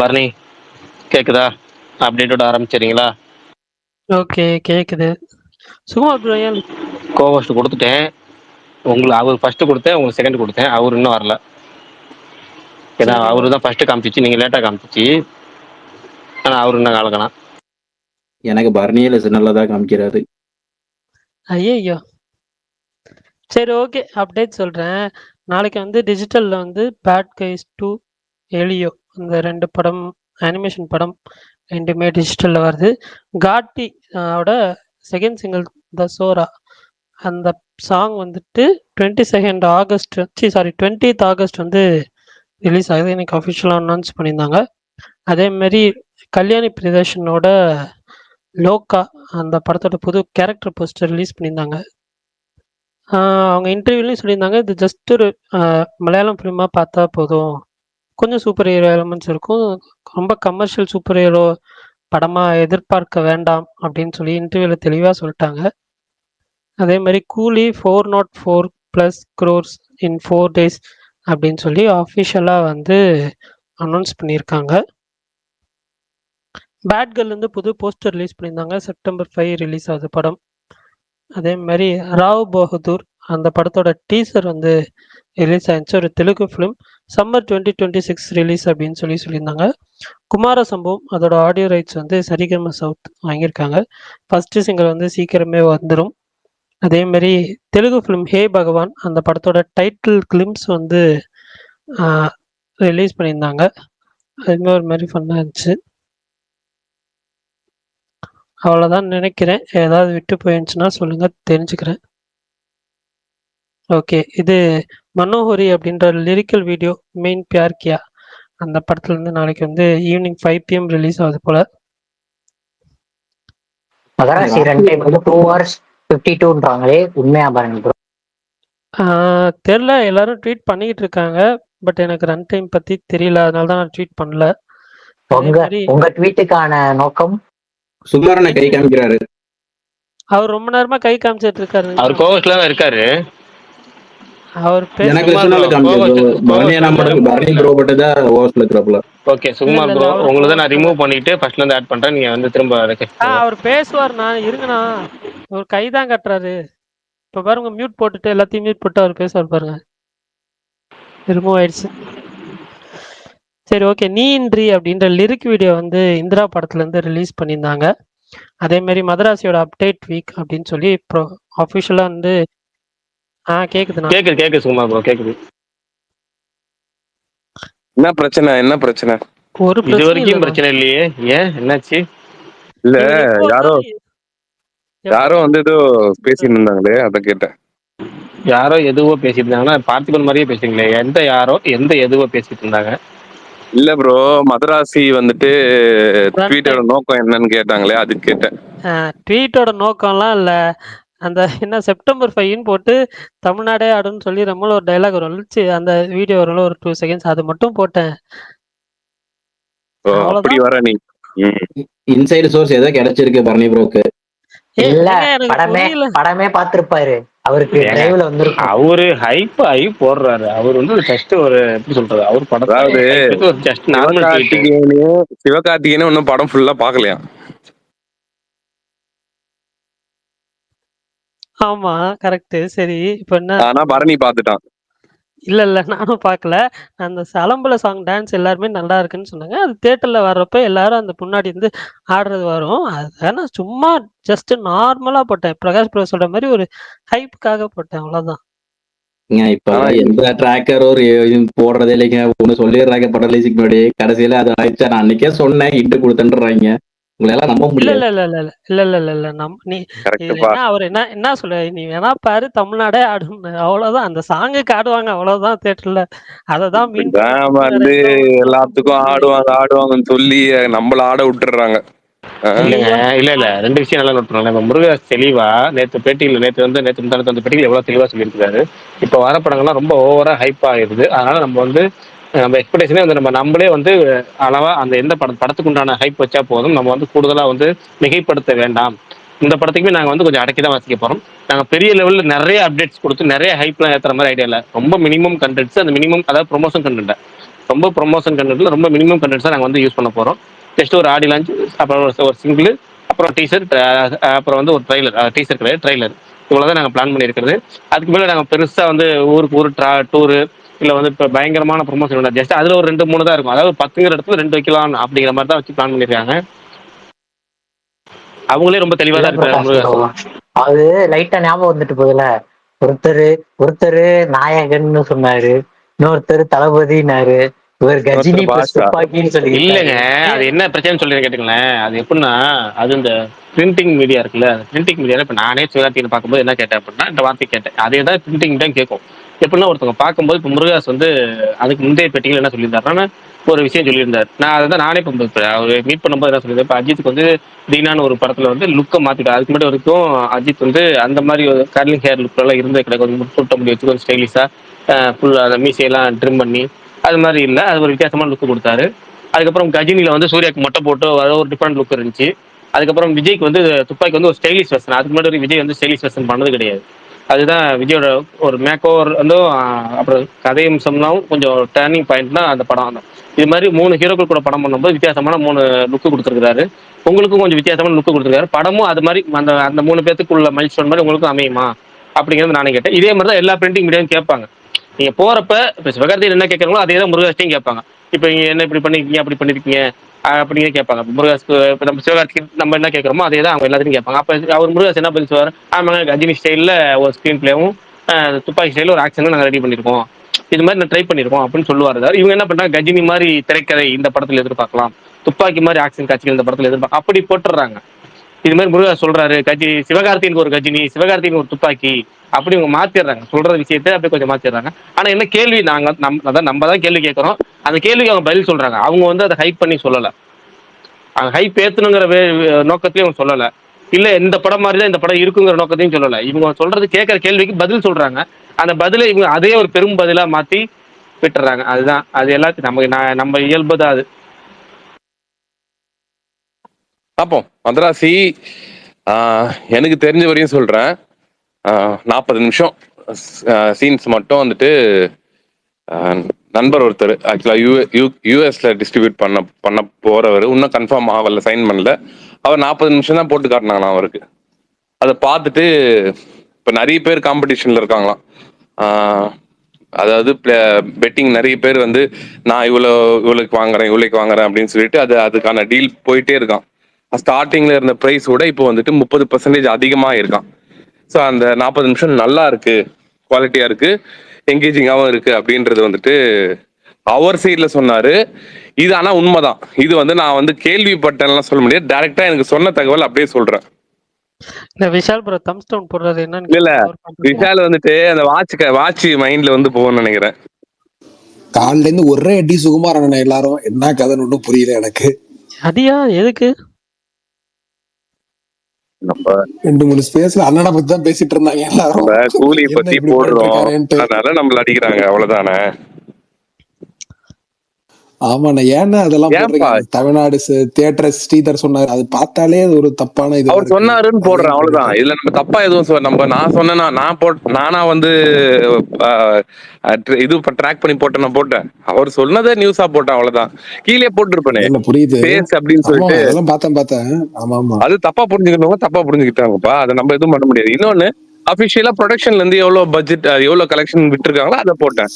பரணி கேக்குதா? அப்டேட்டோட ஆரம்பிச்சிடுறீங்களா? ஓகே, கேக்குது. சுகுமார் ப்ரோ ஏன் கோஹோஸ்ட் கொடுத்துட்டேன். உங்களுக்கு அவர் ஃபர்ஸ்ட் கொடுத்தேன், உங்களுக்கு செகண்ட் கொடுத்தேன். அவர் இன்னும் வரல. ஏன்னா சரி அவரு தான் ஃபர்ஸ்ட் காமிச்சிச்சு, நீங்க லேட்டா காமிச்சிச்சு. ஆனா அவரு இன்னும் காலக்கணா. எனக்கு பரணியில நல்லதா காமிக்கிறாரு. ஐயையோ! சரி ஓகே. அப்டேட் சொல்றேன். நாளைக்கு வந்து டிஜிட்டல்ல வந்து பேட் கைஸ் 2, எலியோ இந்த 2 படம் அனிமேஷன் படம் 2மே டிஜிட்டல்ல வருது. காட்டி ஓட செகண்ட் சிங்கிள் தசோரா அந்த சாங் வந்துட்டு 22 ஆகஸ்ட் 20th ஆகஸ்ட் வந்து ரிலீஸ் ஆகுது. இன்னைக்கு அஃபிஷியலாக அனௌன்ஸ் பண்ணியிருந்தாங்க. அதேமாரி கல்யாணி பிரியதர்ஷனோட லோகா அந்த படத்தோட புது கேரக்டர் போஸ்டர் ரிலீஸ் பண்ணியிருந்தாங்க. அவங்க இன்டர்வியூலையும் சொல்லியிருந்தாங்க, இது ஜஸ்ட் ஒரு மலையாளம் ஃபிலிமாக பார்த்தா போதும், கொஞ்சம் சூப்பர் ஹீரோ எலமெண்ட்ஸ் இருக்கும், ரொம்ப கமர்ஷியல் சூப்பர் ஹீரோ படமாக எதிர்பார்க்க வேண்டாம் அப்படின்னு சொல்லி இன்டர்வியூவில் தெளிவாக சொல்லிட்டாங்க. அதே மாதிரி கூலி 404+ crores in 4 days அப்படின்னு சொல்லி அஃபிஷியலாக வந்து அனௌன்ஸ் பண்ணியிருக்காங்க. பேட் கேர்ள் வந்து புது போஸ்டர் ரிலீஸ் பண்ணியிருந்தாங்க. September 5 ரிலீஸ் ஆகுது படம். அதே மாதிரி ராவ் பகதூர் அந்த படத்தோட டீசர் வந்து ரிலீஸ் ஆயிடுச்சு. ஒரு தெலுங்கு ஃபிலிம் சம்மர் 2026 ரிலீஸ் அப்படின்னு சொல்லியிருந்தாங்க. குமார சம்பவம் அதோட ஆடியோ ரைட்ஸ் வந்து சரிகம சவுத் வாங்கியிருக்காங்க. ஃபர்ஸ்ட் சிங்கர் வந்து சீக்கிரமே வந்துடும். அதே மாதிரி தெலுங்கு ஃபிலிம் ஹே பகவான் அந்த படத்தோட டைட்டில் கிளிம்ஸ் வந்து ரிலீஸ் பண்ணியிருந்தாங்க. அதுவுமே ஒரு மாதிரி ஃபன்னாக இருந்துச்சு. அவ்வளோதான் நினைக்கிறேன். ஏதாவது விட்டு போயிருந்துச்சுன்னா சொல்லுங்க, தெரிஞ்சுக்கிறேன். ஓகே, இது மனோஹரி அப்படின்ற லிரிக்கல் வீடியோ மெயின் பியார் கியா அந்த படத்துல இருந்து நாளைக்கு வந்து ஈவினிங் 5 PM ரிலீஸ் ஆகுது போல. மகராசி ரன் டைம் வந்து 2 hours 52ன்றாங்களே, உண்மையா பாருங்க ப்ரோ? தெரில, எல்லாரும் ட்வீட் பண்ணிக்கிட்டு இருக்காங்க. பட் எனக்கு ரன் டைம் பத்தி தெரியல, அதனால தான் நான் ட்வீட் பண்ணல. உங்க ட்வீட்டுக்கான நோக்கம் சுகுமாரனை கை காமிக்கிறாரு. அவர் ரொம்ப நேரமா கை காமிச்சிட்டு இருக்காரு. அவர் கோவஸ்ட்ல தான் இருக்காரு. அவர் எனக்கு சொன்னால காமிக்கிறது பரணி ப்ரோ பட்டு தான் ஓவர்ஸ்ல இருக்கிறப்பல. ஓகே சுகுமார் ப்ரோ, உங்களுக்கு நான் ரிமூவ் பண்ணிட்டு ஃபர்ஸ்ட்ல இருந்து ஆட் பண்றேன். நீங்க வந்து திரும்ப அவர் பேசுவார். நான் இருங்கண்ணா, ஒரு கை தான் கட்டுறாரு. இப்ப பாருங்க, மியூட் போட்டுட்டு எல்லாத்தையும் மியூட் போட்டு அவர் பேசுவார் பாருங்க. ரிமூவ் ஆயிடுச்சு. சரி ஓகே, நீ இன்றி அப்படின்ற லிரிக் வீடியோ வந்து இந்திரா படத்துல இருந்து ரிலீஸ் பண்ணியிருந்தாங்க. அதே மாதிரி மதராசியோட அப்டேட் வீக் அப்படின்னு சொல்லி இப்போ அஃபிஷியலா வந்து கேக்குதுண்ணா? கேக்குது சுகுமார் ப்ரோ, கேக்குது. என்ன பிரச்சனை? ஒரு இது வரைக்கும் பிரச்சனை இல்லையே, ஏன் என்னாச்சு? இல்ல யாரோ வந்து ஏதோ பேசிட்டு இருந்தாங்களே, அத கேட்டேன். யாரோ எதுவோ பேசிட்டு இருந்தாங்கன்னா பார்த்திபன் மாதிரியே பேசுறீங்களே. எந்த எதுவோ பேசிட்டு இருந்தாங்க? இல்ல ப்ரோ, மதராசி வந்துட்டு ட்வீட்டோட நோக்கம் என்னன்னு கேட்டாங்களே, அது கேட்டேன். ட்வீட்டோட நோக்கம்லாம் இல்ல, அந்த என்ன September 5 போட்டு தமிழ்நாடே ஆடுன்னு சொல்லி நம்மளும் ஒரு டைலாக் வரும், அந்த வீடியோ வரும் ஒரு 2 seconds, அது மட்டும் போட்டேன். அப்படி வர நீ இன்சைடு சோர்ஸ் ஏதோ கிடைச்சிருக்கு பரணி ப்ரோக்கு. இல்ல, படமே பார்த்திருப்பாரு. அவருக்கு டிரைவ்ல வந்திருக்கும். அவரு ஹைப் ஆகி போடுறாரு. அவர் வந்து ஜஸ்ட் ஒரு எப்படி சொல்றது, அவர் படத்தை ஜஸ்ட் நார்மல் சிவகார்த்திகேயனே இன்னும் படம் ஃபுல்லா பாக்கலையா? ஆமா கரெக்ட். சரி, இப்ப என்ன? ஆனா பரணி பாத்துட்டான். இல்ல நானும் பார்க்கல. அந்த சலம்புல சாங் டான்ஸ் எல்லாருமே நல்லா இருக்குன்னு சொன்னாங்க. அது தியேட்டர்ல வர்றப்ப எல்லாரும் அந்த முன்னாடி இருந்து ஆடுறது வரும். அதான் சும்மா ஜஸ்ட் நார்மலா போட்டேன். பிரகாஷ் ப்ரோ சொல்ற மாதிரி ஒரு ஹைப்புக்காக போட்டேன், அவ்வளவுதான். இப்ப எந்த ட்ராக்கர் ஒரு போடுறதே இல்லைங்க. ஒண்ணு சொல்லிடுறாங்க படம் ரிலீஸுக்கு முன்னாடி, கடைசியில அது ஆயிடுச்சா நான் அன்னைக்கே சொன்னேன் ஹிட் கொடுத்துன்றாங்க. உங்களால நம்ப முடியல. இல்ல நீ என்ன அவர் என்ன சொல்ல, நீ வேணா பாரு தமிழ்நாடே ஆடுன்னு, அவ்வளவுதான். அந்த சாங்குக்கு ஆடுவாங்க, அவ்வளவுதான் தியேட்டர்ல. அததான் வந்து எல்லாத்துக்கும் ஆடுவாங்கன்னு சொல்லி நம்மள ஆட விட்டுறாங்க. இல்ல 2 விஷயம் நல்லா நோட் பண்ணலாம். நம்ம முருகதாஸ் தெளிவா நேற்று வந்து பேட்டியில் எவ்வளவு தெளிவா சொல்லியிருக்காரு. இப்ப வர படங்கள்லாம் ரொம்ப ஓவரா ஹைப் ஆகிடுது. அதனால நம்ம எக்ஸ்பெக்டேஷனே வந்து நம்மளே வந்து அளவா அந்த எந்த படத்துக்கு உண்டான ஹைப் வச்சா போதும். நம்ம வந்து கூடுதலா வந்து மிகைப்படுத்த வேண்டாம். இந்த படத்துக்குமே நாங்க வந்து கொஞ்சம் அடக்கி தான் வாசிக்க போறோம். நாங்க பெரிய லெவல்ல நிறைய அப்டேட்ஸ் கொடுத்து நிறைய ஹைப்லாம் ஏத்துற மாதிரி ஐடியா இல்லை. ரொம்ப மினிமம் கண்டென்ட்ஸ், அந்த மினிமம் அதாவது ப்ரொமோஷன் கண்டென்ட் ரொம்ப ப்ரொமோஷன் கண்டென்ட்ல ரொம்ப மினிமம் கண்டென்ட்ஸ் நாங்கள் வந்து யூஸ் பண்ண போகிறோம். ஜஸ்ட் ஒரு ஆடி லான்ச், அப்புறம் ஒரு சிங்கிள், அப்புறம் டீசர், அப்புறம் வந்து ஒரு ட்ரைலர், டீசர் கிடையாது ட்ரைலர், இவ்வளோதான் நாங்கள் பிளான் பண்ணியிருக்கிறது. அதுக்கு மேலே நாங்கள் பெருசாக வந்து ஊருக்கு ஊர் டூரு இல்லை வந்து இப்போ பயங்கரமான ப்ரொமோஷன் இல்லை. ஜஸ்ட் அதில் ஒரு 2 3 தான் இருக்கும். அதாவது 10ங்கிற இடத்துல 2 வைக்கலாம் அப்படிங்கிற மாதிரி தான் வச்சு பிளான் பண்ணியிருக்காங்க. அவங்களே ரொம்ப தெளிவாக இல்ல தான் இருக்கிறாங்க பிரகாஷ் ப்ரோ, முருகாசன். அது லைட்டா ஞாபகம் வந்துட்டு போகுதுல. ஒருத்தரு நாயகன்னு சொன்னாரு, இன்னொருத்தர் தளபதினாரு, இவர் கஜினி ஒருத்தர் பிளஸ் பாஷா. துப்பாக்கின்னு சொல்லி இல்லைங்க, அது என்ன பிரச்சனை சொல்லி கேட்டுங்களேன். அது எப்படின்னா, அது இந்த பிரிண்டிங் மீடியா இருக்குல்ல, பிரிண்டிங் மீடியாவில் இப்போ நானே சிவகார்த்திகேயன் பார்க்கும்போது என்ன கேட்டேன் அப்படின்னா, இந்த வார்த்தை கேட்டேன். அதே தான் பிரிண்டிங் மீடியா கேட்கும். எப்படின்னா ஒருத்தவங்க பார்க்கும்போது இப்போ முருகாஸ் வந்து அதுக்கு முந்தைய பெட்டிகள் என்ன சொல்லியிருந்தாருன்னா ஒரு விஷயம் சொல்லியிருந்தார். நான் அதை தான் நானே இப்போ அவர் மீட் பண்ணும்போது என்ன சொல்லியிருந்தேன், இப்போ அஜித்துக்கு வந்து தீனான்னு ஒரு படத்தில் வந்து லுக்கை மாற்றிட்டார். அதுக்கு முன்னாடி வரைக்கும் அஜித் வந்து அந்த மாதிரி ஒரு கர்லிங் ஹேர் லுக்கெல்லாம் இருந்தே கிடையாது. கொஞ்சம் சுட்ட முடி வச்சு கொஞ்சம் ஸ்டைலிஷாக ஃபுல்லாக அந்த மீசையெல்லாம் ட்ரிம் பண்ணி அது மாதிரி இல்லை, அது ஒரு வித்தியாசமான லுக்கு கொடுத்தாரு. அதுக்கப்புறம் கஜினியில் வந்து சூர்யாவுக்கு மொட்டை போட்டு அது ஒரு டிஃப்ரெண்ட் லுக் இருந்துச்சு. அதுக்கப்புறம் விஜய்க்கு வந்து துப்பாக்கி வந்து ஒரு ஸ்டைலிஷ் வெர்ஷன். அதுக்கு முன்னாடி விஜய் வந்து ஸ்டைலிஷ் வெர்ஷன் பண்ணது கிடையாது. அதுதான் விஜயோட ஒரு மேக் ஓவர் வந்து அப்புறம் கதை அம்சம்னாவும் கொஞ்சம் டேர்னிங் பாயிண்ட் தான் அந்த படம் தான். இது மாதிரி 3 ஹீரோக்கள் கூட படம் பண்ணும்போது வித்தியாசமான 3 லுக்கு கொடுத்துருக்காரு. உங்களுக்கும் கொஞ்சம் வித்தியாசமான லுக்கு கொடுத்துருக்காரு. படமும் அது மாதிரி அந்த அந்த 3 பேத்துக்குள்ள மைல் ஸ்டோன் மாதிரி உங்களுக்கும் அமையுமா அப்படிங்கிறது நானே கேட்டேன். இதே மாதிரி தான் எல்லா பிரிண்டிங் மீடியாவும் கேட்பாங்க. நீங்க போறப்ப இப்ப சிவகார்த்திகேயன் என்ன கேட்கறாங்களோ அதே தான் முருகாஸ்டையும் கேட்பாங்க. இப்ப நீங்க என்ன இப்படி பண்ணிருக்கீங்க அப்படி பண்ணிருக்கீங்க அப்படின்னு கேட்பாங்க. முருகாஸ்க்கு இப்ப நம்ம சிவகார்த்திகேயன் நம்ம என்ன கேட்கறோமோ அதே தான் அவங்க எல்லாத்தையும் கேட்பாங்க. அப்ப அவர் முருகாஸ் என்ன பதில் சொல்லுவாரு, ஆமாங்க கஜினி ஸ்டைல்ல ஒரு ஸ்கிரீன் பிளேவும் துப்பாக்கி ஸ்டைல ஒரு ஆக்ஷனும் நாங்க ரெடி பண்ணிருக்கோம், இது மாதிரி நான் ட்ரை பண்ணிருக்கோம் அப்படின்னு சொல்லுவாரு. இவங்க என்ன பண்றாங்க, கஜினி மாதிரி திரைக்கதை இந்த படத்துல எதிர்பார்க்கலாம், துப்பாக்கி மாதிரி ஆக்ஷன் காட்சிகள் இந்த படத்துல எதிர்பார்க்கலாம் அப்படி போட்டுறாங்க. இது மாதிரி முருகா சொல்றாரு கஜினி, சிவகார்த்திகேயனுக்கு ஒரு கஜினி, சிவகார்த்திகேயனுக்கு ஒரு துப்பாக்கி, அப்படி இவங்க மாத்திடுறாங்க. சொல்ற விஷயத்தை அப்படியே கொஞ்சம் மாத்திடுறாங்க. ஆனா என்ன கேள்வி, நாங்க அதான் நம்ம தான் கேள்வி கேட்கறோம். அந்த கேள்விக்கு அவங்க பதில் சொல்றாங்க. அவங்க வந்து அதை ஹைப் பண்ணி சொல்லல, அவங்க ஹைப் ஏத்தணுங்கிற நோக்கத்திலயும் அவங்க சொல்லல, இல்ல இந்த படம் மாதிரி தான் இந்த படம் இருக்குங்கிற நோக்கத்தையும் சொல்லல. இவங்க சொல்றது கேட்கற கேள்விக்கு பதில் சொல்றாங்க. அந்த பதிலை இவங்க அதே ஒரு பெரும் பதிலா மாத்தி விட்டுறாங்க. அதுதான் அது எல்லாத்தையும் நம்ம இயல்பு தான் அது. பார்ப்போம். மதராசி எனக்கு தெரிஞ்ச வரையும் சொல்றேன், 40 நிமிஷம் சீன்ஸ் மட்டும் வந்துட்டு நண்பர் ஒருத்தர் ஆக்சுவலா யூஎஸ்ல டிஸ்ட்ரிபியூட் பண்ண போறவர், இன்னும் கன்ஃபார்ம் ஆகல, சைன் பண்ணல. அவர் 40 நிமிஷம் தான் போட்டு காட்டினாங்களா அவருக்கு. அதை பார்த்துட்டு இப்ப நிறைய பேர் காம்படிஷன்ல இருக்காங்களாம். அதாவது பெட்டிங் நிறைய பேர் வந்து நான் இவ்வளவுக்கு வாங்குறேன் இவ்வளவுக்கு வாங்குறேன் அப்படின்னு சொல்லிட்டு அதுக்கான டீல் போயிட்டே இருக்கான். ஸ்டார்டிங்ல இருந்த பிரைஸ் கூட இப்போ வந்துட்டு 30% அதிகமா இருக்கான். ஸோ அந்த 40 நிமிஷம் நல்லா இருக்கு, குவாலிட்டியா இருக்கு, என்கேஜிங்காகவும் இருக்கு அப்படின்றது வந்துட்டு அவர் சைட்ல சொன்னாரு. இது ஆனா உண்மைதான். இது வந்து நான் வந்து கேள்விப்பட்டேன்லாம் சொல்ல முடியாது, டைரக்டா எனக்கு சொன்ன தகவல் அப்படியே சொல்றேன். இந்த விஷால் ப்ரோ தம்ஸ் டவுன் போடுறது என்னன்னு இல்ல விஷால் வந்துட்டு அந்த வாட்ச் மைண்ட்ல வந்து போகும்னு நினைக்கிறேன். காலையில இருந்து ஒரே அடி சுகுமாரன் எல்லாரும் என்ன கதைன்னு ஒன்றும் புரியல எனக்கு. அதியா எதுக்கு நம்ம 2 3 ஸ்பேஸ்ல அண்ணனை பத்தி தான் பேசிட்டு இருந்தாங்க எல்லாரும். கூலி பத்தி போடுறோம், அதனால நம்மள அடிக்கிறாங்க, அவ்வளவுதானே. ஆமாண்ணா, ஏன்னா அதெல்லாம் போடுறீங்க. தமிழ்நாடு தியேட்டர் ஸ்ரீதர் சொன்னாரு, அது பார்த்தாலே அது ஒரு தப்பான இது. அவர் சொன்னாருன்னு போடுறேன், அவ்வளவுதான். இதுல நம்ம தப்பா எதுவும் நான் சொன்னா நானா வந்து இது ட்ராக் பண்ணி போட்டேன். அவர் சொன்னதை நியூஸா போட்டேன், அவ்வளவுதான். கீழே போட்டுருப்பேனே புரியுது அப்படின்னு சொல்லிட்டு. அதெல்லாம் பார்த்தேன். ஆமா ஆமா, அது தப்பா புரிஞ்சுக்கணுங்க, தப்பா புரிஞ்சுக்கிட்டாங்கப்பா. அதை நம்ம எதுவும் பண்ண முடியாது. இன்னொன்னு, அபிஷியலா ப்ரொடக்ஷன்ல இருந்து எவ்வளவு பட்ஜெட் எவ்வளவு கலெக்ஷன் விட்டுருக்காங்களோ அதை போட்டேன்.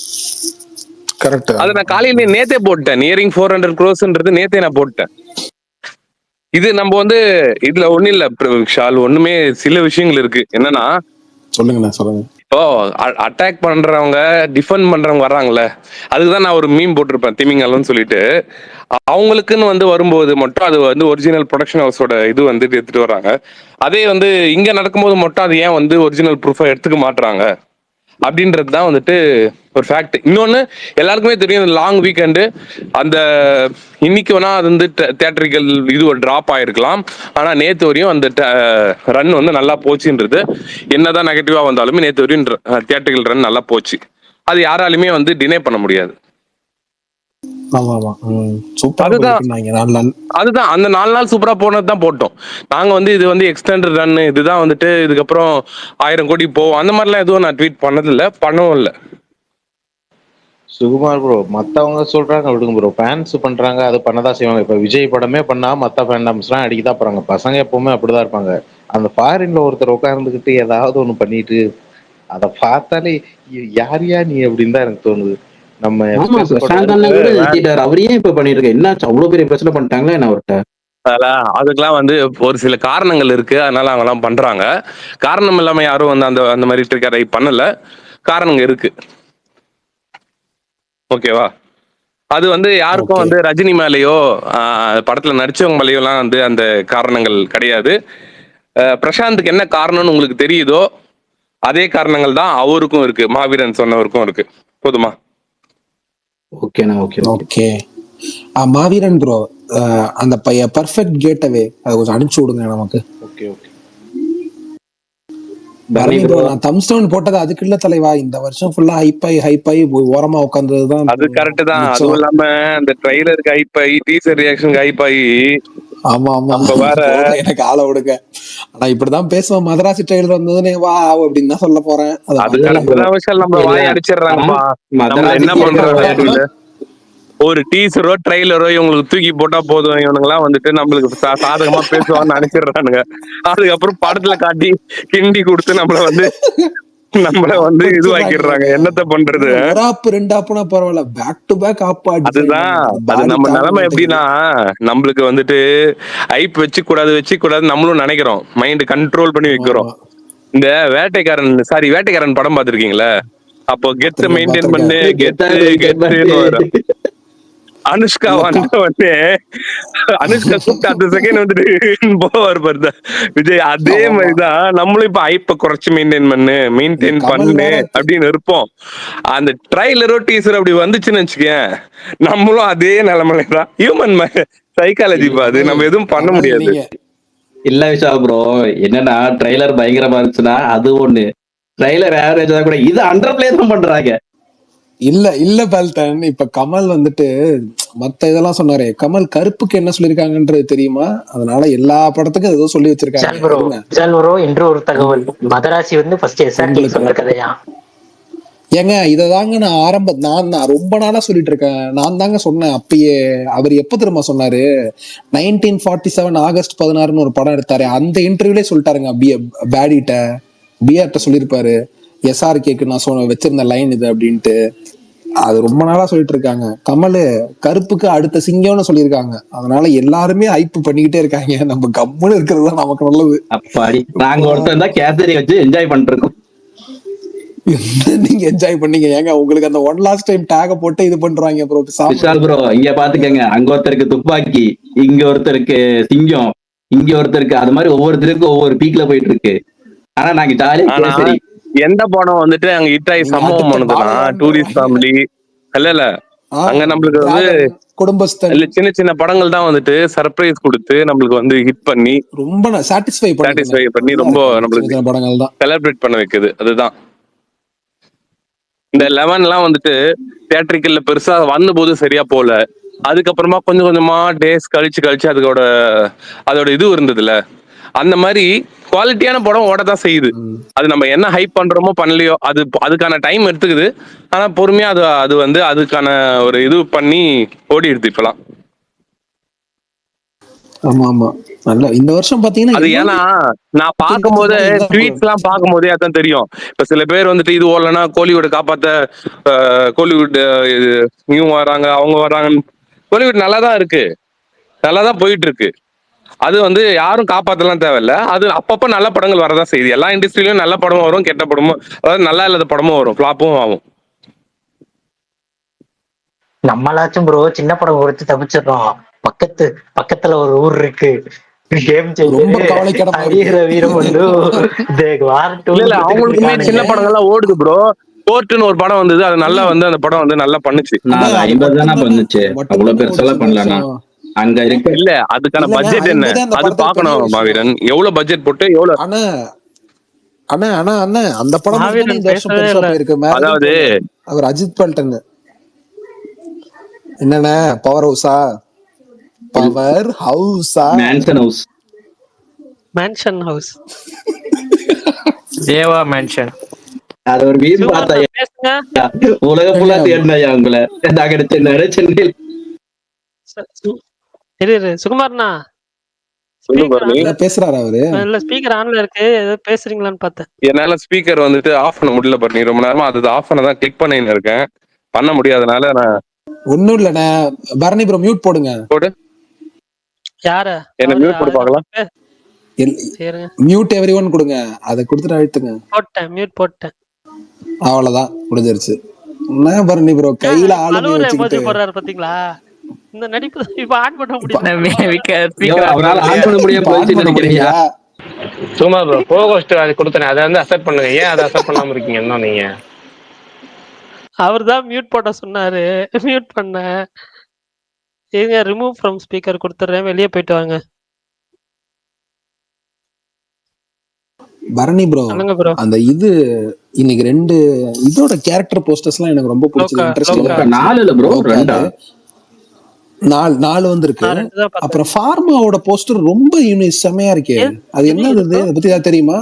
கரெக்ட். அதை நான் காலையில நேத்தே போட்டேன். நியரிங் 400 crores நேத்தே நான் போட்டேன். இது நம்ம வந்து இதுல ஒண்ணு இல்ல விஷால், ஒண்ணுமே சில விஷயங்கள் இருக்கு. என்னன்னா, சொல்லுங்க. இப்போ அட்டாக் பண்றவங்க டிஃபெண்ட் பண்றவங்க வர்றாங்கல்ல, அதுக்குதான் நான் ஒரு மீம் போட்டிருப்பேன், திமிங்கலம்னு சொல்லிட்டு. அவங்களுக்குன்னு வந்து வரும்போது மட்டும் அது வந்து ஒரிஜினல் ப்ரொடக்ஷன் ஹவுஸோட இது வந்து எடுத்துட்டு வர்றாங்க. அதே வந்து இங்க நடக்கும்போது மட்டும் அது ஏன் வந்து ஒரிஜினல் ப்ரூஃபா எடுத்துக்க மாட்டுறாங்க அப்படின்றது தான் வந்துட்டு ஒரு ஃபேக்ட். இன்னொன்னு, எல்லாருக்குமே தெரியும், லாங் வீக்கெண்டு அந்த இன்னைக்கு வேணா அது வந்து தியேட்டரிக்கல் இது ஒரு டிராப் ஆயிருக்கலாம். ஆனா நேத்து வரையும் அந்த ரன் வந்து நல்லா போச்சுன்றது, என்னதான் நெகட்டிவா வந்தாலுமே நேத்து வரையும் தியேட்டரிக்கல் ரன் நல்லா போச்சு. அது யாராலுமே வந்து டினை பண்ண முடியாது. அதுதான் அந்த 4 நாள் சூப்பரா போனதுதான் போட்டோம். நாங்க வந்து இது வந்து எக்ஸ்டெண்டட் ரன், இதுதான் வந்துட்டு இதுக்கப்புறம் 1000 கோடி போவோம் அந்த மாதிரிலாம் எதுவும் நான் ட்வீட் பண்ணது இல்லை, பண்ணவும் இல்லை. சுகுமார் ப்ரோ, மத்தவங்க சொல்றாங்க விடுங்க ப்ரோ. ஃபேன்ஸ் பண்றாங்க, அது பண்ணதான் செய்வாங்க. இப்ப விஜய் படமே பண்ணா மத்த ஃபேண்டம்ஸ்லாம் அடிக்கதான் போறாங்க. பசங்க எப்பவுமே அப்படிதான் இருப்பாங்க. அந்த ஃபாரின்ல ஒருத்தர் உட்கார்ந்துகிட்டு ஏதாவது ஒண்ணு பண்ணிட்டு, அத பார்த்தாலே யார் நீ அப்படின்னு தான் எனக்கு தோணுது. நம்ம ஆமா, எக்ஸ்பிரஸ் பிரசாந்த் படம் அண்ணன் கூட நிறுத்திட்டாரு. அவர் ஏன் இப்ப பண்ணிட்டு இருக்க? என்னாச்சு? அவ்வளவு பெரிய பிரச்சனை பண்ணிட்டாங்களா என்ன அவர்கிட்ட? அதுக்கெல்லாம் வந்து ஒரு சில காரணங்கள் இருக்கு, அதனால அவங்க எல்லாம் பண்றாங்க. காரணம் இல்லாம யாரும் வந்து அந்த அந்த மாதிரி ட்ரிக்கரை பண்ணல. காரணங்க இருக்கு. ஓகேவா? அது வந்து யாருக்கும் ஓகே. வந்து ரஜினி மேலேயோ படத்துல நடிச்சவங்க மேலேயோ எல்லாம் வந்து அந்த காரணங்கள் கிடையாது. பிரசாந்துக்கு என்ன காரணம்னு உங்களுக்கு தெரியுதோ அதே காரணங்கள் தான் அவருக்கும் இருக்கு, மாவீரன் சொன்னவருக்கும் இருக்கு. போதுமா? ஓகேண்ணா, ஓகே. ஓகே. மாவீரன் ப்ரோ, அந்த பையன் பர்ஃபெக்ட் கேட்டவே அதை கொஞ்சம் அனுப்பிச்சு விடுங்க நமக்கு. Okay okay. பரணி ப்ரோ, நான் தம்ஸ் டவுன் போட்டது அதுக்கு இல்ல தலைவா. இந்த வருஷம் ஃபுல்லா ஹைப் ஆகி ஓரமா உட்கார்ந்ததுதான். அது கரெக்ட் தான். அதுவும் இல்லாம அந்த ட்ரைலருக்கு ஹைப் ஆகி, டீசர் ரியாக்ஷனுக்கு ஹைப் ஆகி. ஆமா ஆமா, வேற எனக்கு ஆள விடுங்க. ஆனா இப்படிதான் பேசுவேன். மதராசி ட்ரெயிலர் வந்ததுன்னு வா அப்படின்னு தான் சொல்ல போறேன். அது கரெக்ட் தான் விஷயம். நம்ம வாய் அடிச்சிடுறாங்கப்பா. நம்ம என்ன பண்றது? ஒரு டீசரோ ட்ரெய்லரோ இவங்களுக்கு தூக்கி போட்டா போதும், இவனுங்கெல்லாம் வந்துட்டு நம்மளுக்கு சாதகமா பேசுவான்னு நினைச்சிடுறானுங்க. அதுக்கப்புறம் படத்துல காட்டி கிண்டி கொடுத்து நம்மள வந்து இதுவாக்கிடுறாங்க. என்னத்த பண்றது? ஒரு ஆப்பு ரெண்டு ஆப்புனா பரவாயில்ல, பேக் டு பேக் ஆப்பா. அதுதான். அது நம்ம நிலைமை எப்படின்னா, நம்மளுக்கு வந்துட்டு ஐப் வச்சு கூடாது நம்மளும் நினைக்கிறோம். மைண்ட் கண்ட்ரோல் பண்ணி வைக்கிறோம். இந்த வேட்டைக்காரன் படம் பாத்திருக்கீங்களா? அப்போ கெத்து மெயின்டைன் பண்ணு, கெத்துன்னு வரும். அனுஷ்கா வந்து அனுஷ்கா கூப்பிட்டு அந்த செகண்ட் வந்துட்டு போவார் பாரு விஜய். அதே மாதிரிதான் நம்மளும் இப்ப ஐப்ப குறைச்சு மெயின்டைன் பண்ணு அப்படின்னு இருப்போம். அந்த ட்ரைலரோ டீசரோ அப்படி வந்துச்சுன்னு வச்சுக்கேன், நம்மளும் அதே நிலைமையிலதான். ஹியூமன் சைக்காலஜி அது, நம்ம எதுவும் பண்ண முடியாது. இல்ல விஷா ப்ரோ, என்னன்னா ட்ரைலர் பயங்கரமா இருந்துச்சுன்னா அது ஒண்ணு, ட்ரைலர் ஆவரேஜா கூட இது அண்டர் பிளே தான் பண்றாங்க. இல்ல பால்டன், இப்ப கமல் வந்துட்டு மத்த இதெல்லாம் சொன்னாரு. கமல் கருப்புக்கு என்ன சொல்லிருக்காங்கன்றது தெரியுமா? அதனால எல்லா படத்துக்கும் ஏதோ சொல்லி வச்சிருக்காங்க. என்று ஒரு தகவல், மதராசி வந்து ஃபர்ஸ்ட் எஸ்ஆர்டி சொன்ன கதையா? ஏங்க இததாங்க நான் ரொம்ப நாளா சொல்லிட்டு இருக்கேன். நான் தாங்க சொன்னேன் அப்பயே. அவர் எப்ப தெரியுமா சொன்னாரு? 1947 ஆகஸ்ட் 16 ஒரு படம் எடுத்தாரு. அந்த இன்டர்வியூலே சொல்லிட்டாருங்க. பிஆர்ட்ட சொல்லியிருப்பாரு, எஸ்ஆர்கேக்கு நான் வச்சிருந்த லைன் இது அப்படின்ட்டு. அது ரொம்ப நாளா சொல்லிட்டு இருக்காங்க. கமல் கருப்புக்கு அடுத்த சிங்கம்னு சொல்லியிருக்காங்க. அதனால எல்லாருமே ஹைப் பண்ணிக்கிட்டே இருக்காங்க. நம்ம கம்முன்னு இருக்கிறது தான் நமக்கு நல்லது. அப்பாடி, நாங்க ஒருத்தர் தான் கேசரி வச்சு என்ஜாய் பண்றோம். நீங்க என்ஜாய் பண்ணீங்க ஏங்க? உங்களுக்கு அந்த ஒன் லாஸ்ட் டைம் டேக போட்டு இது பண்றாங்க ப்ரோ. விஷால் ப்ரோ, இங்க பாத்துக்கங்க, அங்க ஒருத்தருக்கு துப்பாக்கி, இங்க ஒருத்தருக்கு சிங்கம், இங்க ஒருத்தருக்கு, அது மாதிரி ஒவ்வொருத்தருக்கும் ஒவ்வொரு பீக்ல போயிட்டு இருக்கு. ஆனா நாங்க ஜாலியா கேசரி. எந்த படம் வந்துட்டு அங்க ஹிட் ஆகி சம்பவம் பண்ணுதுன்னா, டூரிஸ்ட் ஃபேமிலி இல்ல அங்க நம்மளுக்கு வந்து குடும்பஸ்தன் இல்ல சின்ன சின்ன படங்கள் தான் வந்துட்டு சர்ப்ரைஸ் கொடுத்து நம்மளுக்கு வந்து ஹிட் பண்ணி ரொம்ப சாட்டிஸ்ஃபை பண்ணி ரொம்ப நம்மளுக்கு படங்கள் தான் செலிப்ரேட் பண்ண வைக்குது. அதுதான் இந்த 11 எல்லாம் வந்துட்டு தியேட்டரிக்கல்ல பெருசா வந்த போது சரியா போல. அதுக்கப்புறமா கொஞ்சம் கொஞ்சமா டேஸ் கழிச்சு அதோட இது இருந்ததுல, அந்த மாதிரி குவாலிட்டியான படம் ஓடதான் செய்யுது. அது நம்ம என்ன ஹைப் பண்றோமோ பண்ணலையோ அதுக்கான டைம் எடுத்துக்குது. ஆனா பொறுமையா அது வந்து அதுக்கான ஒரு இது பண்ணி ஓடிடுது இப்பெல்லாம். ஆமா ஆமா, நல்ல இந்த வருஷம் பாத்தீங்கன்னா அது ஏன்னா நான் பார்க்கும்போது ட்வீட்ஸ் எல்லாம் பார்க்கும்போதே அதான் தெரியும். இப்ப சில பேர் வந்துட்டு இது ஓடலன்னா கோலிவுட் காப்பாத்த கோலிவுட் நியூ வராங்க, அவங்க வராங்க. கோலிவுட் நல்லாதான் இருக்கு, நல்லாதான் போயிட்டு இருக்கு. அது வந்து யாரும் காப்பாத்தலாம் தேவையில்ல. அது அப்பப்ப நல்ல படங்கள் வரதான் செய்யுது. எல்லா இண்டஸ்ட்ரியிலும் நல்ல படமும் வரும், கெட்ட படமும், அதாவது நல்லா இல்லாத படமும் வரும், ஃபிளாப்பும் ஆகும். நம்மளாச்சும் ப்ரோ சின்ன படம் குறித்து தப்பிச்சிடறோம். பக்கத்துல ஒரு ஊர் இருக்கு, அவங்களுக்குமே சின்ன படங்கள்லாம் ஓடுது ப்ரோ. கோர்ட்னு ஒரு படம் வந்தது, அது நல்லா வந்து அந்த படம் வந்து நல்லா பண்ணுச்சு. 50 தானே பண்ணுச்சு, அவ்வளவு பெருசெல்லாம் பண்ணலண்ணா. அங்க இருக்கு இல்ல, அதுக்கான பட்ஜெட் என்ன அது பாக்கணும் மாவீரன். எவ்வளவு பட்ஜெட் போட்டு எவ்வளவு அந்த படம் அதாவது அவர் அஜித் பல்டன் என்னன்னா பவர் ஹவுஸா மேன்ஷன் ஹவுஸ் தேவா மேன்ஷன். அது ஒரு மீன் சுகுமார் பார்த்தா பேசுங்க. உலக ஃபுல்லா தேடினாயா உங்களை நாங்க சென்னையில் இரு சுகுமார்ண்ணா, சொல்லு ஸ்பீக்கர் பரணி. ஆன்ல பேசுறாரு அவரு. இல்ல, ஸ்பீக்கர் ஆன்ல இருக்கு. ஏதோ பேசுறீங்களான்னு பார்த்தேன். என்னால ஸ்பீக்கர் வந்துட்டு ஆஃப் பண்ண முடியல பரணி. ரொம்ப நேரமா அது ஆஃப் பண்ண தான் கிளிக் பண்ணின்னு இருக்கேன். பண்ண முடியாதனால நான் ஒண்ணும் இல்லண்ணே, பரணி ப்ரோ மியூட் போடுங்க. போடு. யார? என்ன மியூட் போட்டு பார்க்கலாம். சரிங்க, மியூட் எவ்ரி ஒன் கொடுங்க, அதை கொடுத்துட்டு அழுத்துங்க. போட்டேன், மியூட் போட்டேன். அவ்வளவுதான், முடிஞ்சிருச்சு. என்ன பரணி ப்ரோ கையில ஆளுமை அழுவுற வச்சுக்கிட்டு எமோஜி போடுறாரு பாத்தீங்களா? இந்த நடிப்பு இப்ப ஆன் பண்ண முடியல. அவரால் ஆன் பண்ண முடியாம இப்ப ஆன் போயிடுச்சு பண்ண நினைக்கிறீங்களா? முடியலையா? சும்மா ப்ரோ கோகோஸ்ட் அது கொடுத்தனே, அதை வந்து அக்செப்ட் பண்ணுங்க. ஏன் அதை அக்செப்ட் பண்ணாம இருக்கீங்க இன்னும் நீங்க? அவர் தான் மியூட் போட்ட சொன்னாரு, மியூட் பண்ண. ஏங்க ரிமூவ் ஃப்ரம் ஸ்பீக்கர் கொடுத்துறேன், வெளியே போயிட்டு வாங்க. பரணி ப்ரோ, சொல்லுங்க ப்ரோ. அந்த இது இன்னைக்கு 2 இதோட கேரக்டர் போஸ்டர்ஸ்லாம் எனக்கு ரொம்ப பிடிச்சது. இன்ட்ரெஸ்டிங்கா 4 இல்ல ப்ரோ, 2 4 வந்திருக்கு. நான் 2 தான் பார்த்தேன். அப்புறம் ஃபார்மாவோட போஸ்டர் ரொம்ப செமையா இருக்கே. அது என்னது? அதை பத்தி ஏதாவது தெரியுமா?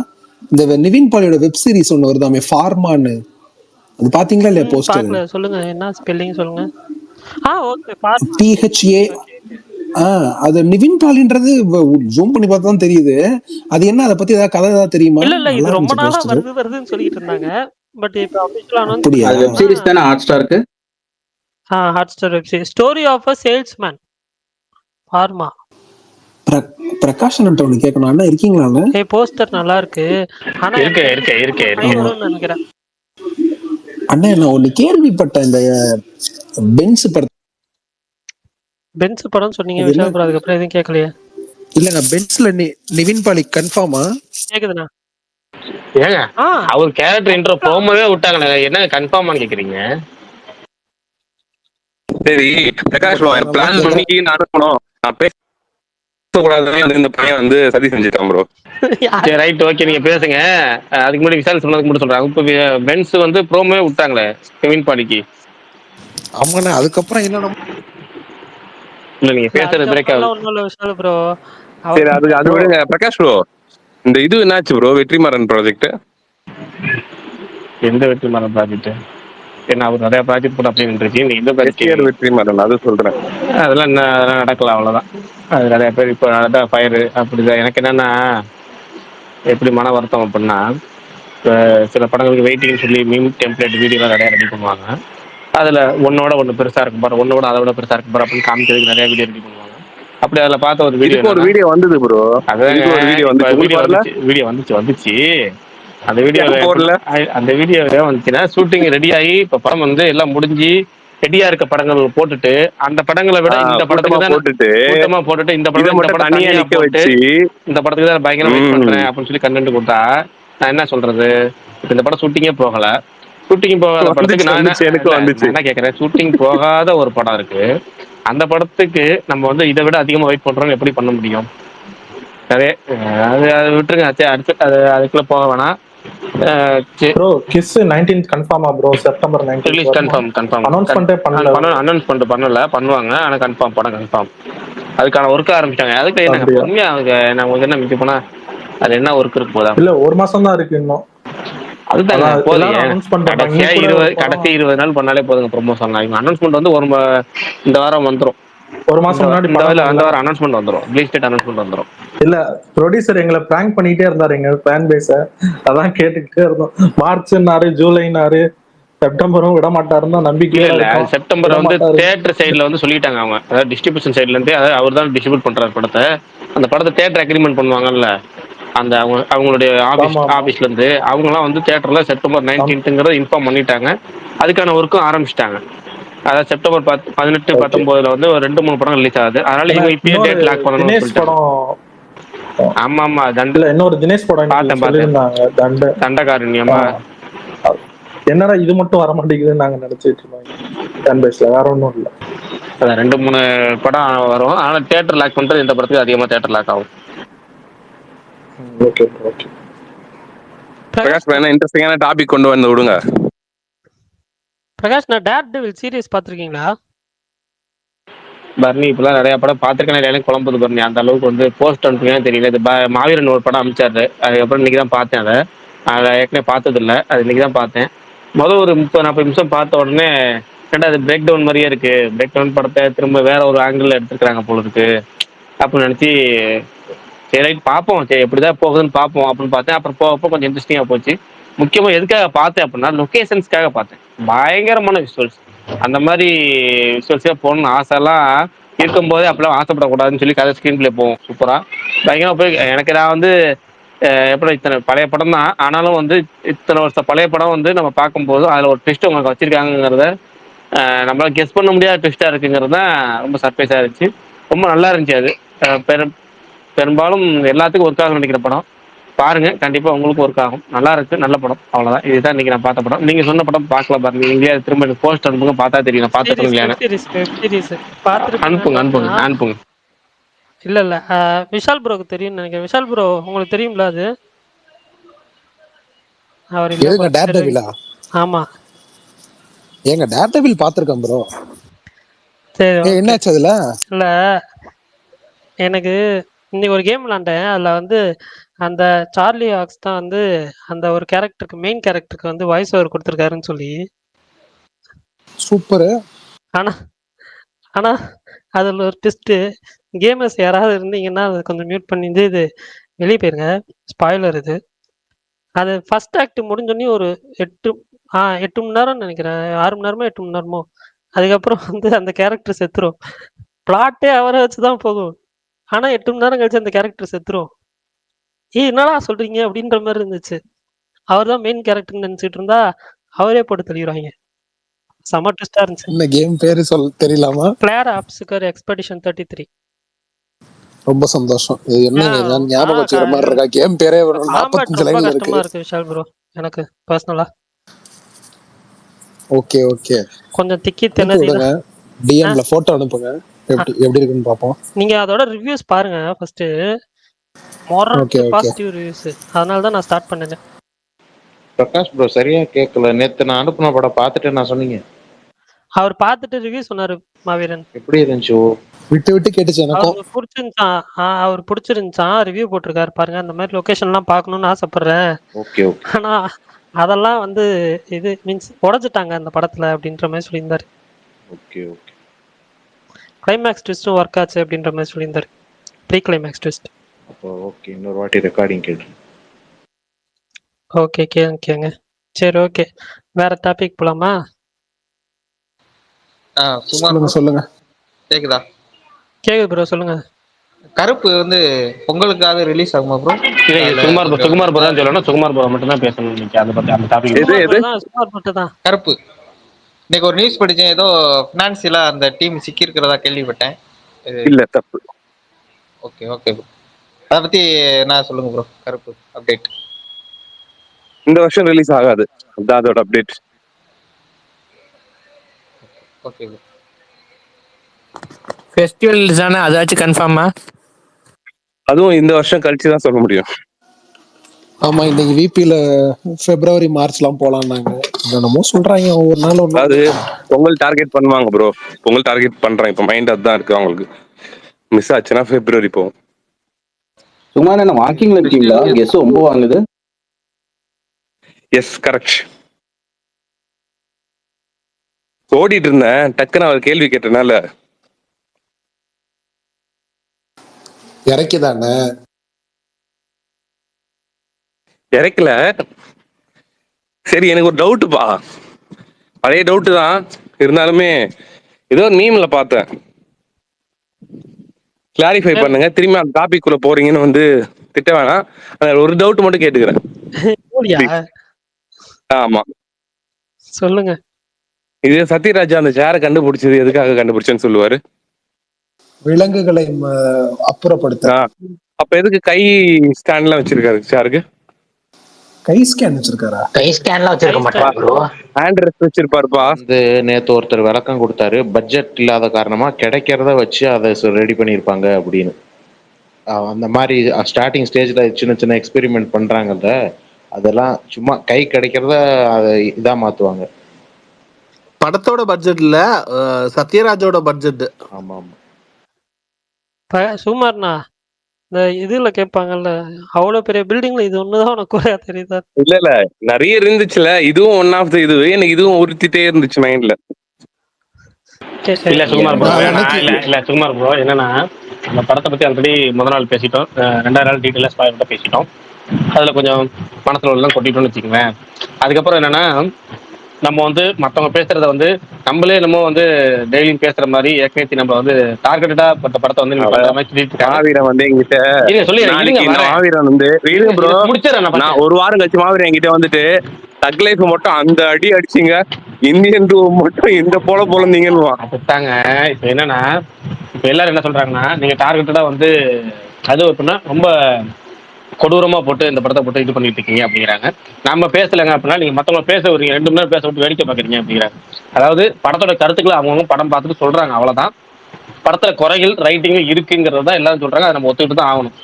இந்த நிவின் பாலியோட வெப் சீரிஸ் ஒண்ணு வருதாமே, ஃபார்மான்னு. அது பாத்தீங்களா இல்லையா போஸ்டர்? பார்க்கல. சொல்லுங்க, என்ன ஸ்பெல்லிங் சொல்லுங்க. ஓகே. PHA. அது நிவின் பாலின்றது ஜூம் பண்ணி பார்த்தா தான் தெரியுது. அது என்ன, அதை பத்தி ஏதாவது கதை ஏதாவது தெரியுமா? இல்ல இது ரொம்ப நாளா வருதுன்னு சொல்லிட்டு இருந்தாங்க. பட் இப்ப அபிஷியலா அனௌன்ஸ் அப்படியா? அது வெப் சீரிஸ் தானே ஹாட்ஸ்டாருக்கு? Hotstar web series, story of a salesman, pharma. Prakash அண்ணன் ஒண்ணு கேட்கணும். அண்ணா இருக்கீங்களா? போஸ்டர் நல்லா இருக்கு. ஆனா இருக்கு நினைக்கிறேன். அண்ணா நான் ஒண்ணு கேள்விப்பட்டேன், இந்த பென்ஸ் படம் சொன்னீங்க விஷயம், அதுக்கப்புறம் எதுவும் கேட்கலையே. இல்லங்க, பென்ஸ்ல நிவின் பாலி கன்ஃபார்மா? கேக்குதுண்ணா? ஏங்க அவர் கேரக்டர் இன்ட்ரோ ப்ரோமோவே விட்டாங்க, என்ன கன்ஃபார்மான்னு கேக்குறீங்க? சரி பிரகாஷ் ப்ரோ, பிளான் பண்ணி நான் அனுப்பணும். நான் பேசக்கூடாதுன்னு இந்த பையன் வந்து சதி செஞ்சுட்டான் ப்ரோ. சரி ரைட், ஓகே, நீங்க பேசுங்க. அதுக்கு முன்னாடி விசால் சொன்னதுக்கு மட்டும் சொல்றாங்க. இப்போ பென்ஸ் வந்து ப்ரோமோவே விட்டாங்களே நிவின் பாலிக்கு. ஆமாண்ணா, அதுக்கப்புறம் என்ன இல்ல நீங்க பேசுறது பிரேக் ஆகுது. ஒண்ணும் இல்ல விஷால் ப்ரோ. சரி அது விடுங்க. பிரகாஷ் ப்ரோ, இந்த இது என்னாச்சு ப்ரோ, வெற்றிமாறன் ப்ராஜெக்ட்? எந்த வெற்றிமாறன் ப்ராஜெக்ட்? என்ன அவர் நிறைய ப்ராஜெக்ட் கூட அப்படியே நின்றுச்சு. நீங்க எந்த ப்ராஜெக்ட் வெற்றிமாறன் அது சொல்றேன். அதெல்லாம் நடக்கல, அவ்வளவுதான். அது நிறைய பேர் இப்போ அதான் ஃபயரு அப்படிதான். எனக்கு என்னன்னா எப்படி மன வருத்தம் அப்படின்னா, இப்போ சில படங்களுக்கு வெயிட்டிங்னு சொல்லி மீம் டெம்ப்ளேட் வீடியோலாம் நிறைய ரெடி பண்ணுவாங்க. அதில் ஒன்னோட ஒன்று பெருசாக இருக்கும் பாரு, ஒன்னோட அதை விட பெருசாக இருக்கும் பாரு அப்படின்னு காமிக்கிறதுக்கு நிறைய வீடியோ ரெடி பண்ணுவாங்க. அப்படி அதில் பார்த்த ஒரு வீடியோ வந்தது ப்ரோ. அதான் ஒரு வீடியோ வந்துச்சு. அந்த வீடியோவே வந்துச்சுன்னா ஷூட்டிங் ரெடி ஆகி இப்போ படம் வந்து எல்லாம் முடிஞ்சு ரெடியா இருக்க படங்கள் போட்டுட்டு, அந்த படங்களை விட இந்த படத்துக்கு தான் கூட்டமா போட்டுட்டு இந்த படம் தனியா நிக்க வச்சு இந்த படத்துக்கு தான் பயங்கரமா வெயிட் பண்றேன் அப்படின்னு சொல்லி கண்டென்ட் கொடுத்தா நான் என்ன சொல்றது? இப்ப இந்த படம் ஷூட்டிங்கே போகல. ஷூட்டிங் போகாத படத்துக்கு நான் என்ன கேட்கறேன், ஷூட்டிங் போகாத ஒரு படம் இருக்கு, அந்த படத்துக்கு நம்ம வந்து இதை விட அதிகமா வெயிட் பண்றோம், எப்படி பண்ண முடியும்? அதே அது விட்டுருங்க. அடுத்து அதுக்குள்ள போக வேணாம். ப்ரோ கிஸ் 19th கன்ஃபார்மா bro? September 19th release confirm. Announcement பண்ணுவாங்க. ஆனா கன்ஃபார்ம், படம் கன்ஃபார்ம். அதுக்கான ஒர்க் ஆரம்பிச்சாங்க. அதுக்கு என்ன பொறுமையா நமக்கு என்ன மிக்க போனா அது என்ன ஒர்க் இருக்கு போதா? இல்ல, ஒரு மாசம் தான் இருக்கு இன்னும். அதுதான் கடைசி 20 நாள் பண்ணாலே போதுங்க ப்ரொமோஷன். அனௌன்ஸ்மெண்ட் வந்து இந்த வாரம் வந்துடும். ஒரு மாசம் முன்னாடி அந்த வாரம் அனௌன்ஸ்மெண்ட் வந்துடும், ரிலீஸ் டேட் அனௌன்ஸ்மெண்ட் வந்துடும். இல்ல, ப்ரொடியூசர் எங்களை பிராங்க் பண்ணிட்டே இருந்தாரு எங்க ஃபேன் பேஸ. அதான் கேட்டுக்கிட்டே இருந்தோம். மார்ச்னாரு, ஜூலைனாரு, செப்டம்பரும் விட மாட்டாருன்னு நம்பிக்கை. இல்ல செப்டம்பர் வந்து தியேட்டர் சைடுல வந்து சொல்லிட்டாங்க அவங்க, அதாவது டிஸ்ட்ரிபியூஷன் சைடுல இருந்து, அதாவது அவர் தான் டிஸ்ட்ரிபியூட் பண்றாரு படத்தை. அந்த படத்தை தியேட்டர் அக்ரிமெண்ட் பண்ணுவாங்கல்ல, அந்த அவங்களுடைய ஆபீஸ்ல இருந்து அவங்கலாம் வந்து தியேட்டர்ல செப்டம்பர் 19th இன்ஃபார்ம் பண்ணிட்டாங்க. அதுக்கான ஒர்க்கும் ஆரம்பிச்சிட்டாங்க. அதாவது செப்டம்பர் 18, 19 வந்து ஒரு 2-3 படம் ரிலீஸ் ஆகுது. அதனால இவங்க இப்பயே டேட் லாக் பண்ணணும்னு சொல்லிட்டாங்க. ஆமா தண்டல இன்னொரு தினேஷ் படம் பார்த்தேன், தண்டகாரண்யமா. என்னடா இது மட்டும் வர மாட்டேங்குதுன்னு நாங்க நினைச்சிட்டு இருந்தோம். வேற ஒன்றும் இல்லை, அதான் 2-3 படம் வரும். ஆனா தியேட்டர் லாக் பண்றது இந்த படத்துக்கு அதிகமா தியேட்டர் லாக் ஆகும். Okay okay. பிரகாஷ் என்ன இன்ட்ரெஸ்டிங்கான டாபிக் கொண்டு வந்து விடுங்க. பிரகாஷ், நான் டேர் டெவில் சீரிஸ் பாத்திருக்கீங்களா? பர்னி இப்பெல்லாம் நிறைய படம் பார்த்துருக்கேன். எனக்கு குழம்புது பர்னி, அந்த அளவுக்கு வந்து போஸ்ட் அனுப்புங்கன்னு தெரியல. இது மாவீரன் ஒரு படம் அனுப்பிச்சாரு, அதுக்கப்புறம் இன்னைக்கு தான் பார்த்தேன். அதை அதை ஏற்கனவே பார்த்ததில்ல. அது இன்னைக்கு தான் பார்த்தேன். ஒரு 30-40 நிமிஷம் பார்த்த உடனே ஏன்டா அது பிரேக் டவுன் மாதிரியே இருக்கு. பிரேக் டவுன் படத்தை திரும்ப வேற ஒரு ஆங்கிள் எடுத்துருக்காங்க போல இருக்கு அப்படின்னு நினைச்சு சரி ரைட் பார்ப்போம். சரி எப்படிதான் போகுதுன்னு பார்ப்போம் அப்படின்னு பார்த்தேன். அப்புறம் போகப்போ கொஞ்சம் இன்ட்ரெஸ்டிங்காக போச்சு. முக்கியமா எதுக்காக பார்த்தேன் அப்படின்னா லொகேஷன்ஸ்க்காக பார்த்தேன். பயங்கரமான விஷுவல்ஸ். அந்த மாதிரி விஷுவல்ஸே போகணும்னு ஆசைலாம் இருக்கும்போதே அப்பெல்லாம் ஆசைப்படக்கூடாதுன்னு சொல்லி கதை ஸ்க்ரீன் பிளே போகும் சூப்பரா பயங்கரமா போய் எனக்கு நான் வந்து எப்படி இத்தனை பழைய படம் தான் ஆனாலும் வந்து இத்தனை வருஷம் பழைய படம் வந்து நம்ம பார்க்கும்போது அதில் ஒரு ட்விஸ்ட் உங்களுக்கு வச்சிருக்காங்கிறத நம்மளால கெஸ் பண்ண முடியாத ட்விஸ்டா இருக்குங்கிறது தான் ரொம்ப சர்ப்ரைஸா இருந்துச்சு. ரொம்ப நல்லா இருந்துச்சு அது. பெரும்பாலும் எல்லாத்துக்கும் ஒர்க் ஆகும் நினைக்கிற படம். பாருங்க கண்டிப்பா உங்களுக்கும் ஒர்க் ஆகும். நல்லா இருக்கு, நல்ல படம். அவ்வளவுதான். இதுதான் இன்னைக்கு நான் பார்த்த படம். நீங்க சொன்ன படம் பார்க்கல பாருங்க. நீங்களே திரும்ப எனக்கு போஸ்ட் அனுப்புங்க, பார்த்தா தெரியும் நான் பார்த்துருக்கேன் இல்லையான்னு. வெப் சீரிஸ் அனுப்புங்க அனுப்புங்க பார்த்துருக்கீங்க. அனுப்புங்க. இல்ல விஷால் ப்ரோக்கு தெரியும்னு நினைக்கிறேன். விஷால் ப்ரோ உங்களுக்கு தெரியும்ல அது? அவர் இல்ல எதுங்க போல. டேர் சரி, டெவிலா? ஆமா. ஏங்க டேர் டெவில் பாத்திருக்கேன் ப்ரோ. சரி ஓகே. என்னாச்சு அதுல? இல்ல எனக்கு இன்னைக்கு ஒரு கேம் விளாண்டேன். அதுல வந்து அந்த சார்லி ஹாக்ஸ் தான் வந்து அந்த ஒரு கேரக்டருக்கு மெயின் கேரக்டருக்கு வந்து வாய்ஸ் ஓவர் கொடுத்துருக்காருன்னு சொல்லி. சூப்பர். ஆனா ஆனா அதுல ஒரு ட்விஸ்ட். கேமர்ஸ் யாராவது இருந்தீங்கன்னா அதை கொஞ்சம் மியூட் பண்ணிட்டு இது வெளியே போயிருங்க. ஸ்பாய்லர் இது. அது ஃபர்ஸ்ட் ஆக்ட் முடிஞ்சோடனே ஒரு 8 மணி நேரம்னு நினைக்கிறேன். 6 மணி நேரமோ 8 மணி நேரமோ. அதுக்கப்புறம் வந்து அந்த கேரக்டர் செத்துரும். பிளாட்டே அவரை வச்சுதான் போகும். ஆனா 8 மணி நேரம் கழிச்சு அந்த கேரக்டர் செத்துரும். என்னடா சொல்றீங்க அப்படின்ற மாதிரி இருந்துச்சு. அவர் தான் மெயின் கேரக்டர்னு நினைச்சிட்டு இருந்தா அவரே போட்டு தள்ளிடுவாங்க. செம ட்விஸ்டா இருந்துச்சு. இந்த கேம் பேரு தெரியலாமா? Player ஆப்ஸ்கர் expedition 33. ரொம்ப சந்தோஷம். இது என்னங்க நான் ஞாபகம் வச்சுக்கிற மாதிரி இருக்கா? கேம் பேரே காம்பேட் 45 ரொம்ப லைன்ல இருக்கு. கஷ்டமா இருக்கு விஷால் ப்ரோ. எனக்கு பர்சனலா ஓகே ஓகே. கொஞ்சம் திக்கி அனுப்பி திணறி விடுங்க. டிஎம்ல போட்டோ அனுப்புங்க. எப்படி இருக்குன்னு பாப்போம். நீங்க அதோட ரிவ்யூஸ் பாருங்க first. Okay okay. Positive reviews. அதனால தான் நான் ஸ்டார்ட் பண்ணேன். பிரகாஷ் ப்ரோ சரியா கேட்கல. நேத்து நான் அனுப்புன படம் பார்த்துட்டு நான் சொன்னீங்க. அவர் பார்த்துட்டு ரிவ்யூ சொன்னாரு மாவீரன். எப்படி இருந்துச்சு? விட்டு விட்டு கேட்டுச்சு எனக்கும். அவருக்கு பிடிச்சிருந்துச்சான். அவர் பிடிச்சிருந்துச்சான். ரிவ்யூ போட்டிருக்காரு பாருங்க. அந்த மாதிரி லொகேஷன்லாம் பார்க்கணும்னு ஆசைப்படுறேன். Okay okay. ஆனா அதெல்லாம் வந்து இது மீன்ஸ் உடைச்சிட்டாங்க அந்த படத்துல அப்படின்ற மாதிரி சொல்லியிருந்தாரு. Okay okay. கிளைமேக்ஸ் ட்விஸ்டும் ஒர்க் ஆச்சு அப்படின்ற மாதிரி சொல்லியிருந்தாரு. Pre climax twist. அப்போ ஓகே, இன்னொரு வாட்டி ரெக்கார்டிங் கேட்டு. ஓகே கேங்க. சரி ஓகே. வேற டாபிக் போலாமா? சொல்லுங்க சொல்லுங்க. கேக்குதா? கேக்குது ப்ரோ சொல்லுங்க. கருப்பு வந்து பொங்கலுக்காக ரிலீஸ் ஆகுமா ப்ரோ? சுகுமார் ப்ரோ தான் சொல்லணும். சுகுமார் ப்ரோ மட்டும் தான் பேசணும் இன்னைக்கு. அதை பத்தி அந்த டாபிக் சுமார் மட்டும் தான். கருப்பு இன்னைக்கு ஒரு நியூஸ் படிச்சேன். ஏதோ பினான்சியலா அந்த டீம் சிக்கி இருக்கிறதா கேள்விப்பட்டேன். இல்ல தப்பு. Okay okay bro. அதை பத்தி நான் சொல்லுங்க ப்ரோ. கருப்பு அப்டேட் இந்த வருஷம் ரிலீஸ் ஆகாது. அதான் அதோட அப்டேட். Okay bro. ஃபெஸ்டிவல் தானே, அதாச்சும் கன்ஃபார்மா? அதுவும் இந்த வருஷம் கழிச்சு தான் சொல்ல முடியும். ஆமா, இன்னைக்கு விபில பிப்ரவரி மார்ச்லாம் போலாம்னாங்க. என்னமோ சொல்றாங்க ஒவ்வொரு நாள் ஒண்ணு. அது பொங்கல் டார்கெட் பண்ணுவாங்க ப்ரோ. பொங்கல் டார்கெட் பண்றாங்க. இப்ப மைண்ட் அதுதான் இருக்கு அவங்களுக்கு. மிஸ் ஆச்சுன்னா பிப்ரவரி போகும். சும்மா என்ன வாக்கிங்ல இருக்கீங்களா? கெஸ் ரொம்ப வாங்குது. Yes correct. ஓடிட்டு இருந்தேன், டக்குன்னு அவர் கேள்வி கேட்டனால இறக்கிதானே இறக்கல. சரி எனக்கு ஒரு டவுட்டுப்பா, பழைய டவுட்டு தான் இருந்தாலுமே ஏதோ மீம்ல பார்த்தேன். கிளாரிஃபை பண்ணுங்க. திரும்பி அந்த டாபிக்குள்ள போறீங்கன்னு வந்து திட்ட வேணாம். ஒரு டவுட் மட்டும் கேட்டுக்கிறேன். ஆமா சொல்லுங்க. இது சத்யராஜா அந்த சேரை கண்டுபிடிச்சது எதுக்காக கண்டுபிடிச்சேன்னு சொல்லுவாரு. விலங்குகளை அப்புறப்படுத்த. அப்ப எதுக்கு கை ஸ்டாண்ட்லாம் வச்சிருக்காரு சேருக்கு? கை ஸ்கேன் வச்சிருக்காரா? கை ஸ்கேன்லாம் வச்சிருக்க மாட்டாரு ப்ரோ. Hand rest வச்சிருப்பாருப்பா. வந்து நேத்து ஒருத்தர் விளக்கம் கொடுத்தாரு. பட்ஜெட் இல்லாத காரணமா கிடைக்கிறத வச்சு அதை ரெடி பண்ணியிருப்பாங்க அப்படின்னு. அந்த மாதிரி ஸ்டார்டிங் ஸ்டேஜ்ல சின்ன சின்ன எக்ஸ்பெரிமெண்ட் பண்றாங்கல்ல, அதெல்லாம் சும்மா கை கிடைக்கிறத அதை இதா மாத்துவாங்க. படத்தோட பட்ஜெட் இல்ல, சத்யராஜோட பட்ஜெட். ஆமா ஆமா. சுமார்ண்ணா இந்த இதுல கேட்பாங்கல்ல, அவ்வளோ பெரிய பில்டிங்ல இது ஒண்ணுதான் உனக்கு குறையா தெரியுதா? இல்ல நிறைய இருந்துச்சுல, இதுவும் ஒன் ஆஃப் த இது. எனக்கு இதுவும் உறுத்திட்டே இருந்துச்சு மைண்ட்ல. சரி இல்ல சுகுமார் ப்ரோ, நான் ஏன்னா எனக்கு இல்ல சுகுமார் ப்ரோ, என்னன்னா அந்த படத்தை பத்தி ஆல்ரெடி முதல் நாள் பேசிட்டோம், ரெண்டாவது நாள் டீட்டெயிலாக ஸ்பாயில்ட்ட பேசிட்டோம். அதுல கொஞ்சம் மனசுல உள்ளதான் கொட்டிட்டோம்னு வச்சுக்கோங்களேன். அதுக்கப்புறம் என்னன்னா, நம்ம வந்து மத்தவங்க பேசுறத வந்து நம்மளே நம்ம வந்து டெய்லியும் பேசுற மாதிரி ஏற்கனவே நம்ம வந்து டார்கெட்டடா பட்ட படத்தை வந்து நீங்க பண்ற மாதிரி சொல்லிட்டு இருக்காங்க. மாவீரன் வந்து என்கிட்ட இருங்க சொல்லி இருங்க நாளைக்கு இந்த வரேன், மாவீரன் வந்து இருங்க ப்ரோ, முடிச்சிடறேன் நான் நான் first. ஒரு வாரம் கழிச்சு மாவீரன் என்கிட்ட வந்துட்டு தக் லைஃப் மட்டும் அந்த அடி அடிச்சிங்க, இந்தியன் டூ மட்டும் இந்த போல போலந்தீங்கன்னு. அதுதாங்க இப்ப என்னன்னா, இப்ப எல்லாரும் என்ன சொல்றாங்கன்னா, நீங்க டார்கெட்டடா வந்து அது எப்படின்னா ரொம்ப கொடூரமா போட்டு இந்த படத்தை போட்டு இது பண்ணிட்டு இருக்கீங்க அப்படிங்கிறாங்க. நம்ம பேசலைங்க அப்படின்னா நீங்க மத்தவங்க பேச ஒரு 2 மணி நேரம் பேச விட்டு வேடிக்கை பாக்குறீங்க அப்படிங்கிறாங்க. அதாவது படத்தோட கருத்துக்களை அவங்கவுங்க படம் பார்த்துட்டு சொல்றாங்க, அவ்வளவுதான். படத்துல குறைகள் ரைட்டிங் இருக்குங்கிறத எல்லாரும் சொல்றாங்க, அதை நம்ம ஒத்துக்கிட்டு தான் ஆகணும்.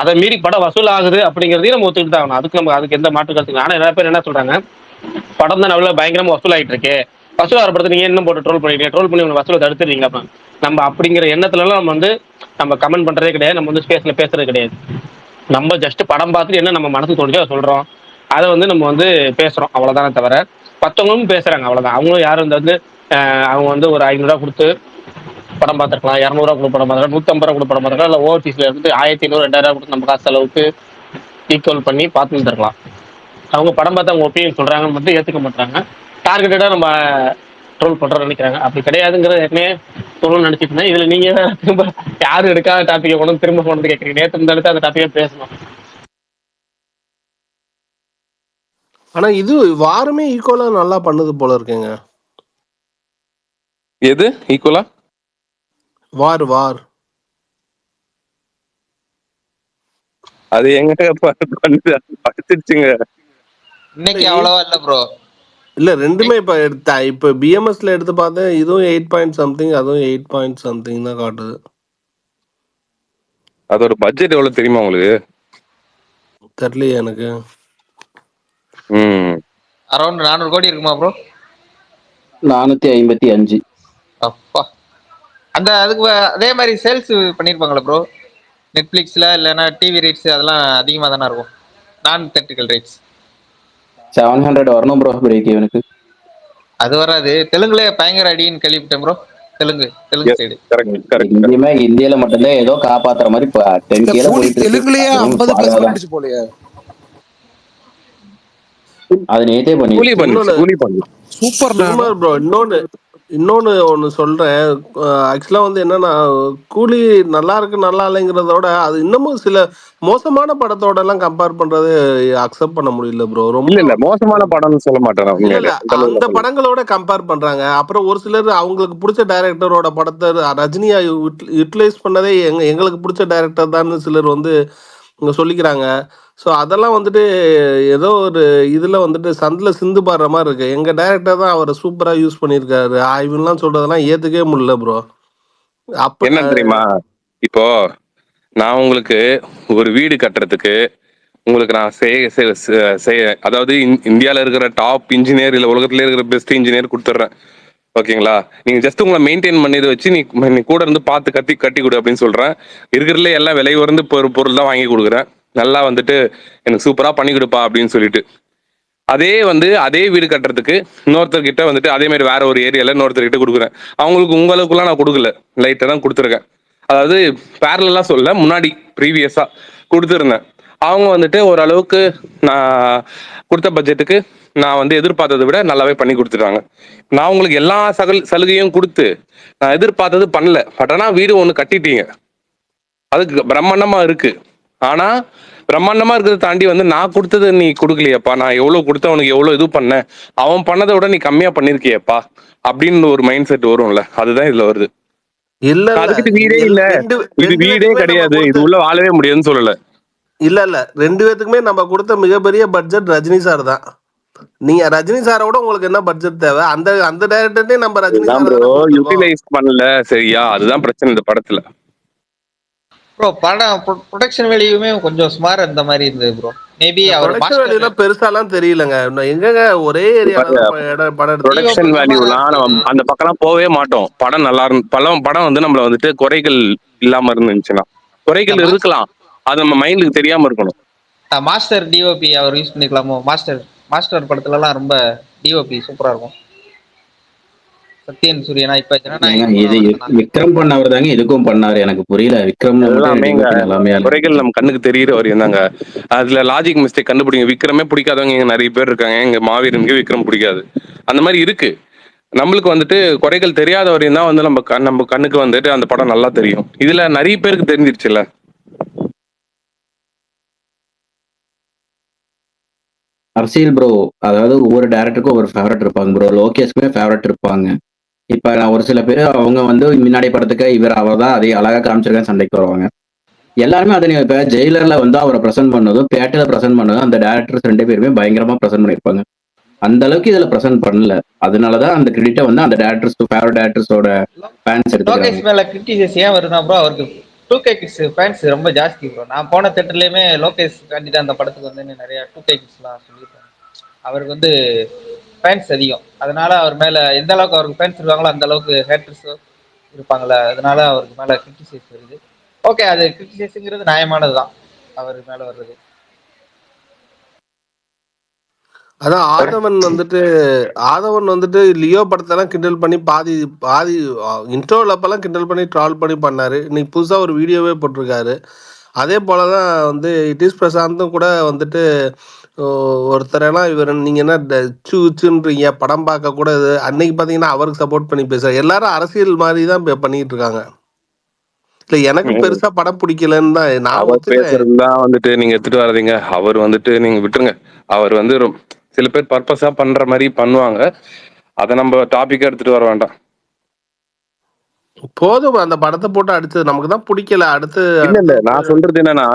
அதை மீறி படம் வசூல் ஆகுது அப்படிங்கிறதையும் நம்ம ஒத்துக்கிட்டு தான் ஆகணும். அதுக்கு எந்த மாற்று கருத்து. ஆனா நிறைய பேர் என்ன சொல்றாங்க, படம் தான் நல்லா பயங்கரமா வசூல் ஆயிட்டு இருக்கு, வசூல் ஆகிற படத்தை நீங்க இன்னும் போட்டு ட்ரோல் பண்ணிட்டு ட்ரோல் பண்ணி உங்க வசூலை தடுத்துறீங்க. அப்ப நம்ம அப்படிங்கிற எண்ணத்துலலாம் நம்ம வந்து நம்ம கமெண்ட் பண்றதே கிடையாது, நம்ம வந்து ஸ்பேஸ்ல பேசுறது கிடையாது. நம்ம ஜஸ்ட் படம் பார்த்துட்டு என்ன நம்ம மனசுக்கு தோணுச்சோ அதை சொல்றோம், அதை வந்து நம்ம வந்து பேசுறோம், அவ்வளவுதானே தவிர மற்றவங்களும் பேசுறாங்க, அவ்வளவுதான். அவங்களும் யாரும் இந்த வந்து அவங்க வந்து ஒரு 500 ரூபா கொடுத்து படம் பார்த்துருக்கலாம், 200 ரூபா கொடுத்து படம் பார்த்துக்கலாம், 150 ரூபா கொடுத்து படம் பார்த்துக்கலாம், இல்லை ஓவர்சீஸ்ல இருந்து 1500 2000 கொடுத்து நம்ம காசு செலவுக்கு ஈக்குவல் பண்ணி பார்த்துட்டு இருக்கலாம். அவங்க படம் பார்த்து அவங்க ஒப்பீனியன் சொல்றாங்கன்னு மட்டும் ஏற்றுக்க மாட்டாங்க, டார்கெட்டடா நம்ம ட்ரோல் பண்றோம்னு நினைக்கிறாங்க. அப்படி கிடையாதுங்கிறத ஏற்கனவே சொல்லணும்னு நினைச்சிட்டு இருந்தேன். இதுல நீங்க திரும்ப யாரும் எடுக்காத டாபிக்கை கொண்டு திரும்ப கொண்டு கேட்குறீங்க. நேற்று இருந்தாலும் அந்த டாபிக்கை பேசணும். ஆனா இது வாரமே ஈக்குவலா நல்லா பண்ணுது போல இருக்குங்க. எது ஈக்குவலா? வார் வார் அது எங்க படிச்சிருச்சுங்க. இன்னைக்கு அவ்வளவா இல்ல ப்ரோ. இல்ல ரெண்டுமே இப்ப பிஎம்எஸ்ல எடுத்து பார்த்தேன், இதுவும் 8 பாயிண்ட் சம்திங், அதுவும் 8 பாயிண்ட் சம்திங் தான் காட்டுது. அதோட பட்ஜெட் எவ்வளவு தெரியுமா உங்களுக்கு? தெரியலையே எனக்கு. அரௌண்ட் 400 கோடி இருக்குமா ப்ரோ? 455. அப்பா, அந்த அதுக்கு அதே மாதிரி சேல்ஸ் பண்ணிருப்பாங்களா ப்ரோ? நெட்ஃபிளிக்ஸ்ல இல்லைன்னா டிவி ரேட்ஸ் அதெல்லாம் அதிகமாக தானே இருக்கும், நான் டெக்னிக்கல் ரேட்ஸ். 700 வரணும் ப்ரோ பிரேக் ஈவனுக்கு. அது வராது. தெலுங்குல பயங்கர அடின்னு கேள்விப்பட்டேன் ப்ரோ. தெலுங்கு சைடு இந்தியால மட்டும்தான் ஏதோ காப்பாத்துற மாதிரி 10K போயிட்டு தெலுங்குலயே 50+ வந்துச்சு போலயே. அது நேத்தே பண்ணி சூப்பர் ப்ரோ. இன்னொன்னு ஒன்று சொல்றேன். ஆக்சுவலா வந்து என்னன்னா, கூலி நல்லா இருக்கு நல்லா இல்லைங்கிறதோட அது இன்னமும் சில மோசமான படத்தோட எல்லாம் கம்பேர் பண்றது அக்செப்ட் பண்ண முடியல ப்ரோ. ரொம்ப இல்ல மோசமான படம்னு சொல்ல மாட்டேன். இல்ல அந்த படங்களோட கம்பேர் பண்றாங்க. அப்புறம் ஒரு சிலர் அவங்களுக்கு பிடிச்ச டைரக்டரோட படத்தை ரஜினியா யூட்டிலைஸ் பண்ணதே எங்களுக்கு பிடிச்ச டைரக்டர் தான் சிலர் வந்து இங்க சொல்லிக்கிறாங்க. ஸோ அதெல்லாம் வந்துட்டு ஏதோ ஒரு இதுல வந்துட்டு சந்தில சிந்து பாடுற மாதிரி இருக்கு. எங்க டைரக்டர் தான் அவரை சூப்பரா யூஸ் பண்ணியிருக்காரு, ஆய்வுலாம் சொல்றதெல்லாம் ஏத்துக்கவே முடியல ப்ரோ. என்ன தெரியுமா, இப்போ நான் உங்களுக்கு ஒரு வீடு கட்டுறதுக்கு உங்களுக்கு நான் அதாவது இந்தியாவில் இருக்கிற டாப் இன்ஜினியர் இல்லை உலகத்துல இருக்கிற பெஸ்ட் இன்ஜினியர் கொடுத்துட்றேன், ஓகேங்களா? நீங்க ஜஸ்ட் உங்களை மெயின்டைன் பண்ணி இதை வச்சு நீ கூட இருந்து பார்த்து கட்டி கொடு அப்படின்னு சொல்றேன். இருக்கிறதுல எல்லாம் விலை உயர்ந்து பொருள் தான் வாங்கி கொடுக்குறேன், நல்லா வந்துட்டு எனக்கு சூப்பரா பண்ணி கொடுப்பா அப்படின்னு சொல்லிட்டு. அதே வீடு கட்டுறதுக்கு இன்னொருத்தர்கிட்ட வந்துட்டு அதே மாதிரி வேற ஒரு ஏரியால இன்னொருத்தர்கிட்ட கொடுக்குறேன். உங்களுக்குலாம் நான் கொடுக்கல, லைட்டை தான் கொடுத்துருக்கேன். அதாவது பேரலா சொல்ல, முன்னாடி ப்ரீவியஸா கொடுத்துருந்தேன். அவங்க வந்துட்டு ஓரளவுக்கு நான் கொடுத்த பட்ஜெட்டுக்கு நான் வந்து எதிர்பார்த்ததை விட நல்லாவே பண்ணி கொடுத்துட்டாங்க. நான் உங்களுக்கு எல்லா சலுகையும் கொடுத்து நான் எதிர்பார்த்தது பண்ணல. பட் ஆனா வீடு ஒன்று கட்டிட்டீங்க, அதுக்கு பிரம்மாண்டமா இருக்கு. ஆனா பிரம்மாண்டமா இருக்கிறத தாண்டி வந்து நான் கொடுத்தது நீ கொடுக்கலையப்பா, நான் எவ்வளவு கொடுத்த உனக்கு எவ்வளவு இது பண்ணேன், அவன் பண்ணதை விட நீ கம்மியா பண்ணிருக்கியப்பா அப்படின்னு ஒரு மைண்ட் செட் வரும்ல, அதுதான் இதுல வருது. அதுக்கு வீடே இல்ல, இது வீடே கிடையாது, இது உள்ள வாழவே முடியாதுன்னு சொல்லல. இல்ல 2 பேத்துக்குமே நம்ம கொடுத்த மிகப்பெரிய பட்ஜெட் ரஜினி சார் தான். நீங்க ரஜினி சாரோட உங்களுக்கு என்ன பட்ஜெட் தேவை? அந்த டைரக்டரே நம்ம ரஜினி சார் யூட்டிலைஸ் பண்ணல, சரியா? அதுதான் பிரச்சனை இந்த படத்துல. ப்ரோ படம் ப்ரொடக்ஷன் வேல்யூமே கொஞ்சம் சுமார் அந்த மாதிரி இருந்தது ப்ரோ. மேபி அவர் ப்ரொடக்ஷன் வேல்யூலாம் பெருசாலாம் தெரியலங்க. எங்கங்க ஒரே ஏரியால படம் எடுத்து ப்ரொடக்ஷன் வேல்யூலாம் நம்ம அந்த பக்கம்லாம் போவே மாட்டோம். படம் நல்லா படம் வந்து நம்மள வந்துட்டு குறைகள் இல்லாம இருந்துச்சுன்னா, குறைகள் இருக்கலாம், அது நம்ம மைண்டுக்கு தெரியாம இருக்கணும். மாஸ்டர் டிஓபி அவர் யூஸ் பண்ணிக்கலாமோ? மாஸ்டர் படத்துலலாம் ரொம்ப டிஓபி சூப்பரா இருக்கும். சத்யன் சூரியனா இப்ப ஏங்க ஜனநாயகனுக்கும் இது அவர் தானா? விக்ரம் பண்ணவர் தாங்க இதுக்கும் பண்ணாரு. எனக்கு புரியல. விக்ரம்ல மட்டும் எல்லாமேங்க டிஓபி நல்லாமே இல்ல. குறைகள் நம்ம கண்ணுக்கு தெரியுற வரையும் தாங்க. அதுல லாஜிக் மிஸ்டேக் கண்டுபிடிங்க. விக்ரமே பிடிக்காதவங்க இங்க நிறைய பேர் இருக்காங்க. எங்க மாவீரனுக்கு விக்ரம் பிடிக்காது. அந்த மாதிரி இருக்கு. நம்மளுக்கு வந்துட்டு குறைகள் தெரியாத வரையும் தான் வந்து நம்ம கண்ணுக்கு வந்துட்டு அந்த படம் நல்லா தெரியும். இதுல நிறைய பேருக்கு தெரிஞ்சிருச்சுல்ல. அரசியல் ப்ரோ, அதாவது ஒவ்வொரு டேரக்டருக்கும் ஒரு ஃபேவரட் இருப்பாங்க ப்ரோ. லோகேஷ்க்குமே ஃபேவரட் இருப்பாங்க. இப்ப நான் ஒரு சில பேர் அவங்க வந்து முன்னாடி படத்துக்கு அவர் தான் அதே அழகா காமிச்சிருக்கேன் சண்டைக்கு வருவாங்க. எல்லாருமே அதை இப்ப ஜெயிலர்ல வந்து அவரை பிரசன்ட் பண்ணதும் பேட்டையில பிரசன்ட் பண்ணதும் அந்த டேரக்டர்ஸ் 2 பேருமே பயங்கரமா பிரசன்ட் பண்ணிருப்பாங்க. அந்த அளவுக்கு இதுல பிரசன்ட் பண்ணல. அதனாலதான் அந்த கிரெடிட்டை வந்து அந்த டேரக்டர்ஸ் ஃபேவரட் டேரக்டர்ஸோட ஃபேன்ஸ் எடுத்துக்கிறாங்க. லோகேஷ் மேல கிரிட்டிசைஸ் ஏன் வருதுன்னா ப்ரோ, அவருக்கு 2K கிட்ஸ் ஃபேன்ஸ் ரொம்ப ஜாஸ்தி ப்ரோ. நான் போன தேட்டர்லயுமே லோகேஷ் காண்டி தான் அந்த படத்துக்கு வந்து நிறைய 2K கிட்ஸ்லாம் சொல்லியிருக்காங்க. அவருக்கு வந்து ஃபேன்ஸ் அதிகம். அதனால அவர் மேல எந்த அளவுக்கு அவருக்கு ஃபேன்ஸ் இருக்காங்களோ அந்த அளவுக்கு ஹேட்டர்ஸும் இருப்பாங்கல்ல. அதனால அவருக்கு மேல கிரிட்டிசைஸ் வருது. ஓகே, அது கிரிட்டிசைஸ்ங்கிறது நியாயமானதுதான் அவர் மேல வர்றது. அதான் ஆதவன் வந்துட்டு லியோ படத்தெல்லாம் கிண்டல் பண்ணி பாதி பாதி இன்ட்ரோவில் அப்பெல்லாம் கிண்டல் பண்ணி ட்ரால் பண்ணி பண்ணாரு. இன்னைக்கு புதுசாக ஒரு வீடியோவே போட்டிருக்காரு. அதே போல தான் வந்து இட்டிஸ் பிரசாந்தும் கூட வந்துட்டு ஒருத்தரெல்லாம் இவர் நீங்கள் என்ன சுன்றீங்க படம் பார்க்க கூட அன்னைக்கு பார்த்தீங்கன்னா அவருக்கு சப்போர்ட் பண்ணி பேசுறாரு. எல்லாரும் அரசியல் மாதிரி தான் பண்ணிட்டு இருக்காங்க. இல்லை எனக்கு பெருசா படம் பிடிக்கலன்னு தான் நான் அவர் பேசுறதுதான் வந்துட்டு நீங்க எடுத்துட்டு வராதீங்க. அவர் வந்துட்டு நீங்க விட்டுருங்க. அவர் வந்து சில பேர் பர்பஸா பண்ற மாதிரி பண்ணுவாங்க. அதை நம்ம டாபிக்கா எடுத்துட்டு வர வேண்டாம். போதும், அந்த படத்தை போட்டு அடிச்சது நமக்கு தான் பிடிக்கல. அடுத்து இல்ல நான் சொல்றது என்னன்னா,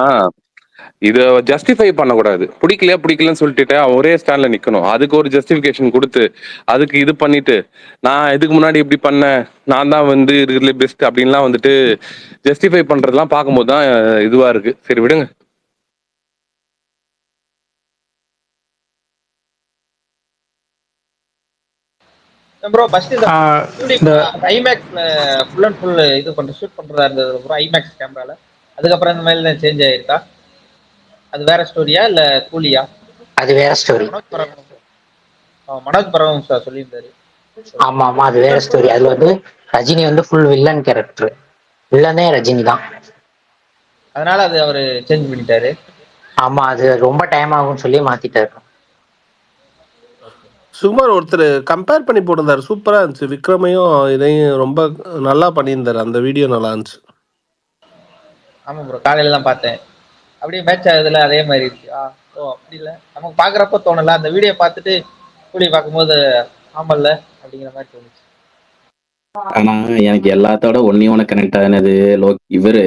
இத ஜஸ்டிஃபை பண்ணக்கூடாது. பிடிக்கலன்னு சொல்லிட்டு ஒரே ஸ்டாண்ட்ல நிக்கணும். அதுக்கு ஒரு ஜஸ்டிபிகேஷன் கொடுத்து அதுக்கு இது பண்ணிட்டு நான் இதுக்கு முன்னாடி இப்படி பண்ணேன், நான் தான் வந்து இருக்கிறதுல பெஸ்ட் அப்படின்லாம் வந்துட்டு ஜஸ்டிஃபை பண்றதுலாம் பார்க்கும்போது தான் இதுவா இருக்கு. சரி விடுங்க. ப்ரோ ஃபர்ஸ்ட் இந்த ஐமேக்ஸ்ல ஃபுல் அண்ட் ஃபுல் இது ஷூட் பண்றதா இருந்தது ப்ரோ, ஐமேக்ஸ் கேமரால. அதுக்கப்புறம் இந்த மாதிரி சேஞ்ச் ஆயிருக்கா? அது வேற ஸ்டோரியா இல்ல கூலியா? அது வேற ஸ்டோரி. மனோஜ் பரவம் சார் சொல்லியிருந்தாரு. ஆமா ஆமா, அது வேற ஸ்டோரி. அது வந்து ரஜினி வந்து ஃபுல் வில்லன் கேரக்டர். வில்லனே ரஜினி தான். அதனால அது அவரு சேஞ்ச் பண்ணிட்டாரு. ஆமா, அது ரொம்ப டைம் ஆகும்னு சொல்லி மாத்திட்டாரு. சுமார் ஒருத்தர் கம்பேர் பண்ணி போட்டிருந்தாரு, சூப்பரா இருந்துச்சு. விக்ரமையும் இதையும் ரொம்ப நல்லா பண்ணியிருந்தாரு. அந்த வீடியோ நல்லா இருந்துச்சு. ஆமா ப்ரோ, காலையில தான் பார்த்தேன். அப்படியே மேட்ச் ஆகுதுல அதே மாதிரி இருக்கு. ஓ அப்படி இல்லை, நமக்கு பாக்குறப்ப தோணல. அந்த வீடியோ பார்த்துட்டு கூலி பார்க்கும்போது ஆமல்ல அப்படிங்கிற மாதிரி தோணுச்சு. ஆனா எனக்கு எல்லாத்தோட ஒன்னு கனெக்ட் ஆனது இவரு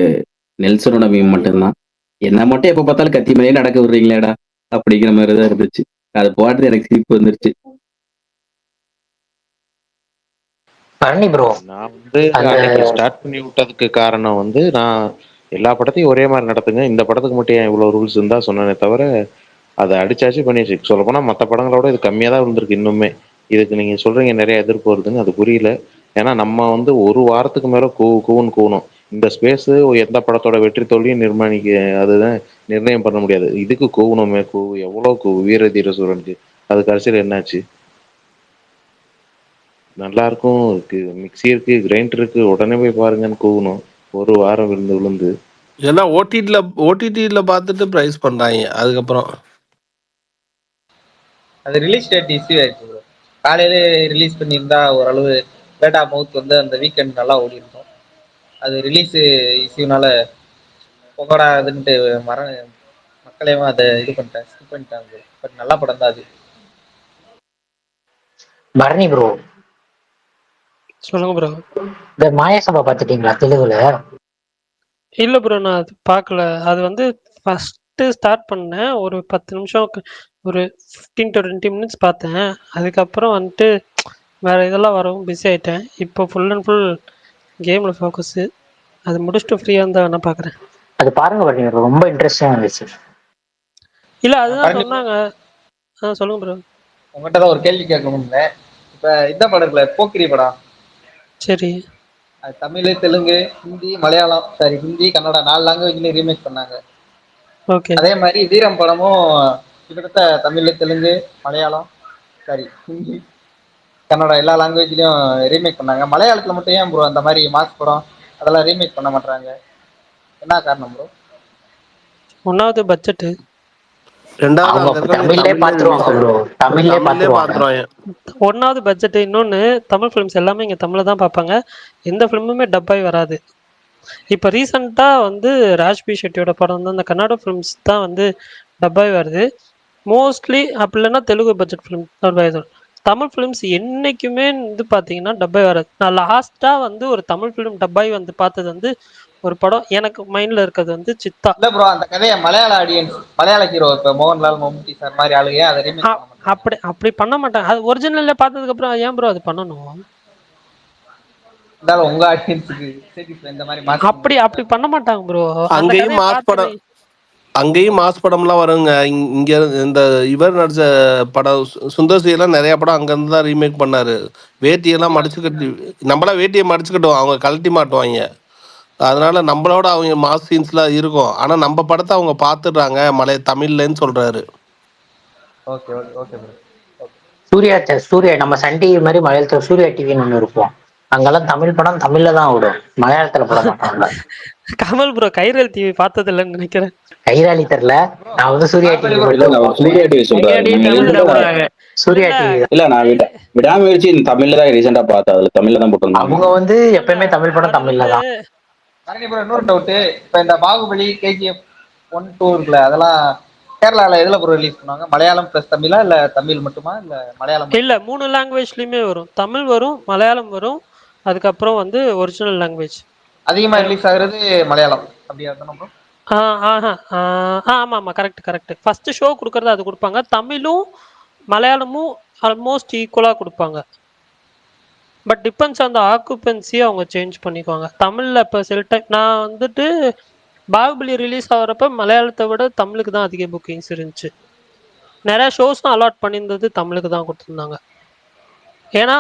நெல்சனோட மீம் மட்டும்தான். என்ன மட்டும் எப்ப பார்த்தாலும் கத்தி மேலே நடக்க விடுறீங்களேடா அப்படிங்கிற மாதிரிதான் இருந்துச்சு. அது போட்டு எனக்கு சிரிப்பு வந்துருச்சு. பரணி ப்ரோ, நான் வந்து அன்னைக்கு ஸ்டார்ட் பண்ணி விட்டதுக்கு காரணம் வந்து, நான் எல்லா படத்தையும் ஒரே மாதிரி நடத்துங்க, இந்த படத்துக்கு மட்டும் ஏன் இவ்வளவு ரூல்ஸ் இருந்தா சொன்னனே தவிர அதை அடிச்சாச்சு பண்ணியாச்சு. சொல்ல போனா மற்ற படங்களோட இது கம்மியா தான் இருந்திருக்கு இன்னுமே. இதுக்கு நீங்க சொல்றீங்க நிறைய எதிர்ப்பு வருதுன்னு, அது புரியல. ஏன்னா நம்ம வந்து ஒரு வாரத்துக்கு மேல கூவுன்னு கூவணும். இந்த ஸ்பேஸ் எந்த படத்தோட வெற்றி தோல்வியும் அதுதான் நிர்ணயம் பண்ண முடியாது. இதுக்கு கூவணுமே, எவ்வளவு வீர தீர சூரனுக்கு. அது கடைசியில் என்னாச்சு? நல்லா இருக்கும், இருக்கு மிக்சி இருக்கு, கிரைண்டர் இருக்கு, உடனே போய் பாருங்கன்னு கூவணும். ஒரு வாரம் விழுந்து ஏன்னா ஓடிடில பார்த்துட்டு பிரைஸ் பண்றாங்க. அதுக்கப்புறம் அது ரிலீஸ் டேட் இஷ்யூ ஆயிடுச்சு ப்ரோ. காலையிலே ரிலீஸ் பண்ணியிருந்தா ஓரளவு பேட்டா மவுத் வந்து அந்த வீக்கெண்ட் நல்லா ஓடி இருக்கும். அது ரிலீஸ் இஷ்யூனால புகடாதுன்ட்டு மக்களே அதை ஸ்கிப் பண்ணிட்டாங்க. பட் நல்ல படம் தான் அது. பரணி ப்ரோ, சொல்லுங்க ப்ரோ. இந்த மாயாசபா பார்த்துட்டீங்களா தெலுங்குல? இல்ல ப்ரோ, நான் அது பார்க்கல. அது வந்து ஃபர்ஸ்ட் ஸ்டார்ட் பண்ணேன், ஒரு 10 நிமிஷம் ஒரு 15 to 20 மினிட்ஸ் பார்த்தேன். அதுக்கப்புறம் வந்துட்டு வேற இதெல்லாம் வரவும் பிஸி ஆயிட்டேன். இப்போ ஃபுல் அண்ட் ஃபுல் கேம்ல ஃபோக்கஸ். அது முடிச்சுட்டு ஃப்ரீயா இருந்தா வேணா பார்க்குறேன். அது பாருங்க பரணி, ரொம்ப இன்ட்ரெஸ்டிங்கா இருந்துச்சு. இல்ல அதுதான் சொன்னாங்க. சொல்லுங்க ப்ரோ. உங்கள்கிட்ட தான் ஒரு கேள்வி கேட்கணும்னு. இப்ப இந்த படம் இருக்குல்ல, போக்கிரி படம். சரி. அது தமிழ், தெலுங்கு, ஹிந்தி, மலையாளம், ஹிந்தி, கன்னடா 4 லாங்குவேஜ்லயும் ரீமேக் பண்ணாங்க. ஓகே. அதே மாதிரி வீரம் படமும் கிட்டத்தட்ட தமிழ், தெலுங்கு, மலையாளம், சாரி ஹிந்தி, கன்னடா எல்லா லாங்குவேஜ்லயும் ரீமேக் பண்ணாங்க. மலையாளத்துல மட்டும் ஏன் ப்ரோ அந்த மாதிரி மாஸ் படம் அதெல்லாம் ரீமேக் பண்ண மாட்டாங்க? என்ன காரணம் ப்ரோ? ஒன்னாவது பட்ஜெட்டு. ரெண்டாவது அவங்க அங்க அப்ப இருக்க தமிழ்லே பாத்துருவாங்க ப்ரோ, தமிழ்லே தமிழ்லயே பாத்துருவாங்க. பாத்துருவாங்க. ஒன்னாவது பட்ஜெட்டு. இன்னொன்னு, தமிழ் ஃபிலிம்ஸ் எல்லாமே இங்க தமிழ்ல தான் பார்ப்பாங்க. எந்த ஃபிலிமுமே டப் ஆகி வராது. இப்போ ரீசெண்டா வந்து ராஜ்பி ஷெட்டியோட படம் வந்து அந்த கன்னட ஃபிலிம்ஸ் தான் வந்து டப் ஆகி வருது. மோஸ்ட்லி அப்படி இல்லைன்னா தெலுங்கு பட்ஜெட் ஃபிலிம் டப் ஆகி வரும். தமிழ் ஃபிலிம்ஸ் என்னைக்குமே வந்து பார்த்தீங்கன்னா டப் ஆகி வராது. நான் லாஸ்ட்டாக வந்து ஒரு தமிழ் ஃபிலிம் டப் ஆகி வந்து பார்த்தது வந்து ஒரு படம் எனக்கு மைண்டில் இருக்கிறது வந்து சித்தா. இல்ல ப்ரோ, அந்த கதையை மலையாள ஆடியன்ஸ், மலையாள ஹீரோ இப்போ மோகன்லால், மம்முட்டி சார் மாதிரி ஆளுங்க அதை ரீமேக் பண்ண மாட்டாங்க. அப்படி பண்ண மாட்டாங்க. அது ஒரிஜினல்ல பார்த்ததுக்கப்புறம் ஏன் ப்ரோ அது பண்ணணும்? இருந்தாலும் உங்க ஆடியன்ஸுக்கு இந்த மாதிரி அப்படி பண்ண மாட்டாங்க ப்ரோ. அந்த அங்கேயும் கதையை மாஸ் படம் அங்கேயும் மாஸ் படம்லாம் வருங்க. இங்க இந்த இவர் நடிச்ச படம் சுந்தர் எல்லாம் நிறைய படம் அங்க இருந்து தான் ரீமேக் பண்ணாரு. வேட்டியெல்லாம் மடிச்சு கட்டி, நம்மளாம் வேட்டியை மடிச்சுக்கிட்டோம், அவங்க கழட்டி மாட்டுவாங்க. அதனால நம்மளோட அவங்க மாஸ் சீன்ஸ்லாம் இருக்கும். ஆனா நம்ம படத்தை அவங்க பார்த்துடுறாங்க தமிழ்லன்னு சொல்றாரு. Okay okay okay bro. Suriya நம்ம சன் டிவி மாதிரி மலையாளத்துல சூர்யா டிவின்னு ஒண்ணு இருப்போம். அங்கெல்லாம் தமிழ் படம் தமிழ்ல தான் விடும், மலையாளத்துல போட மாட்டாங்க. கமல் ப்ரோ கைரல் டிவி பார்த்தது இல்லைன்னு நினைக்கிறேன். கைராளி தெரியல, நான் வந்து சூர்யா டிவி சூர்யா டிவி சொல்றேன். சூர்யா டிவி இல்ல, நான் விடாமுயற்சி தமிழ்ல தான் ரீசெண்டா பார்த்தேன். அதுல தமிழ்ல தான் போட்டிருந்தாங்க. அவங்க வந்து எப்பயுமே தமிழ் படம் தமிழ்ல தான். பரணி ப்ரோ, இன்னொரு டவுட்டு. இப்போ இந்த பாகுபலி, KGF 1, 2 இருக்குல்ல, அதெல்லாம் கேரளாவில் எதில் ப்ரோ ரிலீஸ் பண்ணுவாங்க? மலையாளம் ப்ளஸ் தமிழா, இல்லை தமிழ் மட்டுமா, இல்லை மலையாளம்? இல்லை, 3 லாங்குவேஜ்லையுமே வரும். தமிழ் வரும், மலையாளம் வரும், அதுக்கப்புறம் வந்து ஒரிஜினல் லாங்குவேஜ். அதிகமாக ரிலீஸ் ஆகுறது மலையாளம், அப்படியா தானே ப்ரோ? ஆமாம் கரெக்ட். ஃபர்ஸ்ட் ஷோ கொடுக்கறது அது கொடுப்பாங்க. தமிழும் மலையாளமும் ஆல்மோஸ்ட் ஈக்குவலாக கொடுப்பாங்க. பட் டிபெண்ட்ஸ் அந்த ஆக்குபென்சியை அவங்க சேஞ்ச் பண்ணிக்குவாங்க. தமிழில் இப்போ சில டைம் நான் வந்துட்டு பாகுபலி ரிலீஸ் ஆகிறப்ப மலையாளத்தை விட தமிழுக்கு தான் அதிக புக்கிங்ஸ் இருந்துச்சு. நிறையா ஷோஸும் அலாட் பண்ணியிருந்தது தமிழுக்கு தான் கொடுத்துருந்தாங்க. ஏன்னா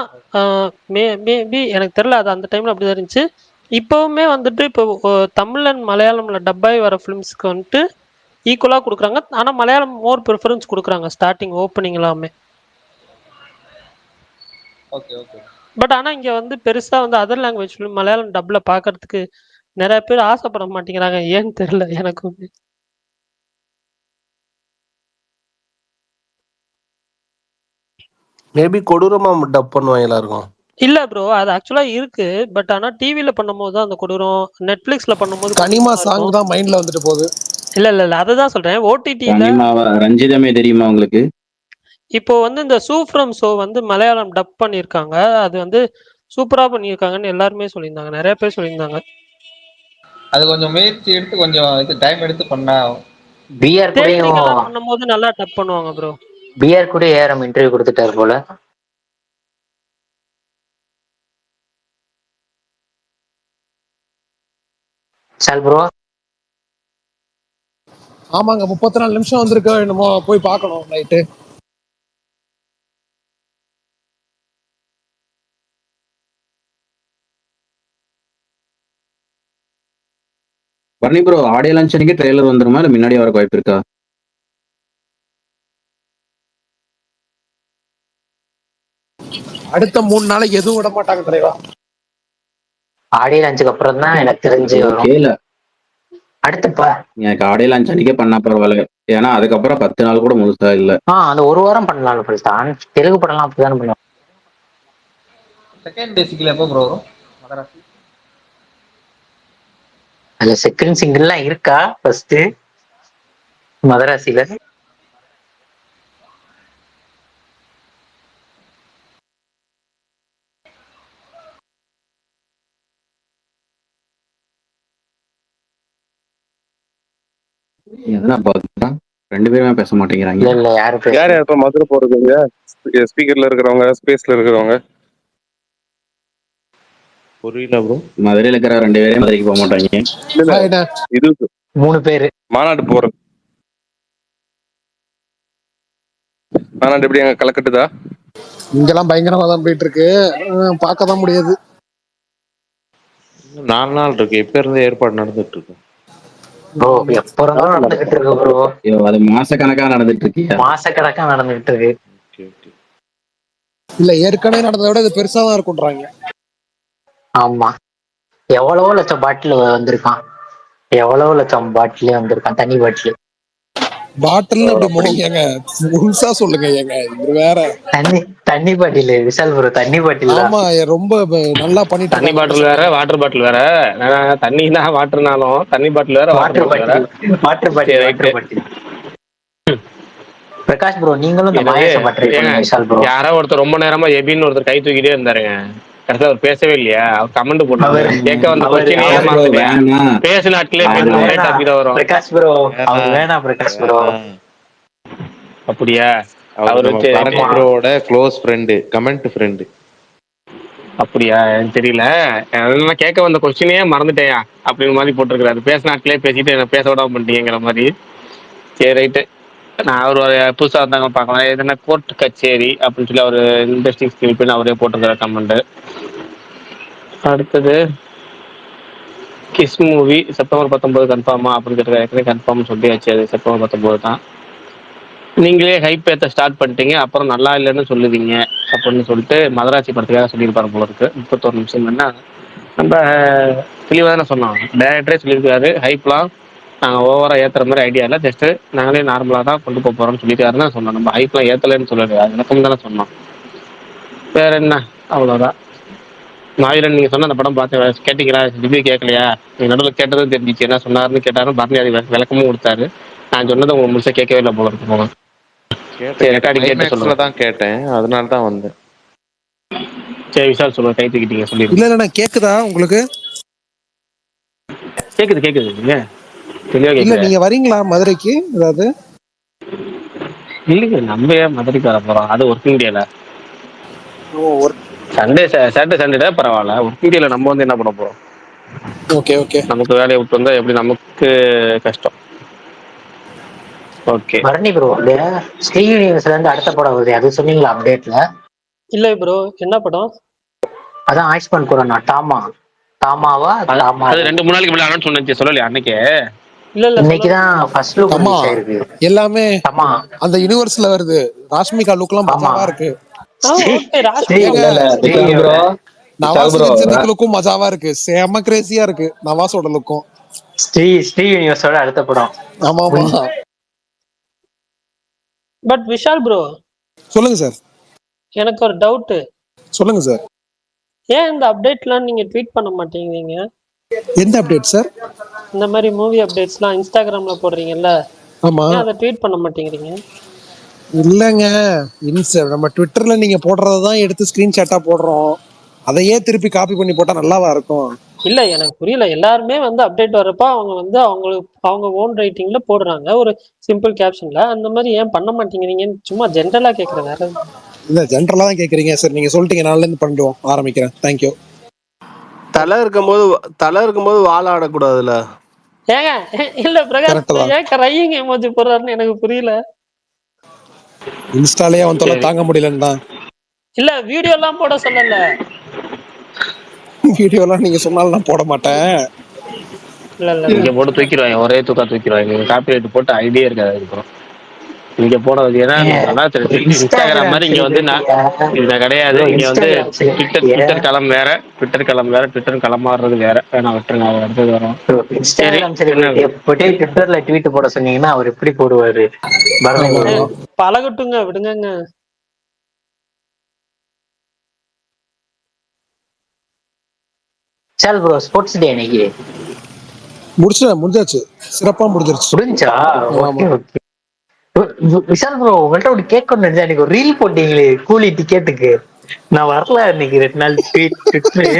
மேபி எனக்கு தெரியல, அது அந்த டைமில் அப்படி தான் இருந்துச்சு. இப்போவுமே வந்துட்டு இப்போ தமிழ் அண்ட் மலையாளமில் டப்பாகி வர ஃபிலிம்ஸ்க்கு வந்துட்டு ஈக்குவலாக கொடுக்குறாங்க. ஆனால் மலையாளம் மோர் ப்ரிஃபரன்ஸ் கொடுக்குறாங்க ஸ்டார்டிங் ஓப்பனிங் எல்லாமே. Okay okay. பட் ஆனால் இங்கே வந்து பெருசாக வந்து அதர் லாங்குவேஜ் ஃபிலிம் மலையாளம் டப்பில் பார்க்கறதுக்கு நிறைய பேர் ஆசைப்பட மாட்டேங்கிறாங்க. ஏன்னு தெரியல எனக்கு. மேபி கொடூரமா டப் பண்ணுவாங்க இருக்கும். இல்ல ப்ரோ, அது ஆக்சுவலா இருக்கு. பட் ஆனா டிவில பண்ணும்போது தான் அந்த கொடூரம், நெட்ஃபிளிக்ஸ்ல பண்ணும்போது கனிமா சாங் தான் மைண்ட்ல வந்துட்டு போகுது. இல்ல அதுதான் சொல்றேன். ஓடிடில ரஞ்சிதமே தெரியுமா உங்களுக்கு? இப்போ வந்து இந்த சூஃப்ரம் ஷோ வந்து மலையாளம் டப் பண்ணியிருக்காங்க. அது வந்து சூப்பரா பண்ணியிருக்காங்கன்னு எல்லாருமே சொல்லியிருந்தாங்க, நிறைய பேர் சொல்லியிருந்தாங்க. அது கொஞ்சம் முயற்சி எடுத்து கொஞ்சம் இது டைம் எடுத்து பண்ணா. பிஆர் கூடயும் பண்ணும்போது நல்லா டப் பண்ணுவாங்க ப்ரோ. பிஆர் கூட ஏஆர்எம் இன்டர்வியூ கொடுத்துட்டாரு போல. சால் ப்ரோ. ஆமாங்க, 34 நிமிஷம் வந்திருக்க என்னமோ, போய் பார்க்கணும் night. Bharani bro, audio launch அன்னைக்கு ட்ரெய்லர் வந்துருமா, இல்ல முன்னாடி வர வாய்ப்பு இருக்கா? அடுத்த 3 நாளைக்கு எதுவும் விட மாட்டாங்க தலைவா. ஆடியோ லான்ச்சுக்கு அப்புறம் தான் எனக்கு தெரிஞ்சு கேல அடுத்து எனக்கு ஆடியோ லான்ச் அன்னைக்கே பண்ணா பரவாயில்ல. ஏன்னா அதுக்கப்புறம் 10 நாள் கூட முழுசா இல்ல. அந்த ஒரு வாரம் பண்ணலாம் தான். தெலுங்கு படம்லாம் அப்படிதானே பண்ணுவாங்க. செகண்ட் பேசிக்கல எப்போ ப்ரோ வரும் மதராசி? அதுல செகண்ட் சிங்கிள்லாம் இருக்கா ஃபர்ஸ்ட் மதராசில? எதனா பார்த்தா 2 பேருமே பேச மாட்டேங்கிறாங்க. இல்ல யார் இப்ப மதுரை போறதுங்க? ஸ்பீக்கர்ல இருக்கிறவங்க, ஸ்பேஸ்ல இருக்கிறவங்க. புரியல ப்ரோ. மதுரையில இருக்கிற 2 பேரே மதுரைக்கு போக மாட்டாங்க. இது 3 பேரு மாநாடு போறது. மாநாடு எப்படி அங்க கலக்கட்டுதா? இங்கெல்லாம் பயங்கரமா தான் போயிட்டு இருக்கு, பார்க்க தான் முடியாது. 4 நாள் இருக்கு. எப்ப இருந்து ஏற்பாடு நடந்துட்டு இருக்கு? ப்ரோ எப்ப இருந்தாலும் நடந்துகிட்டு இருக்கு ப்ரோ. ஐயோ, அது மாசக்கணக்கா நடந்துட்டு இருக்கியா? மாசக்கணக்கா நடந்துகிட்டு இருக்கு. இல்ல ஏற்கனவே நடந்ததை விட இது பெருசா தான் இருக்கும்ன்றாங்க. ஆமா, எவ்வளவோ லட்சம் பாட்டில் வந்திருக்கான். எவ்வளவோ லட்சம் பாட்டிலே வந்திருக்கான், தண்ணி பாட்டில். பாட்டில் அப்படி ஏங்க முழுசா சொல்லுங்க ஏங்க, இவரு வேற. தண்ணி பாட்டில் விஷால் ப்ரோ, தண்ணி பாட்டில் தான். ஆமா ரொம்ப நல்லா பண்ணிட்டு தண்ணி இருக்காங்க. பாட்டில் வேற, வாட்டர் பாட்டில் வேற. தண்ணினா வாட்டர்னாலும் தண்ணி பாட்டில் வேற, வாட்டர் வாட்டர் பாட்டில் வேற. பாட்டில், வாட்டர் சரி, bottle, right. Water bottle. Prakash bro, நீங்களும் இந்த எனவே மாயாசம் ட்ரை பண்ணுங்க விஷால் ப்ரோ. யாரோ ஒருத்தர் ரொம்ப நேரமா எபின்னு ஒருத்தர் கை தூக்கிட்டே இருந்தாருங்க. கடைசியா அவர் பேசவே இல்லையா? அவர் கமெண்ட் போட்டாரு. கேட்க வந்த கொஸ்டினே மறந்துட்டியா? பேசு நாட்களே பேச ஒரே டாபிக் தான் வரும். பிரகாஷ் ப்ரோ, அவர் வேணாம் பிரகாஷ் ப்ரோ. அப்படியா? அவர் ப்ரோவோட க்ளோஸ் ஃப்ரெண்டு, கமெண்ட் ஃப்ரெண்டு. அப்படியா? எனக்கு தெரியல. அதெல்லாம் கேட்க வந்த கொஸ்டினே மறந்துட்டேயா அப்படின்னு மாதிரி போட்டிருக்கிறாரு. பேச நாட்களே பேசிட்டு என்ன பேச விடாம பண்ணிட்டீங்கிற மாதிரி. சரி, ரைட்டு. நான் அவர் புதுசாக வந்தாங்க பார்க்கலாம். எதுனா கோர்ட் கச்சேரி அப்படின்னு சொல்லி அவர் இன்ட்ரெஸ்டிங் ஸ்கில் பண்ணி அவரே போட்டிருக்காரு கமெண்ட். அடுத்தது கிஸ் மூவி செப்டம்பர் 19 கன்ஃபார்மா அப்படின்னு கேட்டு ஏற்கனவே கன்ஃபார்ம் சொல்லியாச்சு. அது செப்டம்பர் 19 தான். நீங்களே ஹைப் ஏற்ற ஸ்டார்ட் பண்ணிட்டீங்க, அப்புறம் நல்லா இல்லைன்னு சொல்லுவீங்க அப்படின்னு சொல்லிட்டு மதராசி படத்துக்காக சொல்லியிருப்பாரு போல இருக்கு. 31 நிமிஷம் என்ன நம்ம தெளிவாக தானே சொன்னோம். டேரக்டரே சொல்லியிருக்காரு ஹைப்லாம் நாங்கள் ஓவராக ஏற்றுற மாதிரி ஐடியா இல்லை, ஜஸ்ட்டு நாங்களே நார்மலாக தான் கொண்டு போக போகிறோம்னு சொல்லியிருக்காரு தான் சொன்னோம். நம்ம ஹைப்லாம் ஏற்றலைன்னு சொல்லலை, அது விளக்கம் தானே சொன்னோம். வேற என்ன, அவ்வளோதான். மாவீரன் நீங்கள் சொன்ன அந்த படம் பார்த்து கேட்டிங்களா? ரிவ்யூ கேட்கலையா? நீங்கள் நடுவில் கேட்டதும் தெரிஞ்சிச்சு. என்ன சொன்னார்னு கேட்டாலும் பரணி அது விளக்கமும் கொடுத்தாரு. நான் சொன்னதை உங்களுக்கு முழுசாக கேட்கவே இல்லை போல இருக்கு. போங்க சரி, ரெக்கார்டிங் கேட்டு சொல்லுங்க. தான் கேட்டேன், அதனால தான் வந்தேன். சரி விஷால் சொல்லுங்க, கை தூக்கிட்டீங்க சொல்லி. இல்ல இல்ல கேக்குதா உங்களுக்கு? கேக்குது கேக்குது, இல்ல தெளிவா இல்ல கேக்குது. நீங்க வரீங்களா மதுரைக்கு? ஏதாவது இல்லைங்க, நம்ம ஏன் மதுரைக்கு வர போறோம்? அது ஒர்க்கிங் டேல. சண்டே சாட்டர்டே சண்டே பரவாயில்ல, ஒர்க்கிங் டேல நம்ம வந்து என்ன பண்ண போறோம்? Okay okay. நமக்கு வேலையை விட்டு வந்தா எப்படி நமக்கு கஷ்டம். ஓகே பரணி ப்ரோ, ஸ்ரீனிவாஸ்ல இருந்து அடுத்த படம் வருது, அது சொன்னீங்களா அப்டேட்ல? இல்ல ப்ரோ, என்ன படம்? அதான் ஆயுஷ்மான் குரானா, தாமாவா தாமா? அது 2-3 நாளைக்கு முன்னாடி அனௌன்ஸ் பண்ணி சொல்லலையா அன்னைக்கு? இல்ல இல்ல, இன்னைக்குதான் ஃபர்ஸ்ட் லுக் ரிலீஸ் ஆயிருக்கு. எல்லாமே அந்த யுனிவர்ஸ்ல வருது. ராஷ்மிகா லுக்லாம் மஜாவா இருக்கு. நவாஸ் லுக்கும் மஜாவா இருக்கு. செம கிரேசியா இருக்கு நவாஸோட லுக்கும். ஸ்ரீ யூனிவர்ஸோட அடுத்த படம். ஆமா ஆமா. பட் விஷால் ப்ரோ, சொல்லுங்க சார். எனக்கு ஒரு டவுட். சொல்லுங்க சார். ஏன் இந்த அப்டேட்லாம் நீங்க ட்வீட் பண்ண மாட்டேங்கிறீங்க? எந்த அப்டேட் சார்? இந்த மாதிரி மூவி அப்டேட்ஸ்லாம் இன்ஸ்டாகிராம்ல போடுறீங்கல்ல, ஆமா, அதை ட்வீட் பண்ண மாட்டேங்கிறீங்க? இல்லங்க, நம்ம ட்விட்டர்ல நீங்க போடுறதான் எடுத்து ஸ்கிரீன்ஷாட்டா போடுறோம். அதையே திருப்பி காப்பி பண்ணி போட்டா நல்லாவா இருக்கும்? இல்ல, எனக்கு புரியல. எல்லாருமே அப்டேட் வரப்ப அவங்க அவங்க ஓன் ரைட்டிங்ல போடுறாங்க ஒரு சிம்பிள் கேப்ஷன்ல. அந்த மாதிரி ஏன் பண்ண மாட்டேங்கிறீங்கன்னு சும்மா ஜென்ரலா கேக்குறேன். வேற இல்ல, ஜென்ரலா தான் கேக்குறீங்க. சரி, நீங்க சொல்லிட்டீங்க, நாளைல இருந்து பண்ணிடுவோம், ஆரம்பிக்கிறேன். தேங்க்யூ. தலை இருக்கும்போது வாழ ஆடக்கூடாதுல்ல. ஏங்க இல்ல பிரகாஷ், ஏன் ரையிங் எமோஜி போடுறாருன்னு எனக்கு புரியல. இன்ஸ்டாலயே அவன் தொலை தாங்க முடியலன்னு தான். இல்ல, வீடியோ எல்லாம் போட சொல்லல. வீடியோ எல்லாம் நீங்க சொன்னாலும் நான் போட மாட்டேன். இங்க போட்டு தூக்கிடுவாங்க, ஒரே தூக்கா தூக்கிடுவாங்க. நீங்க காப்பிரைட் போட்டு ஐடியா இருக்காது அதுக்கப்புறம் இங்க போனது. ஏன்னா இன்ஸ்டாகிராம் மாதிரி இங்க வந்து இது கிடையாது. இங்க வந்து ட்விட்டர் களம் வேற, ட்விட்டர் களம் வேற, ட்விட்டர் களமாடுறது வேற. நான் விட்டுருங்க, அடுத்தது வரும். இன்ஸ்டாகிராம் செலிபிரிட்டி ட்விட்டர்ல ட்வீட் போட சொன்னீங்கன்னா அவர் எப்படி போடுவாரு? பழகட்டுங்க, விடுங்க. சால் ப்ரோ, ஸ்போர்ட்ஸ் டே இன்னைக்கு முடிஞ்சாச்சு, சிறப்பா முடிஞ்சிருச்சா? Okay okay. விஷால் ப்ரோ, உங்கள்ட்ட ஒரு கேட்கணும்னு நினைச்சா, எனக்கு ஒரு ரீல் போட்டீங்களே கூலி டிக்கெட்டுக்கு. நான் வரல இன்னைக்கு 2 நாள் ட்விட்டரு.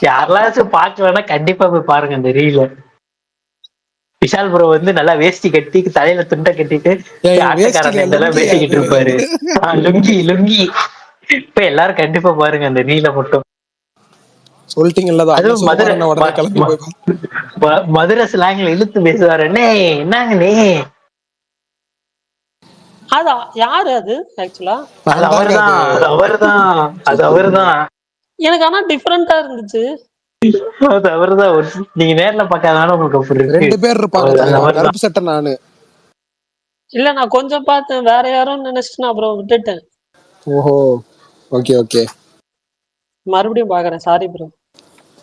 யாரெல்லாம் பாக்கலன்னா கண்டிப்பா போய் பாருங்க அந்த ரீல. விஷால் ப்ரோ நல்லா வேஷ்டி கட்டி தலையில துண்டை கட்டிட்டு ஆட்டக்காரன் பேசிக்கிட்டு இருப்பாரு. லுங்கி இப்ப எல்லாரும் கண்டிப்பா பாருங்க அந்த ரீல மட்டும். சொல்லிட்டீங்கல்ல, மதுரை ஸ்லாங்ல இழுத்து பேசுவாரு. என்னங்க யாரு அது? ஆக்சுவலா அது அவர்தான். எனக்கு ஆனா டிஃபரெண்டா இருந்துச்சு. அது அவர்தான் நீங்க நேர்ல பார்க்காதனால உங்களுக்கு அப்படி இருக்கு. 2 பேர் இருப்பாங்க அந்த தலைவா, மாதிரிதான். கருப்பு சட்டை நானு. இல்ல நான் கொஞ்சம் பார்த்தேன், வேற யாரும் நினைச்சிட்டு நான் அப்புறம் விட்டுட்டேன். ஓஹோ, ஓகே ஓகே. மறுபடியும் பாக்குறேன், சாரி ப்ரோ.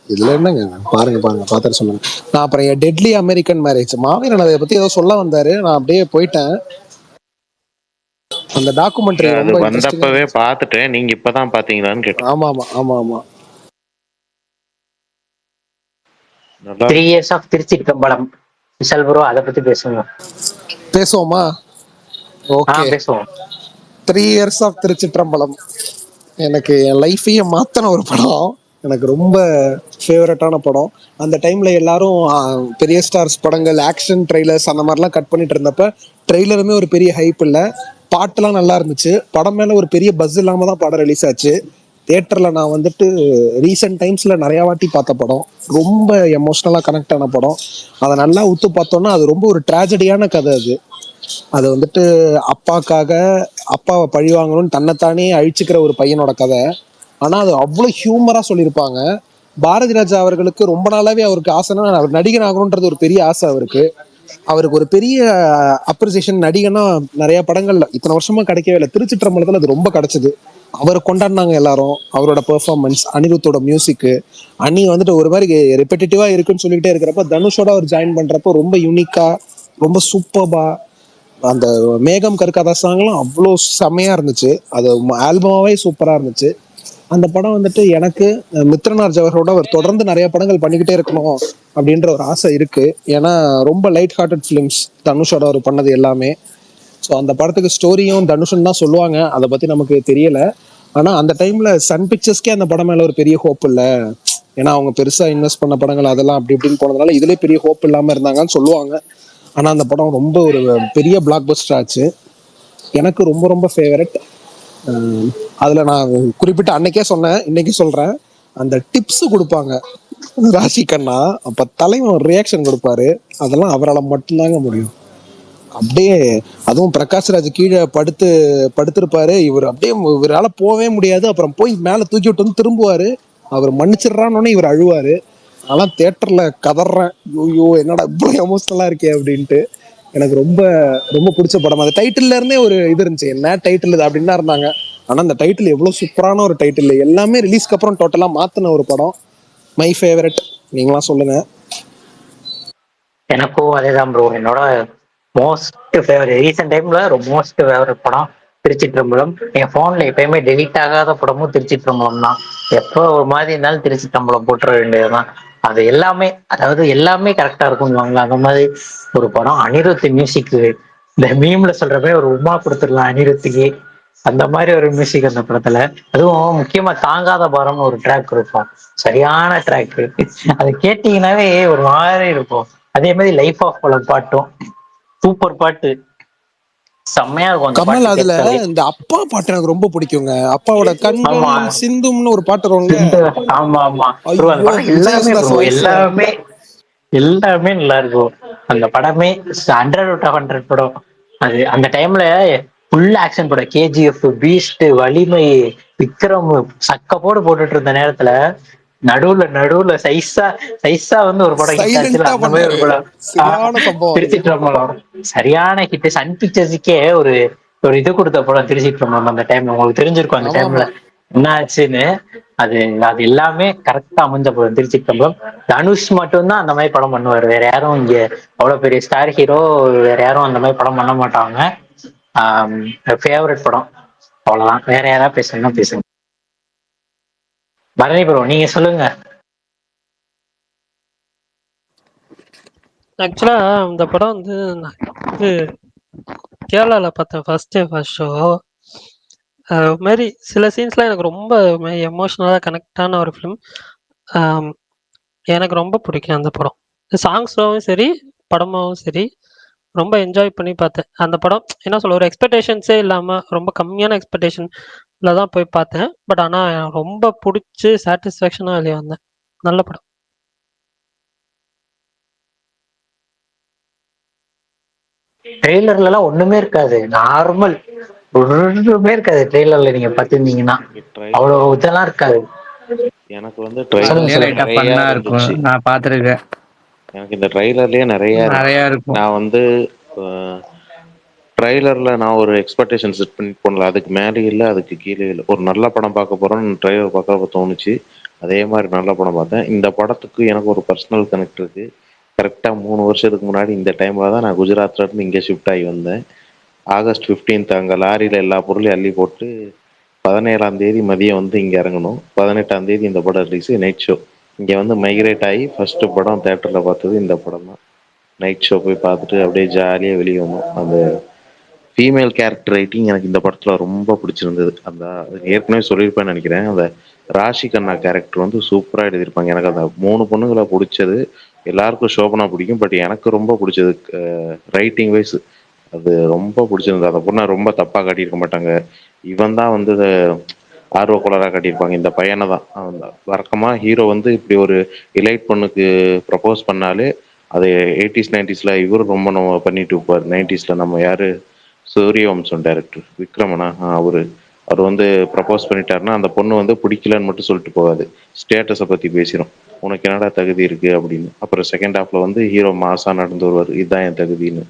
இதுல என்னங்க, பாருங்க பாருங்க பார்த்துட்டு சொல்லுங்க. நான் அப்புறம் என் டெட்லி அமெரிக்கன் மேரேஜ் மாவீரன் அதை பத்தி ஏதோ சொல்ல வந்தாரு, நான் அப்படியே போயிட்டேன். அந்த டாக்குமெண்ட்ரி அது ரொம்ப வந்தப்பவே பார்த்துட்டேன், நீங்க இப்பதான் பாத்தீங்களான்னு கேட்டேன். ஆமா ஆமா ஆமா ஆமா. 3 years of Thiruchitrambalam. Vishal bro அதை பத்தி பேசுங்க. பேசுவோமா? ஓகே, பேசுவோம். 3 years ஆஃப் திருச்சிற்றம்பலம் எனக்கு என் லைஃபையே மாத்தின ஒரு படம். எனக்கு ரொம்ப ஃபேவரட்டான படம். அந்த டைம்ல எல்லாரும் பெரிய ஸ்டார்ஸ் படங்கள், ஆக்ஷன் ட்ரெய்லர்ஸ் அந்த மாதிரிலாம் கட் பண்ணிட்டு இருந்தப்ப ட்ரெய்லருமே ஒரு பெரிய ஹைப் இல்லை, பாட்டுலாம் நல்லா இருந்துச்சு, படம் மேல ஒரு பெரிய பஸ் இல்லாம தான் படம் ரிலீஸ் ஆச்சு. தியேட்டர்ல நான் வந்துட்டு ரீசெண்ட் டைம்ஸ்ல நிறைய வாட்டி பார்த்த படம், ரொம்ப எமோஷ்னலா கனெக்ட் ஆன படம். அதை நல்லா உத்து பார்த்தோம்னா அது ரொம்ப ஒரு ட்ராஜடியான கதை. அது வந்துட்டு அப்பாக்காக அப்பாவை பழி வாங்கணும்னு தன்னைத்தானே அழிச்சுக்கிற ஒரு பையனோட கதை. ஆனா அது அவ்வளவு ஹியூமரா சொல்லியிருப்பாங்க. பாரதி ராஜா அவர்களுக்கு ரொம்ப நாளாவே அவருக்கு ஆசைன்னா அவர் நடிகன் ஆகணும்ன்றது ஒரு பெரிய ஆசை அவருக்கு. அவருக்கு ஒரு பெரிய அப்ரிசியேஷன் நடிகனா நிறைய படங்கள்ல இத்தனை வருஷமா கிடைக்கவே இல்லை. திருச்சிற்றம்பலத்துல அது ரொம்ப கிடைச்சது. அவரை கொண்டாடினாங்க எல்லாரும், அவரோட பெர்ஃபார்மன்ஸ், அனிருத்தோட மியூசிக்கு. அனி வந்துட்டு ஒரு மாதிரி ரெப்படேட்டிவா இருக்குன்னு சொல்லிக்கிட்டே இருக்கிறப்ப தனுஷோட அவர் ஜாயின் பண்றப்போ ரொம்ப யூனிக்கா, ரொம்ப சூப்பர்பா. அந்த மேகம் கற்காத சாங்லாம் அவ்வளோ செமையா இருந்துச்சு. அது ஆல்பமாவே சூப்பரா இருந்துச்சு. அந்த படம் வந்துட்டு எனக்கு மித்ரனார்ஜ் அவர்களோட அவர் தொடர்ந்து நிறைய படங்கள் பண்ணிக்கிட்டே இருக்கணும் அப்படின்ற ஒரு ஆசை இருக்கு. ஏன்னா ரொம்ப லைட் ஹார்ட்டட் ஃபிலிம்ஸ் தனுஷோட அவர் பண்ணது எல்லாமே. ஸோ அந்த படத்துக்கு ஸ்டோரியும் தனுஷன் தான் சொல்லுவாங்க, அதை பத்தி நமக்கு தெரியல. ஆனா அந்த டைம்ல சன் பிக்சர்ஸ்க்கே அந்த படம் மேல ஒரு பெரிய ஹோப் இல்லை. ஏன்னா அவங்க பெருசா இன்வெஸ்ட் பண்ண படங்கள் அதெல்லாம் அப்படி இப்படின்னு போனதுனால இதுலேயே பெரிய ஹோப் இல்லாம இருந்தாங்கன்னு சொல்லுவாங்க. ஆனா அந்த படம் ரொம்ப ஒரு பெரிய பிளாக் பஸ்டர் ஆச்சு. எனக்கு ரொம்ப ரொம்ப ஃபேவரட். அதுல நான் குறிப்பிட்ட அன்னைக்கே சொன்னேன், இன்னைக்கு சொல்றேன், அந்த டிப்ஸ் கொடுப்பாங்க ராஷி கண்ணா, அப்ப தலைவன் ரியாக்ஷன் கொடுப்பாரு, அதெல்லாம் அவரால் மட்டும்தாங்க முடியும். அப்படியே அதுவும் பிரகாஷ்ராஜ் கீழே படுத்திருப்பாரு, இவர் அப்படியே இவரால் போவே முடியாது, அப்புறம் போய் மேல தூக்கி விட்டு வந்து திரும்புவாரு, அவர் மன்னிச்சிடறான்னு இவர் அழுவாரு. அதெல்லாம் தியேட்டர்ல கதறேன், ஐயோ என்னடா இவ்வளவு எமோஷனலா இருக்கே அப்படின்ட்டு. எனக்கு ரொம்ப ரொம்ப பிடிச்ச படம். அந்த டைட்டில்ல இருந்தே ஒரு இது இருந்துச்சு, என்ன டைட்டில் இது அப்படின்னா இருந்தாங்க. ஆனா அந்த டைட்டில் எவ்வளவு சூப்பரான ஒரு டைட்டில், எல்லாமே ரிலீஸ்க்கு அப்புறம் டோட்டலா மாத்தின ஒரு படம். My favourite. நீங்களாம் சொல்லுங்க. எனக்கும் அதேதான் ப்ரோ. என்னோட மோஸ்ட் ஃபேவரட் ரீசெண்ட் டைம்ல ரொம்ப மோஸ்ட் ஃபேவரட் படம் திருச்சிற்றம்பலம். என் போன்ல எப்பயுமே டெலிட் ஆகாத படமும் திருச்சிற்றம்பலம் தான். எப்போ ஒரு மாதிரி இருந்தாலும் திருச்சிற்றம்பலம் போட்டுற வேண்டியதுதான். அது எல்லாமே, அதாவது எல்லாமே கரெக்டா இருக்கும்வாங்களா, அந்த மாதிரி ஒரு படம். அனிருத் மியூசிக், இந்த மீம்ல சொல்றப்ப ஒரு உமா கொடுத்துடலாம் அனிருத்துக்கு, அந்த மாதிரி ஒரு மியூசிக் அந்த படத்துல. அதுவும் முக்கியமா தாங்காத பாரம்னு ஒரு ட்ராக் இருக்கும், சரியான ட்ராக். அதை கேட்டீங்கன்னாவே ஒரு மாதிரி இருக்கும். அதே மாதிரி லைஃப் ஆஃப் பல பாட்டும் சூப்பர் பாட்டு, செம்மையா இருக்கும் அந்த கமல் பாட்டு அதுல கேட்டாலே. இந்த அப்பா பாட்டு எனக்கு ரொம்ப பிடிக்குங்க. அப்பாவோட கண்கள் ஆமா, சிந்தும்னு ஒரு பாட்டு வரும்ல. ஆமா ஆமா bro, அந்த ஐயோ, படம் விஜய் எல்லாமே யேசுதாஸ் bro, வாய்ஸ். எல்லாமே எல்லாமே நல்லா இருக்கும். அந்த படமே 100 out of 100 படம். அது அந்த டைம்ல ஃபுல் ஆக்ஷன் படம், கேஜிஎஃப், பீஸ்ட், வலிமை, விக்ரம் சக்க போட்டுட்டு இருந்த நேரத்துல நடுவுல நடுவுல சைஸா சைஸா வந்து ஒரு படம் ஹிட் ஆச்சுல, சைலண்டா அந்த மாதிரி ஒரு பண்ணாரு, படம். சரியான சம்பவம் அது. திருச்சிற்றம்பலம் சரியான ஹிட். சன் பிக்சர்ஸுக்கே ஒரு ஒரு இது கொடுத்த படம் திருச்சிற்றம்பலம். அந்த டைம் உங்களுக்கு தெரிஞ்சிருக்கும் அந்த ஆமா டைம்ல ஆமா. என்ன ஆச்சுன்னு. அது அது எல்லாமே கரெக்டா அமைஞ்ச படம் திருச்சிற்றம்பலம். தனுஷ் மட்டும்தான் அந்த மாதிரி படம் பண்ணுவாரு, வேற யாரும் இங்க அவ்வளவு பெரிய ஸ்டார் ஹீரோ வேற யாரும் அந்த மாதிரி படம் பண்ண மாட்டாங்க. ஃபேவரட் படம் அவ்வளவுதான். வேற யாராவது பேசுங்கன்னா பேசுங்க. பரணி ப்ரோ நீங்க சொல்லுங்க. ஆக்சுவலா இந்த படம் வந்து நான் இது கேரளால பார்த்தேன் ஃபர்ஸ்ட் ஷோ. மாதிரி சில சீன்ஸ்லாம் எனக்கு ரொம்ப எமோஷ்னலாக கனெக்ட் ஆன ஒரு ஃபிலிம். எனக்கு ரொம்ப பிடிக்கும் அந்த படம். சாங்ஸாகவும் சரி, படமாகவும் சரி, ரொம்ப என்ஜாய் பண்ணி பார்த்தேன் அந்த படம். என்ன சொல்ல, ஒரு எக்ஸ்பெக்டேஷன்ஸே இல்லாமல் ரொம்ப கம்மியான எக்ஸ்பெக்டேஷனில் தான் போய் பார்த்தேன். பட் ஆனால் ரொம்ப பிடிச்சி சாட்டிஸ்ஃபேக்ஷனாக வெளியே வந்தேன். நல்ல படம். ட்ரெய்லர்ல எல்லாம் ஒண்ணுமே இருக்காது, நார்மல் ஒண்ணுமே இருக்காது ட்ரெய்லர்ல. நீங்க பாத்திருந்தீங்கன்னா அவ்வளவு இதெல்லாம் இருக்காது. எனக்கு வந்து ட்ரைலர்ல லைட்டா நிறைய ஃபன்னா இருக்கும், இருந்துச்சு. நான் பார்த்துருக்கேன். எனக்கு இந்த ட்ரைலர்லயே நிறைய நிறையா இருந்துச்சு. இருக்கும். நான் வந்து ட்ரைலர்ல நான் ஒரு எக்ஸ்பெக்டேஷன் செட் பண்ணி போனல, அதுக்கு மேலே இல்லை அதுக்கு கீழே இல்லை. ஒரு நல்ல படம் பார்க்க போறோம்னு ட்ரைலர் பார்க்கறப்ப தோணுச்சு. அதே மாதிரி நல்ல படம் பார்த்தேன். இந்த படத்துக்கு எனக்கு ஒரு பர்சனல் கனெக்ட் இருக்கு. கரெக்டாக 3 வருஷத்துக்கு முன்னாடி இந்த டைமில் தான் நான் குஜராத்ல இருந்து இங்கே ஷிஃப்ட் ஆகி வந்தேன். ஆகஸ்ட் 15 அங்கே லாரியில் எல்லா பொருளையும் அள்ளி போட்டு 17ஆம் தேதி மதியம் வந்து இங்கே இறங்கணும். 18ஆம் தேதி இந்த படம் ரிலீஸ், நைட் ஷோ. இங்கே வந்து மைக்ரேட் ஆகி ஃபர்ஸ்ட் படம் தேட்டரில் பார்த்தது இந்த படம் தான். நைட் ஷோ போய் பார்த்துட்டு அப்படியே ஜாலியாக வெளியே வந்தோம். அந்த ஃபீமேல் கேரக்டர் ரைட்டிங் எனக்கு இந்த படத்தில் ரொம்ப பிடிச்சிருந்தது. அந்த ஏற்கனவே சொல்லியிருப்பேன்னு நினைக்கிறேன். அந்த ராஷி கண்ணா கேரக்டர் வந்து சூப்பராக எழுதியிருப்பாங்க. எனக்கு அந்த 3 பொண்ணுங்களை பிடிச்சது. எல்லாருக்கும் சோபனா பிடிக்கும், பட் எனக்கு ரொம்ப பிடிச்சது ரைட்டிங் வைஸ் அது ரொம்ப பிடிச்சிருந்தது. அந்த பொண்ணை ரொம்ப தப்பாக காட்டியிருக்க மாட்டாங்க. இவன் தான் வந்து ஆர்வக்குளராக காட்டியிருப்பாங்க. இந்த பையனை தான் வழக்கமாக ஹீரோ வந்து இப்படி ஒரு இலைட் பொண்ணுக்கு ப்ரப்போஸ் பண்ணாலே அது 80s 90sல இவரும் ரொம்ப நம்ம பண்ணிட்டு இருப்பார். 90sல நம்ம யாரு சூரியவம்சம் டைரக்டர் விக்ரமனா அவர் வந்து ப்ரப்போஸ் பண்ணிட்டாருன்னா அந்த பொண்ணு வந்து பிடிக்கலன்னு மட்டும் சொல்லிட்டு போகாது, ஸ்டேட்டஸை பற்றி பேசிடும். உனக்கு என்னடா தகுதி இருக்கு அப்படின்னு. அப்புறம் செகண்ட் ஹாஃப்ல வந்து ஹீரோ மாசா நடந்து வருவார், இதுதான் என் தகுதின்னு.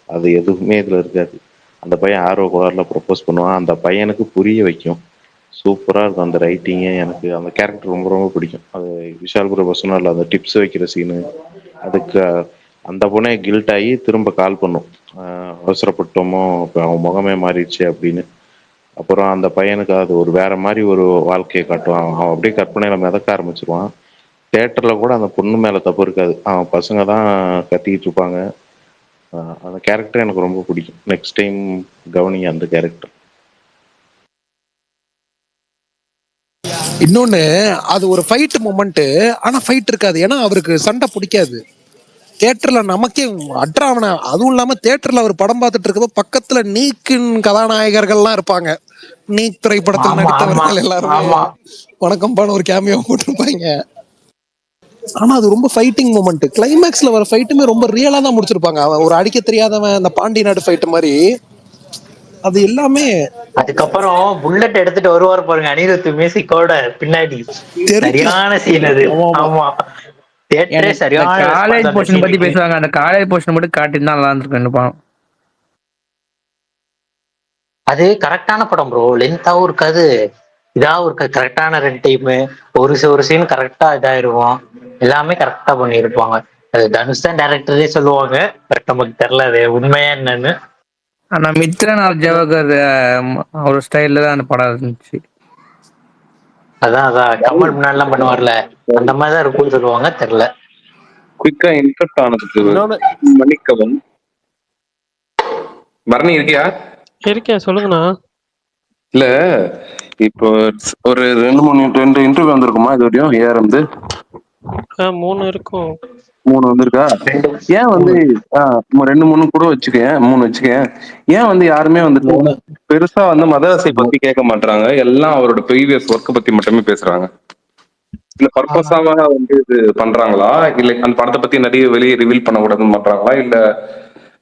அது எதுவுமே இதில் இருக்காது. அந்த பையன் ஆர்வ கோளாறுல ப்ரப்போஸ் பண்ணுவான், அந்த பையனுக்கு புரிய வைக்கும். சூப்பராக இருக்கும் அந்த ரைட்டிங்கே. எனக்கு அந்த கேரக்டர் ரொம்ப ரொம்ப பிடிக்கும். அது விஷால் ப்ரோ சொன்னார்ல, அந்த டிப்ஸ் வைக்கிற சீனு, அதுக்கு அந்த பொண்ணே கில்ட் ஆகி திரும்ப கால் பண்ணும், அவசரப்பட்டோமோ இப்போ அவன் முகமே மாறிடுச்சு அப்படின்னு. அப்புறம் அந்த பையனுக்கு அது ஒரு வேற மாதிரி ஒரு வாழ்க்கையை காட்டுவான். அவன் அப்படியே கற்பனையில மிதக்க ஆரம்பிச்சிருவான். தேட்டர்ல கூட அந்த பொண்ணு மேல தப்பு இருக்காது, அவன் பசங்க தான் கத்திக்கிட்டு இருப்பாங்க. அந்த கேரக்டர் எனக்கு ரொம்ப பிடிக்கும். நெக்ஸ்ட் டைம் கவனிங்க அந்த கேரக்டர். இன்னொன்னு, அது ஒரு ஃபைட் மொமெண்ட், ஆனா ஃபைட் இருக்காது. ஏன்னா அவருக்கு சண்டை பிடிக்காது. தியேட்டர்ல நமக்கே அட்ராவன. அதுவும் இல்லாம தியேட்டர்ல அவர் படம் பார்த்துட்டு இருக்கப்ப பக்கத்துல நீக்கின் கதாநாயகர்கள்லாம் இருப்பாங்க. நீக் திரைப்படத்தில் ஆமா ஆமா நடித்தவர்கள் எல்லாருமே ஆமா. வணக்கம் பான ஒரு கேமியோ போட்டிருப்பாங்க. ஆனா அது ரொம்ப ஃபைட்டிங் மொமெண்ட். கிளைமேக்ஸ்ல வர ஃபைட்டுமே ரொம்ப ரியலா தான் முடிச்சிருப்பாங்க. அவன் ஒரு அடிக்க தெரியாதவன், அந்த பாண்டி நாடு ஃபைட் மாதிரி அது எல்லாமே அதுக்கப்புறம் புல்லட் எடுத்துட்டு வருவார் பாருங்க அனிருத் மியூசிக்கோட பின்னாடி, தெறிக்க. சரியான சீன் அது. ஆமா, தியேட்டரே எனக்கு இந்த சரியான ரெஸ்பான்ஸ் காலேஜ் அந்த போர்ஷன் பத்தி சீனுக்கு. பேசுவாங்க, அந்த காலேஜ் போர்ஷன் மட்டும் காட்டியிருந்தா நல்லா இருந்திருக்கும் இந்த படம். அது கரெக்டான படம் ப்ரோ, லென்த்தாவும் இருக்காது, இதாகவும் இருக்காது. கரெக்டான ரன் டைம், ஒரு சீன் கரெக்டா இதாயிருக்கும், எல்லாமே கரெக்டா பண்ணியிருப்பாங்க. அது தனுஷ் தான் டைரக்டரே சொல்லுவாங்க, பட் நமக்கு தெரியல அது உண்மையா என்னன்னு. ஆனா மித்ரன் ஆர் ஜவஹர் ஒரு ஸ்டைல்ல தான் அந்த படம் இருந்துச்சு. அதான் கமல் முன்னாடிலாம் பண்ணுவார்ல, அந்த மாதிரிதான் இருக்கும்னு சொல்லுவாங்க, தெரியல. குயிக்கா இன்டர்ப்ட் ஆனதுக்கு இன்னொன்னு மன்னிக்கவும். பரணி இருக்கியா? இருக்கேன், சொல்லுங்கண்ணா. இல்ல, இப்போ ஒரு 2 இன்டர்வியூ வந்திருக்குமா இது வரையும்? ஏஆர்எம்து 3 இருக்கும். 3 வந்திருக்கா? ஏன் வந்து 2 3 கூட வச்சுக்கேன், 3 வச்சுக்கேன். ஏன் வந்து யாருமே வந்துட்டு பெருசா வந்து மதரசை பத்தி கேட்க மாட்டாங்க, எல்லாம் அவரோட ப்ரீவியஸ் ஒர்க் பத்தி மட்டுமே பேசுறாங்க. இல்ல பர்பஸாவா வந்து இது பண்றாங்களா, இல்ல அந்த படத்தை பத்தி நிறைய வெளியே ரிவீல் பண்ண கூடாதுன்னு பண்றாங்களா, இல்ல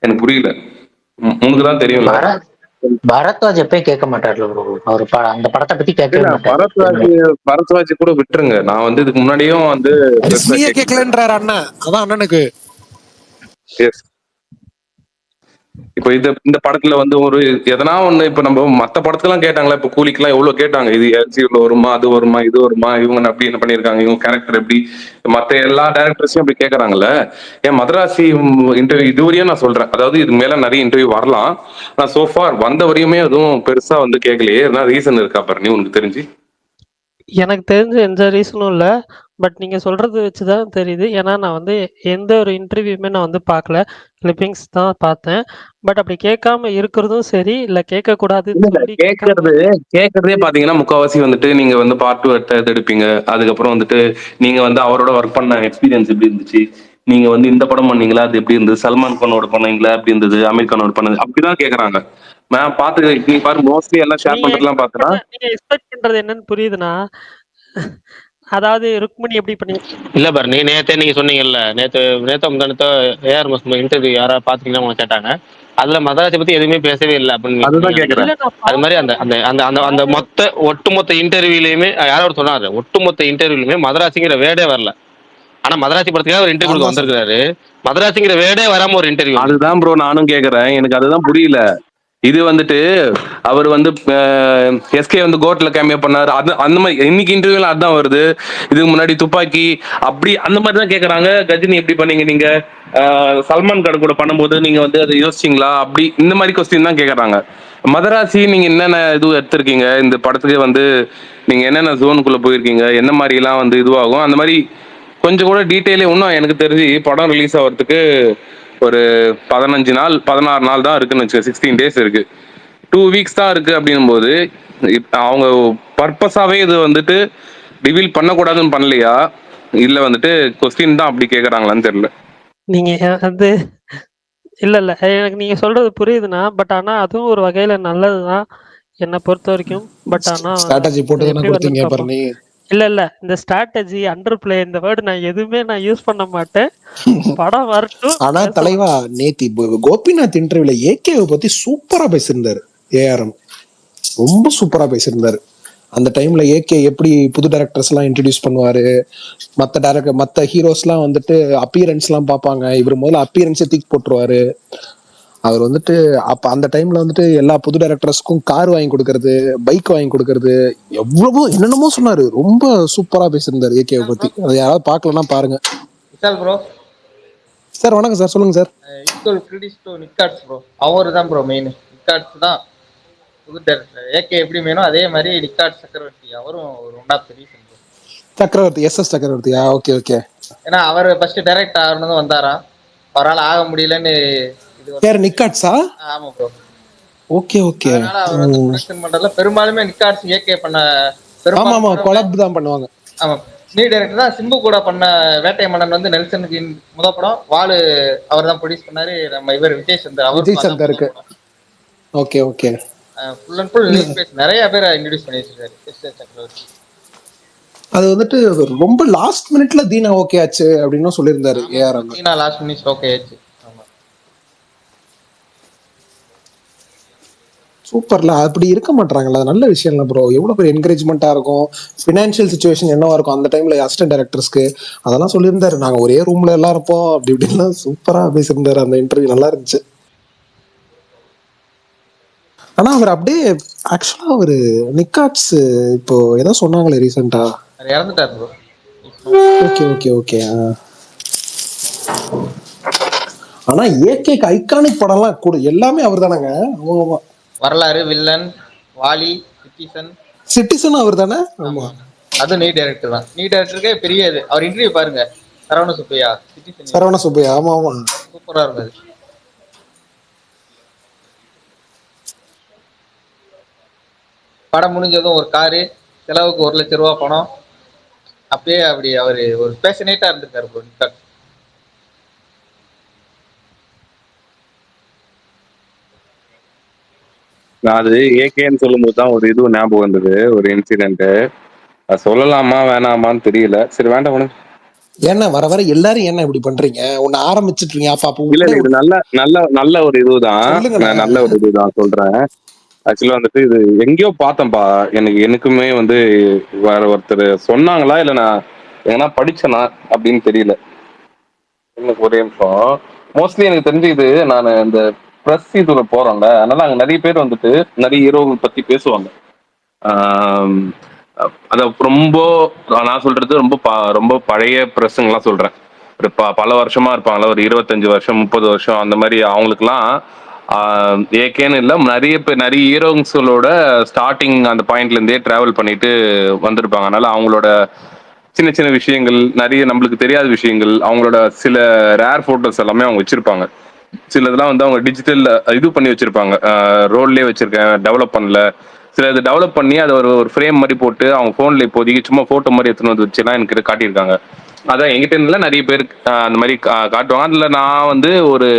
எனக்கு புரியல. உனக்கு தான் தெரியும்ல. பரத்வாஜ் எப்பயும் கேட்க மாட்டார்ல ப்ரோ, அவர் அந்த படத்தை பத்தி கேட்கவே மாட்டாரு. பரத்வாஜ் கூட விட்டுருங்க. நான் வந்து இதுக்கு முன்னாடியும் வந்து டிஸ்னியே கேட்கலன்றாரு அண்ணன். அதான் அண்ணனுக்கு. இப்போ இந்த படத்துல வந்து ஒரு எதனா ஒண்ணு, இப்ப நம்ம மத்த படத்துலாம் கேட்டாங்களா, இப்ப கூலிக்கெல்லாம் எவ்வளவு கேட்டாங்க, இது எல்சியூல வருமா, அது வருமா, இது வருமா, இவங்க அப்படி என்ன பண்ணிருக்காங்க, இவங்க கேரக்டர் எப்படி, மத்த எல்லா டேரக்டர்ஸையும் அப்படி கேக்குறாங்கல்ல. ஏன் மதராசி இன்டர்வியூ இதுவரையும் நான் சொல்றேன், அதாவது இது மேல நிறைய இன்டர்வியூ வரலாம், நான் சோஃபார் வந்த வரையுமே எதுவும் பெருசா வந்து கேட்கலையே. எதனா ரீசன் இருக்கா பாரு உனக்கு தெரிஞ்சு? எனக்கு தெரிஞ்ச எந்த ரீசனும் இல்லை, பட் நீங்கள் சொல்கிறது வச்சு தான் தெரியுது. ஏன்னா நான் வந்து எந்த ஒரு இன்டர்வியூமே நான் வந்து பார்க்கல, கிளிப்பிங்ஸ் தான் பார்த்தேன். பட் அப்படி கேட்காம இருக்கிறதும் சரி, இல்லை கேட்கக்கூடாதுன்னு சொல்லி கேட்கறதே பாத்தீங்கன்னா முக்கால்வாசி வந்துட்டு நீங்க வந்து பார்ட் 2 எடுப்பீங்க. அதுக்கப்புறம் வந்துட்டு நீங்க வந்து அவரோட ஒர்க் பண்ண எக்ஸ்பீரியன்ஸ் எப்படி இருந்துச்சு, நீங்க வந்து இந்த படம் பண்ணீங்களா, அது எப்படி இருந்தது, சல்மான் கானோட பண்ணீங்களா எப்படி இருந்தது, அமீர் கானோட பண்ணது, அப்படிதான் கேக்குறாங்க. நான் பாத்து நீ பாரு, மோஸ்ட்லி எல்லாம் ஷேர் பண்றதுலாம் பாத்தனா நீங்க எக்ஸ்பெக்ட் பண்றது என்னன்னு புரியுதுண்ணா. அதாவது ருக்மணி எப்படி பண்ணி இல்ல பாரு, நீங்க சொன்னீங்கல்ல, நேத்து முந்தானத்தோ ஏஆர் இன்டர்வியூ யாராவது பாத்தீங்கன்னா அவங்க கேட்டாங்க. அதுல மதராசி பத்தி எதுவுமே பேசவே இல்லை அப்படின்னு அதுதான் நீங்க கேக்குறேன். இல்ல நான் அது மாதிரி அந்த அந்த அந்த அந்த அந்த ஒட்டுமொத்த இன்டர்வியூலயுமே யாராவது சொன்னாரு, ஒட்டுமொத்த இன்டர்வியூலயுமே மதராசிங்கிற வேர்டே வரல. ஆனா மதராசி படத்துக்காக ஒரு இன்டர்வியூ நான் தான் சொல்றேன். வந்திருக்காரு. மதராசிங்கிற வேர்டே வராம ஒரு இன்டர்வியூ. அதுதான் ப்ரோ நானும் கேக்குறேன். எனக்கு அதுதான் புரியல. இது வந்துட்டு அவர் வந்து எஸ்கே வந்து கோட்ல கேமியோ பண்ணாரு. அது அந்த மாதிரி இன்னைக்கு இன்டர்வியூல அதான் வருது. இதுக்கு முன்னாடி துப்பாக்கி அப்படி அந்த மாதிரி தான் கேக்குறாங்க. கஜினி எப்படி பண்ணீங்க நீங்க, சல்மான் கான் கூட பண்ணும்போது நீங்க வந்து அதை யோசிச்சிங்களா, அப்படி இந்த மாதிரி கொஸ்டின் தான் கேக்குறாங்க. மதராசி நீங்க என்னென்ன இது எடுத்திருக்கீங்க இந்த படத்துக்கு வந்து, நீங்க என்னென்ன ஜோனுக்குள்ள போயிருக்கீங்க, என்ன மாதிரி எல்லாம் வந்து இதுவாகும், அந்த மாதிரி கொஞ்சம் கூட டீட்டெயிலே. இன்னும் எனக்கு தெரிஞ்சு படம் ரிலீஸ் ஆகிறதுக்கு ஒரு 15 நாள் 16 நாள் தான் இருக்குன்னு வச்சு, 16 days இருக்கு. 2 weeks தான் இருக்கு அப்படின்னும் போது அவங்க பர்பஸாவே இது வந்துட்டு ரிவீல் பண்ணக்கூடாதுன்னு பண்ணலையா, இல்ல வந்துட்டு கொஸ்டின் தான் அப்படி கேக்குறாங்களான்னு தெரியல. நீங்க வந்து இல்ல இல்ல எனக்கு நீங்க சொல்றது புரியுதுண்ணா. பட் ஆனா அதுவும் ஒரு வகையில நல்லதுதான் என்னை பொறுத்த வரைக்கும். பட் ஆனா ஸ்ட்ராட்டஜி போட்டு தானே எப்படி கொடுத்தீங்க வருதுன்னு பரணி. பார்ப்போம். இல்ல இல்ல இந்த ஸ்ட்ராட்டஜி அண்டர் பிளே இந்த வேர்டு நான் எதுவுமே யூஸ் பண்ண மாட்டேன். படம் வரட்டும். ஆனா பேசுவோம். தலைவா நேத்தி கோபிநாத் இன்டர்வியூல ஏகேவை பத்தி சூப்பரா பேசியிருந்தாரு. ஏஆர்எம் ரொம்ப சூப்பரா பேசியிருந்தாரு. அந்த டைம்ல ஏகே எப்படி புது டைரக்டர்ஸ் எல்லாம் இன்ட்ரடியூஸ் பண்ணுவாரு, மத்த ஹீரோஸ் எல்லாம் வந்துட்டு அப்பியரன்ஸ் எல்லாம் பார்ப்பாங்க. இவர் முதல்ல அப்பியரன்ஸை தூக்கி போட்டுருவாரு. அவர் வந்துட்டு அப்ப அந்த டைம்ல வந்துட்டு எல்லா புது டைரக்டர்ஸ்க்கும் கார் வாங்கி கொடுக்கறது, பைக் வாங்கி கொடுக்கறது, எவ்வளவோ என்னென்னமோ சொன்னாரு. ரொம்ப சூப்பரா பேசியிருந்தாரு ஏகேவை பத்தி. அதை யாராவது பார்க்கலன்னா பாருங்க. விஷால் ப்ரோ சார் வணக்கம் சார், சொல்லுங்க சார். ஈக்குவல் கிரெடிட்ஸ் டு நிக்காட்ஸ் ப்ரோ. அவர் தான் ப்ரோ மெயின். நிக்காட்ஸ் தான் புது டேரக்டர். ஏகே எப்படி வேணும் அதே மாதிரி நிக்காட் சக்கரவர்த்தி அவரும் ஒரு one of the reason bro. Chakravarthy yes சக்கரவர்த்தியா? Okay okay. ஏன்னா அவர் ஃபர்ஸ்ட் டைரக்ட் ஆகணும்னு வந்தாராம், அவரால் ஆக முடியலன்னு. இது யார் நிக்காட்ஸா? ஆமா ப்ரோ. Okay okay. அதனால அவர் வந்து ப்ரொடக்ஷன் பண்றதுல பெரும்பாலுமே நிக்காட்ஸ் ஏகே பண்ண ஆமா ஆமா கொலாப் தான் பண்ணுவாங்க. ஆமா நீ டைரக்டர் தான். சிம்பு கூட பண்ண வேட்டை மன்னன் வந்து நெல்சனுக்கு முத படம் வாலு அவர் தான் ப்ரொடியூஸ் பண்ணாரு. நம்ம இவர் விஜய் சந்தர் விஜய் சந்தருக்கு. Okay okay. Full and full நிறைய பேரை இன்ட்ரோடியூஸ் பண்ணி வச்சிருக்காரு எஸ் சக்கரவர்த்தி. அது வந்துட்டு ரொம்ப லாஸ்ட் மினிட்ல தீனா ஓகே ஆச்சு அப்படின்னு சொல்லியிருந்தாரு ARM. Deena last minute okay ஆச்சு. சூப்பர்ல. அப்படி இருக்க மாட்டாங்களா? நல்ல விஷயம் இல்லை ப்ரோ. எவ்வளவு பெரிய என்கரேஜ்மெண்டா இருக்கும். பினான்சியல் சுச்சுவேஷன் என்னவா இருக்கும் அந்த டைம்ல அசிஸ்டன்ட் டைரக்டர்ஸ்க்கு. அதெல்லாம் சொல்லியிருந்தாரு. நாங்க ஒரே ரூம்ல எல்லாம் இருப்போம் அப்படி இப்படின்லாம் சூப்பரா பேசியிருந்தாரு. அந்த இன்டர்வியூ நல்லா இருந்துச்சு. ஆனா அவர் அப்படியே ஆக்சுவலா அவரு நிக்காட்ஸ் இப்போ ஏதோ சொன்னாங்களே ரீசெண்டா இறந்துட்டார் ப்ரோ. Okay okay okay. ஆனா ஏகேக்கு ஐகானிக் படம்லாம் கூட எல்லாமே அவர் தானங்க. வரலாறு, வில்லன், வாலி, சிட்டிசன். சிட்டிசன் அவர் தானே. ஆமா அது நீ டைரக்டர் தான். நீ டைரக்டருக்கே பெரிய இது. அவர் இன்டர்வியூ பாருங்க, சரவண சுப்பையா. சரவண சுப்பையா ஆமா ஆமா சூப்பரா இருந்தது. படம் முடிஞ்சதும் ஒரு காரு, செலவுக்கு 1 லட்சம் ரூபா பணம். அப்பயே அப்படி அவரு ஒரு பேஷனேட்டா இருந்திருக்காரு ப்ரோ நிக்காட். அது ஏகேன்னு சொல்லும்போது தான் ஒரு இது ஞாபகம் வந்தது, ஒரு இன்சிடென்ட். சொல்லலாமா வேணாமான்னு தெரியல. சரி வேண்டாம் ஒண்ணு. ஏன்னா வர வர எல்லாரும் என்ன இப்படி பண்றீங்க? ஒன்னு ஆரம்பிச்சிட்டீங்க. அப்ப இல்ல இது நல்ல நல்ல நல்ல ஒரு இதுதான். நல்ல ஒரு இதுதான் சொல்றேன். ஆக்சுவலா வந்துட்டு இது எங்கேயோ பார்த்தேன்பா. எனக்குமே வந்து வேற ஒருத்தர் சொன்னாங்களா இல்ல நான் எங்கன்னா படிச்சேனா அப்படின்னு தெரியல. எனக்கு ஒரே நிமிஷம். மோஸ்ட்லி எனக்கு தெரிஞ்சு இது நான் இந்த ப்ரெஸ் இதுல போறோம்ல, அதனால அங்க நிறைய பேர் வந்துட்டு நிறைய ஹீரோகள் பத்தி பேசுவாங்க. அத ரொம்ப நான் சொல்றது ரொம்ப பழைய ப்ரெஸ்ஸுங்கெல்லாம் சொல்றேன். ஒரு பல வருஷமா இருப்பாங்களா, ஒரு 25 வருஷம் 30 வருஷம் அந்த மாதிரி. அவங்களுக்குலாம் ஏகேன்னு இல்லை, நிறைய ஹீரோங்களோட ஸ்டார்டிங் அந்த பாயிண்ட்ல இருந்தே டிராவல் பண்ணிட்டு வந்திருப்பாங்க. அதனால அவங்களோட சின்ன சின்ன விஷயங்கள், நிறைய நம்மளுக்கு தெரியாத விஷயங்கள், அவங்களோட சில ரேர் போட்டோஸ் எல்லாமே அவங்க வச்சிருப்பாங்க. சில இதெல்லாம் வந்து அவங்க டிஜிட்டல் இது பண்ணி வச்சிருப்பாங்க, ரோல்லே வச்சிருக்கேன், டெவலப் பண்ணல. சில இது டெவலப் பண்ணி அதை ஒரு ஃப்ரேம் மாதிரி போட்டு அவங்க போன்ல இப்போதைக்கு சும்மா போட்டோ மாதிரி எடுத்துன்னு வந்து வச்சுலாம் எனக்கு காட்டியிருக்காங்க. அதான் எங்கிட்ட இருந்துல நிறைய பேர் அந்த மாதிரி காட்டுவாங்க. அதுல நான் வந்து ஒரு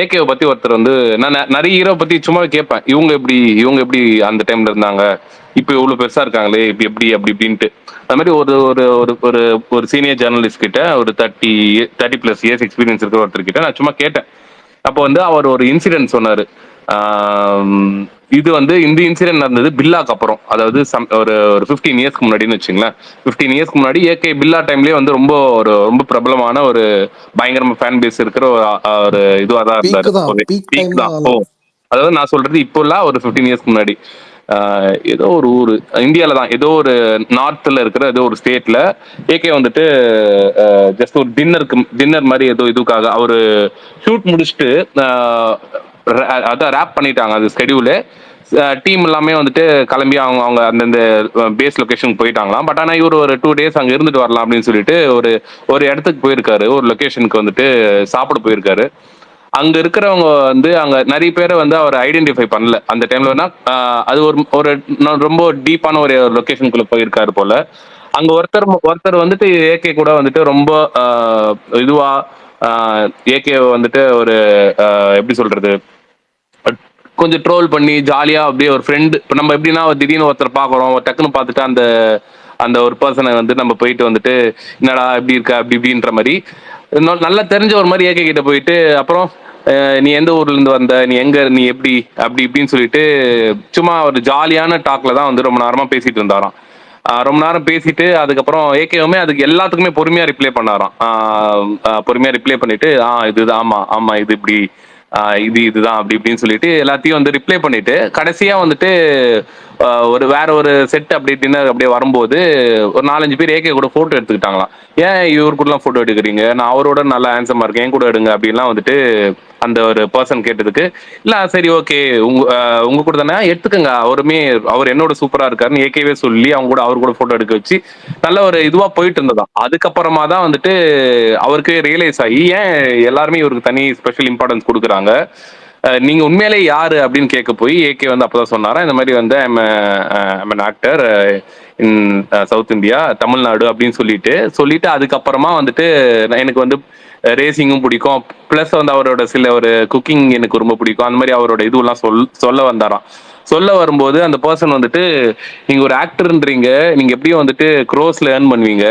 ஏகேவை பத்தி ஒருத்தர் வந்து நான் நிறைய ஹீரோ பத்தி சும்மா கேட்பேன். இவங்க எப்படி அந்த டைம்ல இருந்தாங்க, இப்போ இவ்வளவு பெருசா இருக்காங்களே, எப்படி அப்படி இப்படின்ட்டு. அது மாதிரி ஒரு ஒரு ஒரு ஒரு ஒரு சீனியர் ஜேர்னலிஸ்ட் கிட்ட, ஒரு 30+ இயர்ஸ் எக்ஸ்பீரியன்ஸ் இருக்கிற ஒருத்தர் கிட்ட நான் சும்மா கேட்டேன். அப்போ வந்து அவர் ஒரு இன்சிடென்ட் சொன்னாரு. இது வந்து இந்த இன்சிடென்ட் நடந்தது பில்லாக்கு அப்புறம், அதாவது ஒரு ஒரு 15 இயர்ஸ்க்கு முன்னாடின்னு வச்சுங்களேன். 15 இயர்ஸ்க்கு முன்னாடி ஏகே பில்லா டைம்லயே வந்து ரொம்ப பிரபலமான ஒரு பயங்கரமா ஃபேன் பேஸ் இருக்கிற ஒரு இதுவா தான் பீக் இருந்தாரு. தான், ஒரு பீக் டைம் பீக் தான் தான். அதெல்லாம். அதாவது நான் சொல்றது இப்போ இல்ல, ஒரு 15 இயர்ஸ்க்கு முன்னாடி. ஏதோ ஒரு ஊரு இந்தியால தான், ஏதோ ஒரு நார்த்ல இருக்கிற ஏதோ ஒரு ஸ்டேட்ல ஏகே வந்துட்டு ஜஸ்ட் ஒரு டின்னர் மாதிரி ஏதோ இதுக்காக அவரு ஷூட் முடிச்சுட்டு அதான் ரேப் பண்ணிட்டாங்க அது ஸ்கெடியூலு. டீம் எல்லாமே வந்துட்டு கிளம்பி அவங்க அவங்க அந்தந்த பேஸ் லொகேஷனுக்கு போயிட்டாங்களாம். பட் ஆனால் இவர் ஒரு 2 days அங்கே இருந்துட்டு வரலாம் அப்படின்னு சொல்லிட்டு ஒரு ஒரு இடத்துக்கு போயிருக்காரு, ஒரு லொகேஷனுக்கு வந்துட்டு சாப்பிட போயிருக்காரு. அங்க இருக்கிறவங்க வந்து அங்க நிறைய பேரை வந்து அவர் ஐடென்டிஃபை பண்ணல அந்த டைம்ல. அது ஒரு ஒரு ரொம்ப டீப்பான ஒரு லொகேஷனுக்குள்ள போயிருக்காரு போல. அங்க ஒருத்தர் வந்துட்டு ஏகே கூட வந்துட்டு ரொம்ப இதுவா ஏகே வந்துட்டு ஒரு எப்படி சொல்றது, கொஞ்சம் ட்ரோல் பண்ணி ஜாலியா அப்படியே ஒரு ஃப்ரெண்டு. இப்போ நம்ம எப்படின்னா திடீர்னு ஒருத்தர் பார்க்குறோம், டக்குன்னு பார்த்துட்டு அந்த அந்த ஒரு பர்சனை வந்து நம்ம போயிட்டு வந்துட்டு என்னடா எப்படி இருக்க அப்படி இப்படின்ற மாதிரி நல்லா தெரிஞ்ச ஒரு மாதிரி ஏகே கிட்ட போயிட்டு, அப்புறம் நீ எந்த ஊர்ல இருந்து வந்த, நீ எங்க, நீ எப்படி அப்படி இப்படின்னு சொல்லிட்டு சும்மா ஒரு ஜாலியான டாக்ல தான் வந்து ரொம்ப நேரமா பேசிட்டு இருந்தாராம். ரொம்ப நேரம் பேசிட்டு அதுக்கப்புறம் ஏகேவுமே அதுக்கு எல்லாத்துக்குமே பொறுமையா ரிப்ளை பண்ணாராம். பொறுமையா ரிப்ளை பண்ணிட்டு இதுதான், ஆமா ஆமா இது இப்படி, இதுதான் அப்படி இப்படின்னு சொல்லிட்டு எல்லாத்தையும் வந்து ரிப்ளை பண்ணிட்டு கடைசியா வந்துட்டு ஒரு வேற ஒரு செட் அப்படி டின்னர் அப்படியே வரும்போது ஒரு 4-5 பேர் ஏகே கூட போட்டோ எடுத்துக்கிட்டாங்களாம். ஏன் இவர் கூடலாம் போட்டோ எடுக்கிறீங்க, நான் அவரோட நல்லா ஹேண்ட்ஸமா இருக்கேன், என் கூட எடுங்க அப்படின்லாம் வந்துட்டு அந்த ஒரு பர்சன் கேட்டதுக்கு, இல்ல சரி ஓகே உங்க கூட தானே எடுத்துக்கங்க, அவர் என்னோட சூப்பரா இருக்காருன்னு ஏகேவே சொல்லி அவங்க கூட அவர் கூட போட்டோ எடுக்க வச்சு நல்ல ஒரு இதுவா போயிட்டு இருந்ததாம். அதுக்கப்புறமா தான் வந்துட்டு அவருக்கு ரியலைஸ் ஆகி ஏன் எல்லாருமே இவருக்கு தனி ஸ்பெஷல் இம்பார்ட்டன்ஸ் கொடுக்குறாங்க, நீங்க உண்மையிலே யாரு அப்படின்னு கேட்க போய் ஏகே வந்து அப்பதான் சொன்னாரா, இந்த மாதிரி வந்து I'm actor in South India, Tamil Nadu அப்படின்னு சொல்லிட்டு அதுக்கப்புறமா வந்துட்டு எனக்கு வந்து ரேசிங்கும் பிடிக்கும், பிளஸ் வந்து அவரோட சில ஒரு குக்கிங் எனக்கு ரொம்ப பிடிக்கும், அந்த மாதிரி அவரோட இதுவெல்லாம் சொல்ல வந்தாராம். சொல்ல வரும்போது அந்த பர்சன் வந்துட்டு, நீங்க ஒரு ஆக்டர்ன்றீங்க, நீங்க எப்படியும் வந்துட்டு க்ரோஸ்ல ஏர்ன் பண்ணுவீங்க,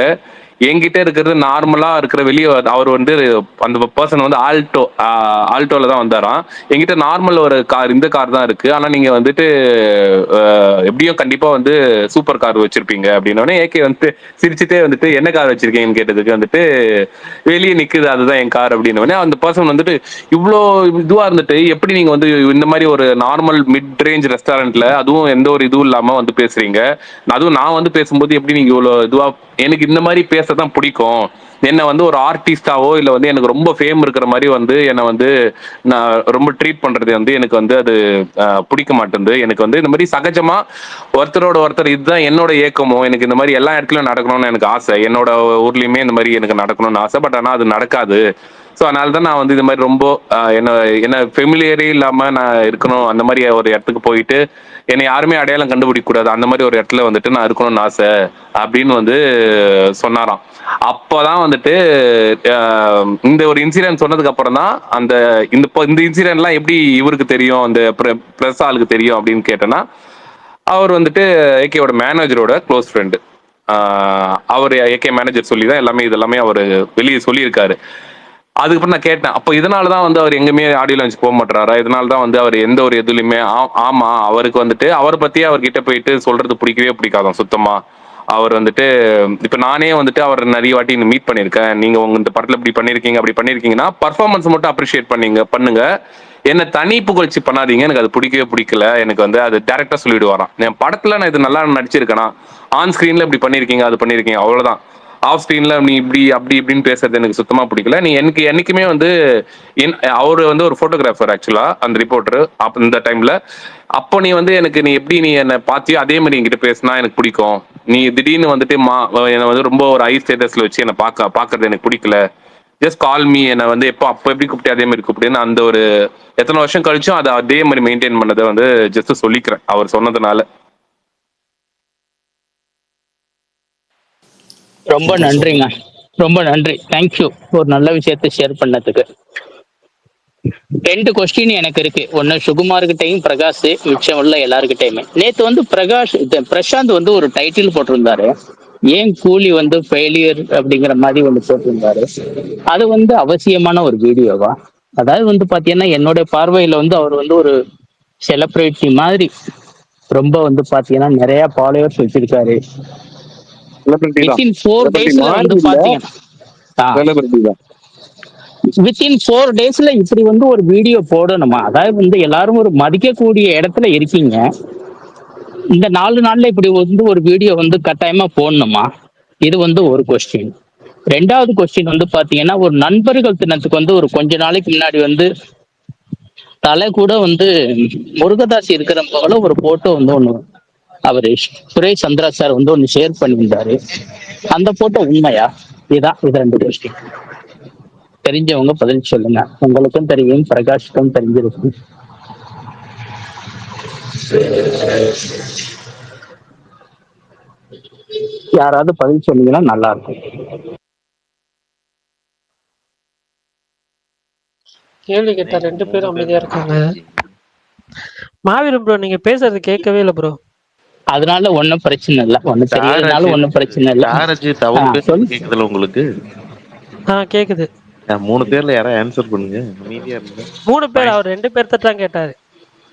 என்கிட்ட இருக்கிறது நார்மலா இருக்கிற வெளியே அவர் வந்து அந்த பர்சன் வந்து ஆல்டோல தான் வந்தாராம். என்கிட்ட நார்மல் ஒரு கார், இந்த கார் தான் இருக்கு, ஆனா நீங்க வந்துட்டு எப்படியும் கண்டிப்பா வந்து சூப்பர் கார் வச்சிருப்பீங்க அப்படின்னோடனே ஏகே வந்து சிரிச்சுட்டே வந்துட்டு என்ன கார் வச்சிருக்கீங்கன்னு கேட்டதுக்கு வந்துட்டு வெளியே நிக்குது அதுதான் என் கார் அப்படின்னோடனே அந்த பர்சன் வந்துட்டு இவ்வளோ இதுவா இருந்துட்டு எப்படி நீங்க வந்து இந்த மாதிரி ஒரு நார்மல் மிட் ரேஞ்ச் ரெஸ்டாரண்ட்ல அதுவும் எந்த ஒரு இதுவும் இல்லாம வந்து பேசுறீங்க, அதுவும் நான் வந்து பேசும்போது எப்படி நீங்க இவ்வளவு இதுவா, எனக்கு இந்த மாதிரி பேசதான் பிடிக்கும், என்ன வந்து ஒரு ஆர்டிஸ்டாவோ இல்ல வந்து எனக்கு ரொம்ப ஃபேம் இருக்கிற மாதிரி வந்து என்னை வந்து நான் ரொம்ப ட்ரீட் பண்றது வந்து எனக்கு வந்து அது பிடிக்க மாட்டேங்குது, எனக்கு வந்து இந்த மாதிரி சகஜமா ஒருத்தரோட ஒருத்தர் இதுதான் என்னோட ஏக்கமோ, எனக்கு இந்த மாதிரி எல்லா இடத்துலயும் நடக்கணும்னு எனக்கு ஆசை, என்னோட ஊர்லயுமே இந்த மாதிரி எனக்கு நடக்கணும்னு ஆசை, பட் ஆனா அது நடக்காது. ஸோ அதனால தான் நான் வந்து இது மாதிரி ரொம்ப என்ன ஃபெமிலியரே இல்லாமல் நான் இருக்கணும், அந்த மாதிரி ஒரு இடத்துக்கு போயிட்டு என்னை யாருமே அடையாளம் கண்டுபிடிக்க கூடாது, அந்த மாதிரி ஒரு இடத்துல வந்துட்டு நான் இருக்கணும்னு ஆசை அப்படின்னு வந்து சொன்னாராம். அப்போதான் வந்துட்டு இந்த ஒரு இன்சிடென்ட் சொன்னதுக்கு அப்புறம் தான் இந்த இன்சிடென்ட்லாம் எப்படி இவருக்கு தெரியும், அந்த பிரஸ் ஆளுக்கு தெரியும் அப்படின்னு கேட்டேன்னா, அவர் வந்துட்டு ஏகேவோட மேனேஜரோட க்ளோஸ் ஃப்ரெண்டு. அவர் ஏகே மேனேஜர் சொல்லி தான் இதெல்லாமே அவர் வெளியே சொல்லியிருக்காரு. அதுக்கப்புறம் நான் கேட்டேன், அப்போ இதனாலதான் வந்து அவர் எங்குமே ஆடியோ லான்ச் போக மாட்டாரா, இதனாலதான் வந்து அவர் எந்த ஒரு இதுலயுமே ஆமா அவருக்கு வந்துட்டு அவரை பத்தியே அவர்கிட்ட போயிட்டு சொல்றது பிடிக்கவே பிடிக்காதான் சுத்தமா. அவர் வந்துட்டு இப்ப நானே வந்துட்டு அவர் நிறைய வாட்டி மீட் பண்ணிருக்கேன், நீங்க உங்க இந்த படத்துல இப்படி பண்ணிருக்கீங்க அப்படி பண்ணிருக்கீங்கன்னா பர்ஃபார்மன்ஸ் மட்டும் அப்ரிஷியேட் பண்ணுங்க, என்ன தனி புகழ்ச்சி பண்ணாதீங்க, எனக்கு அது பிடிக்கவே பிடிக்கல, எனக்கு வந்து அது டேரக்டா சொல்லிடுவாராம். என் படத்துல நான் இது நல்லா நடிச்சிருக்கேனா, ஆன் ஸ்கிரீன்ல இப்படி பண்ணிருக்கீங்க அது பண்ணிருக்கீங்க அவ்வளவுதான், ஆஃப் ஸ்கிரீன்ல நீ இப்படி அப்படி இப்படின்னு பேசுறது எனக்கு சுத்தமா பிடிக்கல. நீ எனக்கு என்னைக்குமே வந்து அவரு வந்து ஒரு போட்டோகிராஃபர் ஆக்சுவலா அந்த ரிப்போர்ட்டர் அப்ப இந்த டைம்ல, அப்போ நீ வந்து எனக்கு நீ எப்படி நீ என்னை பார்த்தியோ அதே மாதிரி என்கிட்ட பேசினா எனக்கு பிடிக்கும், நீ திடீர்னு வந்துட்டு என்னை வந்து ரொம்ப ஒரு ஹை ஸ்டேட்டஸ்ல வச்சு என்னை பாக்குறது எனக்கு பிடிக்கல, ஜஸ்ட் கால் மீ, என்னை வந்து அப்போ எப்படி கூப்பிட்டு அதே மாதிரி கூப்பிட்டுன்னு அந்த ஒரு எத்தனை வருஷம் கழிச்சும் அதை அதே மாதிரி மெயின்டைன் பண்ணதை வந்து ஜஸ்ட் சொல்லிக்கிறேன் அவர் சொன்னதுனால. ரொம்ப நன்றிங்க, ரொம்ப நன்றி, தேங்க்யூ ஒரு நல்ல விஷயத்த ஷேர் பண்ணதுக்கு. 2 கொஸ்டின் எனக்கு இருக்கு, ஒன்னு சுகுமார்கிட்டையும் பிரகாஷ், மிச்சம் உள்ள எல்லாருக்கிட்டையுமே. நேத்து வந்து பிரசாந்த் வந்து ஒரு டைட்டில் போட்டிருந்தாரு, ஏன் கூலி வந்து ஃபெயிலியர் அப்படிங்கிற மாதிரி ஒன்று போட்டிருந்தாரு, அது வந்து அவசியமான ஒரு வீடியோவா, அதாவது வந்து பாத்தீங்கன்னா என்னுடைய பார்வையில வந்து அவர் வந்து ஒரு செலிபிரிட்டி மாதிரி ரொம்ப வந்து பாத்தீங்கன்னா நிறைய ஃபாலோவர்ஸ் வச்சிருக்காரு. செலிபிரிட்டி தான். வித்தின் 4 செலிபிரிட்டி டேஸ்ல மாதிரி வந்து இல்ல, பாத்தீங்கன்னா செலிபிரிட்டி தான். வித்தின் 4 டேஸ்ல இப்படி வந்து ஒரு வீடியோ போடணுமா? அதாவது வந்து எல்லாரும் ஒரு மதிக்கக்கூடிய இடத்துல இருக்கீங்க, இந்த 4 நாள்ல இப்படி வந்து ஒரு வீடியோ வந்து கட்டாயமா போடணுமா? இது வந்து ஒரு கொஸ்டின். ரெண்டாவது கொஸ்டின் வந்து பாத்தீங்கன்னா ஒரு நண்பர்கள் தினத்துக்கு வந்து ஒரு கொஞ்ச நாளைக்கு முன்னாடி வந்து தலை கூட வந்து முருகதாஸ் இருக்கிற போல ஒரு போட்டோ வந்து ஒண்ணு அவரு சுரேஷ் சந்திரா சார் வந்து ஒண்ணு ஷேர் பண்ணியிருந்தாரு. அந்த போட்டோ உண்மையா? இது 2 கொஸ்டின். தெரிஞ்சவங்க பதில் சொல்லுங்க. உங்களுக்கும் தெரியும், பிரகாஷ்க்கும் தெரிஞ்சிருக்கும். யாராவது பதில் சொன்னீங்கன்னா நல்லா இருக்கும். கேள்வி கேட்டா 2 பேரும் அமைதியா இருக்காங்க. மாவீரன் ப்ரோ நீங்க பேசுறது கேட்கவே இல்லை ப்ரோ. அதனால ஒன்றும் பிரச்சனை இல்லை, ஒன்றும் தெரியறதுனால ஒன்றும் பிரச்சனை இல்லை. கேக்குதுல உங்களுக்கு? கேக்குது. 3 பேர்ல யாராவது ஆன்சர் பண்ணுங்க, அமைதியா இருங்க. 3 பேர், அவர் 2 பேர்த்த தான் கேட்டாரு.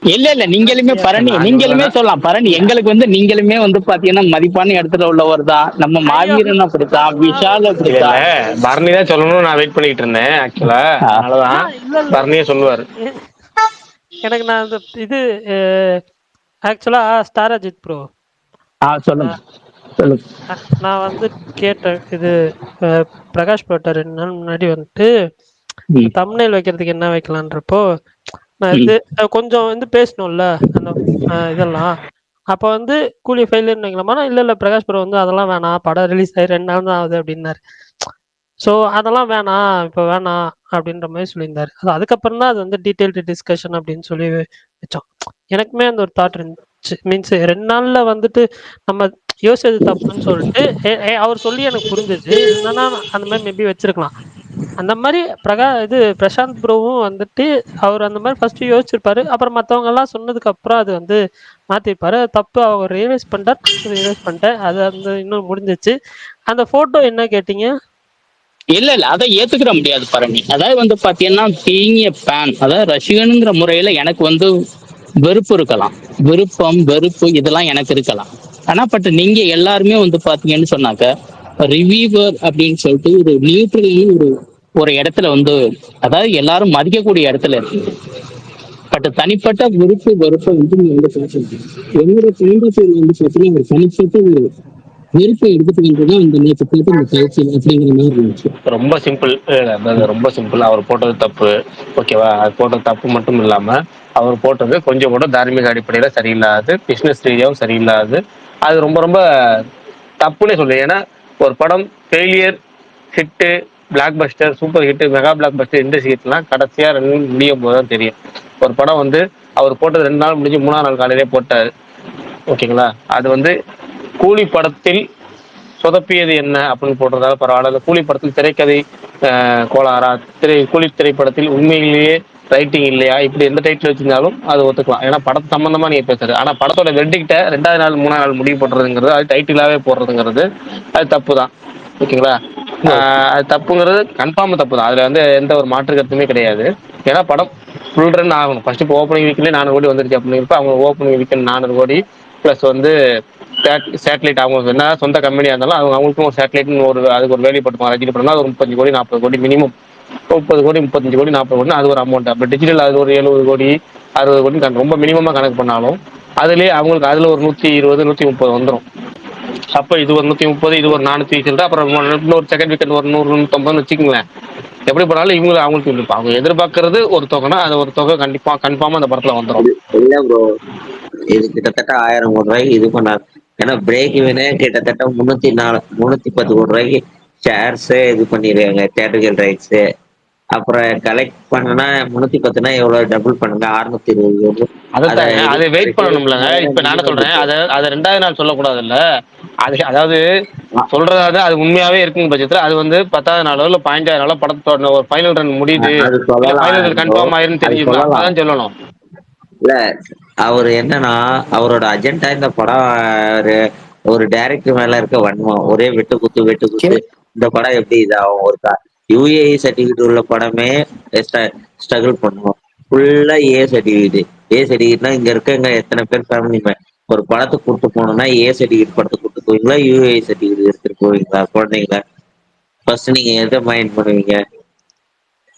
இல்ல நீங்களுமே பரணி, நீங்களுமே சொல்லலாம். பரணி எங்களுக்கு வந்து நீங்களுமே வந்து பாத்தீங்கன்னா மதிப்பான இடத்துல உள்ளவர் தான். நம்ம மாவீரன் அப்படித்தான், விஷால் அப்படித்தான். பரணி தான் சொல்லணும்னு நான் வெயிட் பண்ணிட்டு இருந்தேன் ஆக்சுவலா, அதனாலதான் பரணியே சொல்லுவாரு. எனக்கு நான் அந்த இது ஆக்சுவலா ஸ்டார் அஜித் ப்ரோ சொல்லுங்க. நான் வந்து கேட்டேன், இது பிரகாஷ் ப்ரோட்ட 2 நாள் முன்னாடி வந்துட்டு தம்ப்நெயில் வைக்கிறதுக்கு என்ன வைக்கலான்றப்போ நான் இது கொஞ்சம் வந்து பேசணும்ல அந்த இதெல்லாம். அப்போ வந்து கூலி ஃபெயிலியர்னு வைக்கலாமா? இல்லை பிரகாஷ் ப்ரோ வந்து அதெல்லாம் வேணாம், படம் ரிலீஸ் ஆகி 2 நாள் தான் ஆகுது அப்படின்னாரு. ஸோ அதெல்லாம் வேணாம், இப்போ வேணாம் அப்படின்ற மாதிரி சொல்லியிருந்தாரு. அதுக்கப்புறம் தான் அது வந்து டீட்டெயில்டு டிஸ்கஷன் அப்படின்னு சொல்லி வச்சோம். எனக்குமே அந்த ஒரு தாட் இருந்துச்சு. மீன்ஸ் 2 நாள்ல வந்துட்டு நம்ம யோசிச்சது தப்புன்னு சொல்லிட்டு அவர் சொல்லி எனக்கு புரிஞ்சிச்சு. இல்லைன்னா அந்த மாதிரி மேபி வச்சிருக்கலாம். அந்த மாதிரி பிரசாந்த் ப்ரோவும் வந்துட்டு அவர் அந்த மாதிரி ஃபர்ஸ்ட் யோசிச்சிருப்பாரு. அப்புறம் மற்றவங்க எல்லாம் சொன்னதுக்கு அப்புறம் அது வந்து மாத்திருப்பாரு. தப்பு அவர் ரியலைஸ் பண்ணிட்டேன். அது அந்த இன்னும் முடிஞ்சிச்சு. அந்த போட்டோ என்ன கேட்டீங்க? இல்ல அதை ஏத்துக்கிற முடியாது பரணி. அதாவது வந்து பாத்தீங்கன்னா பீயிங் எ ஃபேன், அதாவது ரசிகனுங்கிற முறையில எனக்கு வந்து வெறுப்பு இருக்கலாம், விருப்பம் வெறுப்பு இதெல்லாம் எனக்கு இருக்கலாம். ஆனா பட் நீங்க எல்லாருமே வந்து பாத்தீங்கன்னு சொன்னாக்க ரிவ்யூவர் அப்படின்னு சொல்லிட்டு ஒரு நியூட்ரலான ஒரு இடத்துல வந்து, அதாவது எல்லாரும் மதிக்கக்கூடிய இடத்துல இருக்கு. பட் தனிப்பட்ட விருப்பு வெறுப்பை வந்து நீங்க வந்து பேசுறீங்க. என்னோட ஃபேண்டஸியில் வந்து பாத்தீங்கன்னா ஒரு தனிப்பட்ட ஒரு வெறுப்பை எடுத்துக்கிட்டு இந்த நேற்று போட்டு இந்த பயிற்சி அப்படிங்கிற மாதிரி இருந்துச்சு. ரொம்ப சிம்பிள், ரொம்ப சிம்பிள். அவர் போட்டது தப்பு, ஓகேவா? அது போட்டது தப்பு மட்டும் இல்லாம அவர் போட்டது கொஞ்சம் கூட தார்மீக அடிப்படையில சரியில்லாது, பிசினஸ் ரீதியாகவும் சரியில்லாது. அது ரொம்ப ரொம்ப தப்புன்னே சொல்லு. ஏன்னா ஒரு படம் failure, hit, black Bastar, super hit, mega black Bastar, இந்த சீட்லாம் கடைசியா 2 முடியும் போது தான் தெரியும். ஒரு படம் வந்து அவர் போட்டது 2 நாள் முடிஞ்சு 3ஆம் நாள் காலையிலே போட்டாரு, ஓகேங்களா? அது வந்து கூலி படத்தில் சொதப்பியது என்ன அப்படின்னு போடுறதால பரவாயில்ல. கூலி படத்தில் திரைக்கதை கோளாறா, கூலி திரைப்படத்தில் உண்மையிலேயே ரைட்டிங் இல்லையா, இப்படி எந்த டைட்டில் வச்சிருந்தாலும் அது ஒத்துக்கலாம். ஏன்னா படத்து சம்பந்தமா நீங்க பேசுறது. ஆனா படத்தோட வெர்டிக்ட்ட 2வது நாள் 3ஆம் நாள் முடிவு போடுறதுங்கிறது, அது டைட்டிலாவே போடுறதுங்கிறது அது தப்பு தான், ஓகேங்களா? அது தப்புங்கிறது கன்ஃபார்ம் தப்பு தான். அதுல வந்து எந்த ஒரு மாற்று கருத்துமே கிடையாது. ஏன்னா படம் ஃபுல் ரன் ஆகணும். ஃபர்ஸ்ட் இப்போ ஓப்பனிங் வீக்லேயே 400 கோடி வந்துருச்சு அப்படிங்கிறப்ப அவங்க ஓப்பனிங் வீக்கெண்ட் 400 கோடி ப்ளஸ் வந்து சேட்டலைட், அவங்க என்ன சொந்த கம்பெனியா இருந்தாலும் அவங்களுக்கும் ஒரு சேட்டலைட்னு அதுக்கு ஒரு வேல்யூ போட்டுப்பாங்க. ரஜினி படம்னா அது ஒரு 35 கோடி 40 கோடி மினிமம், 30 கோடி 35 கோடி 40 கோடி அது ஒரு அமௌண்ட். அப்போ டிஜிட்டல் அது ஒரு 70 கோடி 60 கோடி ரொம்ப மினிமமா கணக்கு பண்ணாலும் அதுலேயே அவங்களுக்கு அதுல ஒரு 120 130 வந்துடும். அப்போ இது ஒரு 130, இது ஒரு 400 சொல்லிட்டு அப்புறம் இன்னொரு செகண்ட் வீக்கெண்ட் ஒரு 100 150 வச்சுக்கோங்களேன். எப்படி பண்ணாலும் அவங்களுக்கு அவங்க எதிர்பார்க்கறது ஒரு தொகைனா அது ஒரு தொகை கன்ஃபார்மா அந்த படத்துல வந்துடும். இல்ல ப்ரோ, இது கிட்டத்தட்ட 1000 கோடி ரூபாய்க்கு இது பண்ணாரு. ஏன்னா பிரேக் இவனே கிட்டத்தட்ட 310 கோடி ரூபாய்க்கு ஷேர்ஸே இது பண்ணிருக்காங்க, தேட்டர்கள் ரைட்ஸு. அப்புறம் கலெக்ட் பண்ணனா 310னா எவ்வளவு டபுள் பண்ணுங்க, 620. அதை வெயிட் பண்ணணும்லங்க. இப்ப நான் சொல்றேன், அதை 2வது நாள் சொல்லக்கூடாதுல்ல. அது அதாவது சொல்றதாவது அது உண்மையாவே இருக்குங்க பட்சத்துல அது வந்து 10வது நாளோ இல்ல 15வது நாளோ படத்தோட ஒரு ஃபைனல் ரன் முடியுது, ஃபைனல் ரன் கன்ஃபார்ம் ஆயிருன்னு தெரியுது, அதான் சொல்லணும். இல்ல அவரு என்னன்னா அவரோட அஜெண்டா இந்த படம் ஒரு டைரக்டர் மேல இருக்க வன்மம், ஒரே வெட்டு குத்து இந்த படம் எப்படி இதாகும், யூஏஇ சர்டிஃபிகேட் உள்ள படமே ஸ்ட்ரகிள் பண்ணுவோம். ஃபுல்லா ஏ சர்டிஃபிகேட். ஏ சர்டிஃபிகேட்னா இங்க இருக்கவங்க எத்தனை பேர் ஃபேமிலி ஒரு படத்துக்கு கூட்டு போகணும்னா ஏ சர்டிஃபிகேட் படத்துக்கு கூட்டு போவீங்களா, யூஏஇ சர்டிஃபிகேட் எடுத்துட்டு போவீங்களா குழந்தைங்கள? ஃபர்ஸ்ட் நீங்க எதை மைண்ட் பண்ணுவீங்க?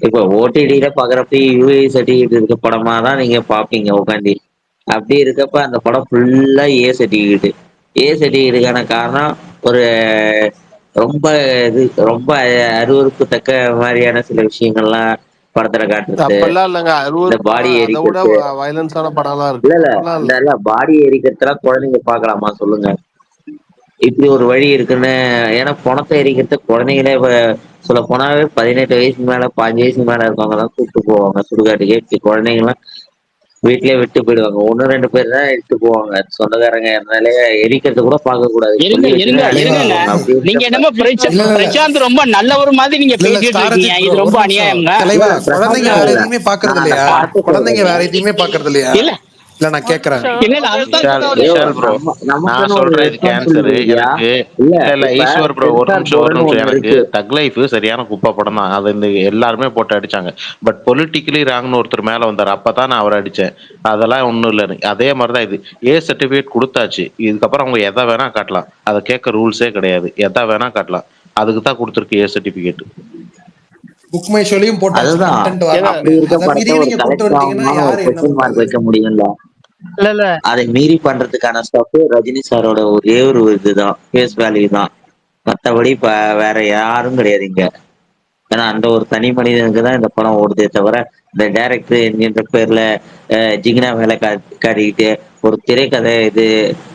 இப்போ ஓடிடியில பாக்குறப்ப யூஏஇ சர்டிஃபிகேட் இருக்க படமா தான் நீங்க பாப்பீங்க உட்காந்து. அப்படி இருக்கப்ப அந்த படம் ஃபுல்லா ஏ சர்டிஃபிகேட். ஏ சர்டிஃபிகேட்டுக்கான காரணம் ஒரு ரொம்ப இது ரொம்ப அருவருப்புத்தக்க மாதிரியான சில விஷயங்கள்லாம் படத்துல காட்டுறது. அப்பெல்லாம் இல்லைங்க இந்த அருவருப்புலாம், பாடி அதை விட எரிக்கிறது. வயலன்ஸான படம்லாம் இல்ல இருக்கு. இல்ல அப்பெல்லாம் அந்த இல்லை. எல்லாம் பாடி எரிக்கிறதுலாம் குழந்தைங்க பாக்கலாமா சொல்லுங்க? இப்படி ஒரு வழி இருக்குன்னு. ஏன்னா பணத்தை எரிக்கிறதுக்கு குழந்தைங்களே சொல்ல போனாவே 18 வயசுக்கு மேல 5 வயசுக்கு மேல இருக்கவங்க தான் கூப்பிட்டு போவாங்க சுடுகாட்டுக்கே. இப்படி குழந்தைங்கலாம் வீட்லயே விட்டு போயிடுவாங்க. 1-2 பேர் தான் எடுத்து போவாங்க. சொந்தக்காரங்க இருந்தாலே எரிக்கிறது கூட பார்க்க கூடாது இருங்க சொல்லி இருங்க வச்சுட்டு அடிச்சு இருங்க போவாங்க. அப்படி நீங்க இருக்கப்ப என்னமோ இல்ல இல்ல இல்ல பிரசாந்த் ரொம்ப நல்லவர் மாதிரி நீங்க இல்ல இல்ல பேசிட்டு இருக்கீங்க. ஸ்டாரஜித் ப்ரோ, இது ஒரு ரொம்ப நிமிஷம். அநியாயங்க. இல்ல தலைவா, இல்ல குழந்தைங்க பிரசாந்த் வேற இல்ல. எதையுமே பாக்குறது நான் அந்த இல்லையா? படத்தை குழந்தைங்க சொல்றேன். வேற எதையுமே பாக்குறது இல்லையா? இல்ல இல்ல நான் ஒரு கேக்குறேன். நிமிஷம் இல்ல இல்ல அமைதி. அதுதான் சொல்ல ஐயோ, விஷால் ப்ரோ, நான் நமக்குன்னு ஒரு சொல்றேன் இதுக்கு ஆன்சரு. ரெஸ்பான்சிபிலிட்டி இல்லையா? எனக்கு இல்ல இல்ல இப்ப ஈஸ்வர் ப்ரோ, ஒரு சென்சார் நிமிஷம் ஒரு போர்டுன்னு நிமிஷம். ஒண்ணு எனக்கு இருக்கு. தக் லைஃப் சரியான குப்பை படம் தான். அது இந்த எல்லாருமே போட்டு அடிச்சாங்க. பட் பொலிட்டிக்கலி ராங்னு ஒருத்தர் மேல வந்தார், அப்பதான் நான் அவரை அடிச்சேன். அதெல்லாம் ஒண்ணும் இல்லை எனக்கு. அதே மாதிரிதான் இது. ஏ சர்டிபிகேட் கொடுத்தாச்சு, இதுக்கப்புறம் அவங்க எதை வேணா காட்டலாம். அதை கேட்க ரூல்ஸே கிடையாது. எதை வேணா காட்டலாம். அதுக்கு தான் கொடுத்துருக்கு ஏ சர்டிபிகேட். புக் மை ஷோலையும் போட்டாச்சு அதுதான் கண்டென்ட் ஏங்க அப்படி வரணும்னு. இருக்க அதை படத்தை மீறி ஒரு நீங்க கூட்டு கலெக்டர் வந்துட்டீங்கன்னா ஆகணும்னு ஒரு யாரு என்ன கொஸ்டின் மார்க் பண்றது? வைக்க முடியும்ல. இல்ல இல்ல அதை மீறி பண்றதுக்கான ஸ்டப் ரஜினி சாரோட ஒரே ஒரு இதுதான், ஃபேஸ் வேல்யூ தான். மற்றபடி இப்ப வேற யாரும் கிடையாது இங்க. ஏன்னா அந்த ஒரு தனி மனிதனுக்கு தான் இந்த படம் ஓடுதே தவிர இந்த டைரக்டர் என்கின்ற பேர்ல ஜிகினா வேலை காட்டிக்கிட்டு ஒரு திரைக்கதை இது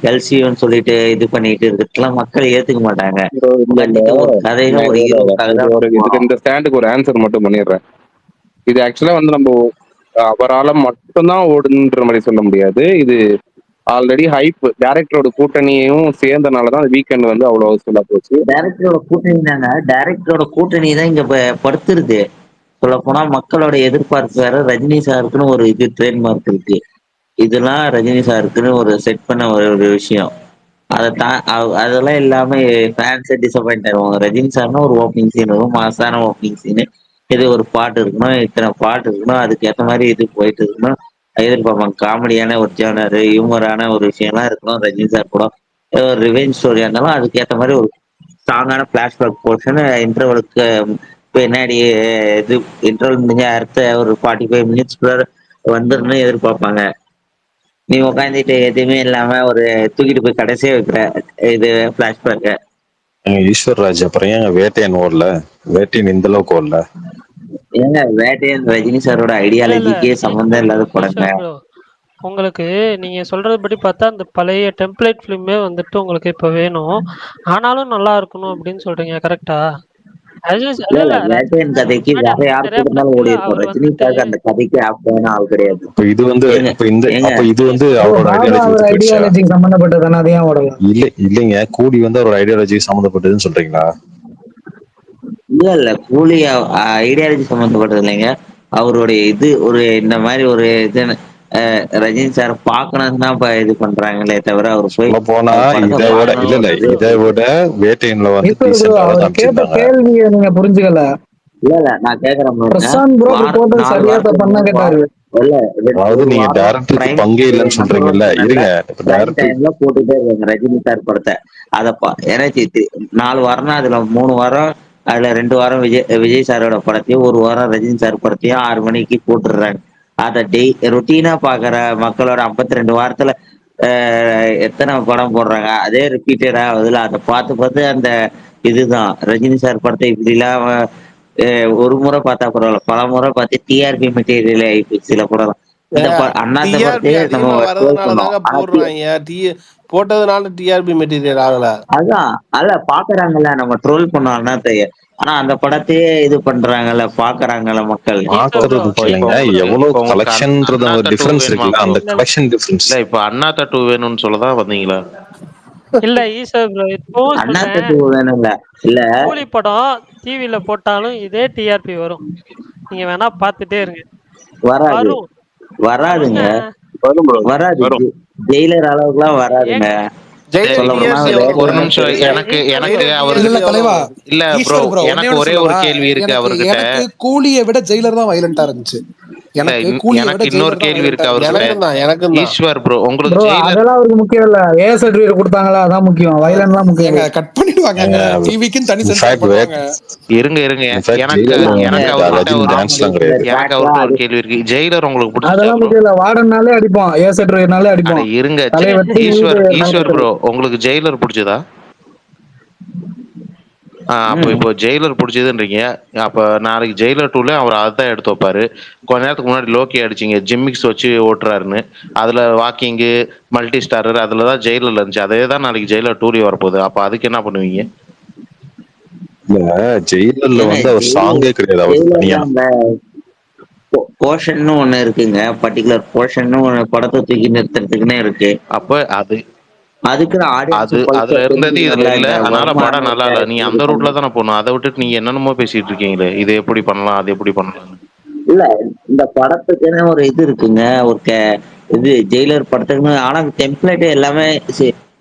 எல்சியூன்னு சொல்லிட்டு இது பண்ணிட்டு இருக்கிறதுலாம் மக்கள் ஏத்துக்க மாட்டாங்க. இல்ல இல்ல, உட்காந்துட்டு ஒரு கதையில நான் ஒரு ஹீரோக்காக இது தான் ஒரு இதுக்கு படம். இந்த ஸ்டாண்டுக்கு ஒரு ஆன்சர் மட்டும் பண்ணிடுறேன். இது ஆக்சுவலா வந்து நம்ம அவரால மட்டும்தான் ஓடுன்ற மாதிரி சொல்ல முடியாது. இது ஆல்ரெடி ஹைப் டைரக்டரோட கூட்டணியும் சேர்ந்தனாலதான் வீக்கெண்ட் வந்து அவ்வளவு ஹவுஸ்ஃபுல்லா போச்சு. டைரக்டரோட கூட்டணி தாங்க. டைரக்டரோட கூட்டணி தான் இங்க படுத்துருது. சொல்ல போனா மக்களோட எதிர்பார்ப்பு வேற. ரஜினி சாருக்குன்னு ஒரு இது ட்ரேட்மார்க் இருக்கு. இதெல்லாம் ரஜினி சாருக்குன்னு ஒரு செட் பண்ண ஒரு விஷயம். அதெல்லாம் இல்லாம ஃபேன்ஸே டிசப்பாயிண்ட் ஆயிடுவாங்க. ரஜினி சார்னா ஒரு ஓப்பனிங் சீன் வரும், மாசான ஓப்பனிங் சீனு. இது ஒரு பாட்டு இருக்கணும், இத்தனை பாட்டு இருக்கணும், அதுக்கு ஏற்ற மாதிரி இது போயிட்டு இருக்கணும் எதிர்பார்ப்பாங்க. காமெடியான ஒரு ஜேர்னர், ஹியூமரான ஒரு விஷயம்லாம் இருக்கணும் ரஜினி சார் கூட. ஒரு ரிவெஞ்ச் ஸ்டோரியா இருந்தாலும் அதுக்கு ஏற்ற மாதிரி ஒரு ஸ்ட்ராங்கான பிளாஷ்பேக் போர்ஷன் இன்டர்வலுக்கு பின்னாடி இது இன்டர்வல் முடிஞ்ச அடுத்த ஒரு 45 மினிட்ஸ்க்குள்ள வந்துடணும்னு எதிர்பார்ப்பாங்க. நீ உட்காந்துட்டு எதுவுமே இல்லாம ஒரு தூக்கிட்டு போய் கடைசியா வைக்கிற இது பிளாஷ்பேக். ஈஸ்வர் ராஜ் அப்புறம் ஏங்க வேட்டையன் ஓடல? வேட்டையன் இந்த அளவுக்கு ஓடல. ஏங்க வேட்டையன் ரஜினி சாரோட இல்ல இல்ல ஐடியாலஜிக்கே சம்பந்தம் இல்லாத படங்க. ஈஸ்வர் ப்ரோ, உங்களுக்கு நீங்க சொல்றதுபடி பார்த்தா அந்த பழைய டெம்ப்ளேட் ஃபிலிமே வந்துட்டு உங்களுக்கு இப்ப வேணும். ஆனாலும் நல்லா இருக்கணும் அப்படின்னு சொல்றீங்க, கரெக்டா? இல்ல இல்ல இல்ல, இல்ல ரஜினி வேட்டையன் சார் கதைக்கு முன்னாடி வேற அந்த மாதிரி யார் நிறைய கொடுத்தாலும் ஓடி படங்கள்ல இருக்கும். அவர் ரஜினி வந்துட்டு சாருக்கு அந்த கதைக்கு ஆப்டான ஆள் கிடையாது. இப்ப இது வந்து ஏங்க இப்ப இந்த ஏங்க அப்ப இது வந்து ஈஸ்வர் அவரோட ஐடியாலஜி அவர் விட்டு போயிடுச்சா? ஐடியாலஜிக்கு சம்பந்தப்பட்டதானே அதையும் ஓடலாம். இல்லைங்க, கூலி வந்து அவரோட ஐடியாலஜி சம்மந்தப்பட்டதுன்னு சொல்றீங்களா? இல்ல இல்ல, கூலி ஐடியாலஜி சம்பந்தப்பட்டது இல்லைங்க. அவருடைய இது ஒரு இந்த மாதிரி ஒரு இது ரஜினி சார் பார்க்கணும் தான் இது பண்றாங்களே தவிர அவர் போய் சொல்ல போனா அவர் படத்தை இதை விட இல்ல இல்ல பார்க்கணும்ன்றது. இதை விட வேட்டையன்ல வந்து ஈஸ்வர் ப்ரோ, டீசென்டா தான் அவர் கேட்ட காமிச்சிருந்தாங்க. கேள்வியை நீங்க புரிஞ்சுக்கல. இல்ல இல்ல, நான் கேக்குறேன் பாருங்க. பிரசாந்த் ப்ரோ போட்டது 4 சரியா வாரத்துக்கு தப்பான்னு முன்னாடி கேட்டாரு. இல்ல அதாவது ஒரு நீங்க வாரம் டேரக்டருக்கு பிரைம் பங்கே இல்லைன்னு நம்ம சொல்றீங்கல்ல, இருங்க. இப்ப பிரைம் டேரக்டர் டைம்ல போட்டுட்டே இருக்காங்க ரஜினி சார் படத்தை. எனக்கு 4 வாரம்னா அதுல 3 வாரம், அதுல 2 வாரம் விஜய் சாரோட படத்தையும் 1 வாரம் ரஜினி சார் படத்தையும் 6 மணிக்கு போட்டுடுறாங்க. அதை ரொட்டீனா பாக்குற மக்களோட 52 வாரத்துல எத்தனை படம் போடுறாங்க, அதே ரிப்பீட்டடா ஆகுதுல. அதை பார்த்து பார்த்து அந்த இதுதான் ரஜினி சார் படத்தை இப்படிலாம் ஒரு முறை பார்த்தா பரவாயில்ல, பல முறை பார்த்து டிஆர்பி மெட்டீரியல் ஆயிடுச்சு சில படம். இந்த அண்ணாத்த டிஆர்பி படத்தையே நம்ம அதிகமா ட்ரோல் வர்றதுனால பண்ணோம். தாங்க ஆனா போடுறாங்க. போட்டதுனால டிஆர்பி மெட்டீரியல் ஆகல. அதான் அல்ல பாக்குறாங்கல்ல, நம்ம ட்ரோல் பண்ணோம் அண்ணாத்தைய. ஆனா அந்த படத்தையே இது பண்றாங்கல்ல, பாக்குறாங்கல்ல மக்கள். ஈஸ்வர் ப்ரோ, பாக்குறது இல்லைங்க, எவ்வளவு இப்போ உங்களுக்கு கலெக்ஷன்ன்றது ஒரு அண்ணாத்த 2 டிஃபரன்ஸ் வேணுமா இருக்குல்ல, ப்ரோ? அந்த கலெக்ஷன் டிஃபரன்ஸ். இல்ல இப்போ அண்ணாத்த 2 வேணும்னு சொல்லதான் வந்தீங்களா? இல்ல ஈஸ்வர் ப்ரோ, இப்பவும் அண்ணாத்த சொல்றேன். 2 வேணும்ல. இல்ல கூலி படம் டிவில போட்டாலும் இதே டிஆர்பி வரும். நீங்க வேணா பார்த்துட்டே இருங்க. வராது, வரும் வராதுங்க, வருங்க. வரும் bro, வராது. வரும். ஜெயிலர் அளவுக்குலாம் வராதுங்க. ஏங்க ஜெயிலர் சொல்ல போனா டிஆர்பி வேட்டையன் ஒரு எவ்வளவு நிமிஷம் பெருசா எனக்கு எனக்கு ஜெயிலர் அவரு இல்ல இல்ல டிஆர்பி தலைவா எவ்வளவு இல்ல ப்ரோ ஈஸ்வர் ப்ரோ ஒன்னே எனக்கு ஒன்று ஒரே ஒரு சொல்லவா கேள்வி இருக்கு எனக்கு அவர்கிட்ட. எனக்கு கூலியை விட ஜெயிலர் தான் வயலண்டா இருந்துச்சு இல்ல எனக்கு கூலியை விட எனக்கு இன்னொரு ஜெயிலர் தான் கேள்வி வயலண்டா இருக்கு இருந்துச்சு அவர்கிட்ட. எனக்கும் தான் ஈஸ்வர் ப்ரோ உங்களுக்கு ப்ரோ ஜெயிலர் அதெல்லாம் அவருக்கு முக்கியம் இல்ல ஏ சர்டிபிகேட் கொடுத்தாங்களா அதான் முக்கியம், வயலன்லாம் முக்கியம் ஏங்க இல்ல. கட் பண்ணிடுவாங்க டிவிக்குன்னு தனி சென்சார் இன்ஃபேக்ட் பண்ணுவாங்க. இருங்க இருங்க இன்ஃபேக்ட் எனக்கு ஜெயிலர் இல்ல எனக்கு இந்த அவர்கிட்ட ரஜினி ஒரு டான்ஸ்லாம் கிடையாது. எனக்கு அவர்கிட்ட ஒரு கேள்வி இருக்கு. ஜெயிலர் உங்களுக்கு பிடிச்சிச்சா அதெல்லாம் ப்ரோ? முக்கியம் இல்ல, வார்டன்னாலே அடிப்போம், ஏ சர்டிபிகேட்னாலே அட அடிப்போம், இருங்க தலையை வெட்டி ஈஸ்வர் வீடு ஈஸ்வர் நடத்துறது. ப்ரோ உங்களுக்கு ஜெயிலர் பிடிச்சதா? அப்போ இப்போ ஜெயிலர் பிடிச்சதுன்றீங்க. அப்ப நாளைக்கு ஜெயிலர் 2ல அவர் அதான் எடுத்து வைப்பாரு. கொஞ்ச நேரத்துக்கு முன்னாடி லோக்கி அடிச்சிங்க ஜிம்மிக்ஸ் வச்சு ஓட்டுறாருன்னு. அதுல வாக்கிங்கு மல்டி ஸ்டாரர் அதுலதான் ஜெயிலர்ல இருந்துச்சு. அதே தான் நாளைக்கு ஜெயிலர் 2லயும் வரப்போகுது. அப்ப அதுக்கு என்ன பண்ணுவீங்க? இல்ல ஜெயிலர்ல ஏங்க வந்து அவர் சாங்கே கிடையாது அவர் ஜெயிலர்ல தனியா. அந்த போர்ஷன் ஒண்ணு இருக்குங்க, பர்டிகுலர் போர்ஷன் ஒண்ணு படத்தை தூக்கி நிறுத்துறதுக்குன்னே இருக்கு. அப்ப அது அதுக்குன்னு ஆடியன்ஸ் அதுல பல்சர் இருந்தது இதுல தெரிஞ்சுக்கணும்ல. இல்ல. இந்த அதனால படம் வருமானு ஒரு நல்லா இல்ல. நீ கேரக்டர் இது அந்த ரூட்ல பண்ணி தானே போகணும். அதை விட்டுட்டு நீங்க என்னென்னமோ பேசிட்டு இருக்கீங்களே. இது எப்படி பண்ணலாம் அது எப்படி பண்ணலாம். இல்ல இந்த படத்துக்குன்னு ஒரு இது இருக்குங்க, ஒரு இது ஜெயிலர் படத்துக்குன்னு. ஆனா டெம்ப்ளேட் எல்லாமே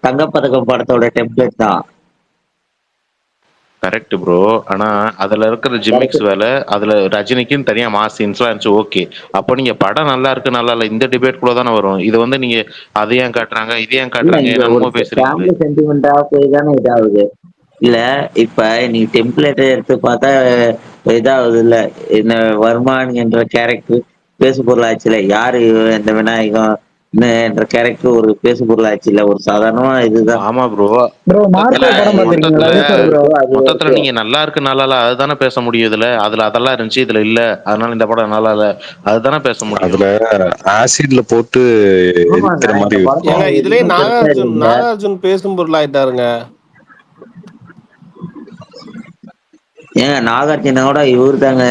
தங்கப்பதக்கம் படத்தோட டெம்ப்ளேட் தான். Correct bro. ஆனா அதுல இருக்கிற ஜிம்மிக்ஸ் வேலை, அதுல ரஜினிக்குன்னு தனியா மாஸ் இன்ஃபுளுன்ஸ் ஓகே. அப்ப நீங்க படம் நல்லா இருக்கு நல்லா இல்ல இந்த டிபேட் கூட தானே வரும். இது வந்து நீங்க அது ஏன் காட்டுறாங்க இது ஏன் இல்ல காட்டுறாங்க இங்க ஒரு என்னென்னமோ பேசுறீங்களே. ஃபேமிலி சென்டிமெண்டா போய் தானே இதாகுது. இல்ல இப்ப நீ டெம்ப்ளேட் எடுத்து பார்த்தா இதாகுது இல்ல. இந்த வருமான் என்ற கேரக்டர் பேசு பொருளாச்சுல. யாரு இந்த விநாயகம் என்ற கேரக்டர் ஒரு பேசு பொருளாச்சு இல்ல. ஒரு சாதாரணமா இதுதான். ஆமா ப்ரோ. ப்ரோ மொத்தத்துல மார்க்கோ படம் பாத்திருக்கீங்களா ஈஸ்வர் ப்ரோ? மொத்தத்துல நீங்க நல்லா இருக்கு நல்லா இல்ல அதுதானே பேச முடியும். இதுல அதுல அதெல்லாம் இருந்துச்சு இதுல இல்ல அதனால இந்த படம் நல்லா இல்ல அதுதானே பேச முடியும். அதுல ஆசிட்ல போட்டு ஆமாங்க எரிக்கிற இந்த மாதிரி படத்துல ஏங்க இருக்கும். இதுலயே எதுவுமே பெருசா நாகார்ஜுன் இல்லைங்க. நாகார்ஜுன் பேசும் பொருள் ஆயிட்டாருங்க. ஏங்க நாகார்ஜுனோட இவரு தாங்க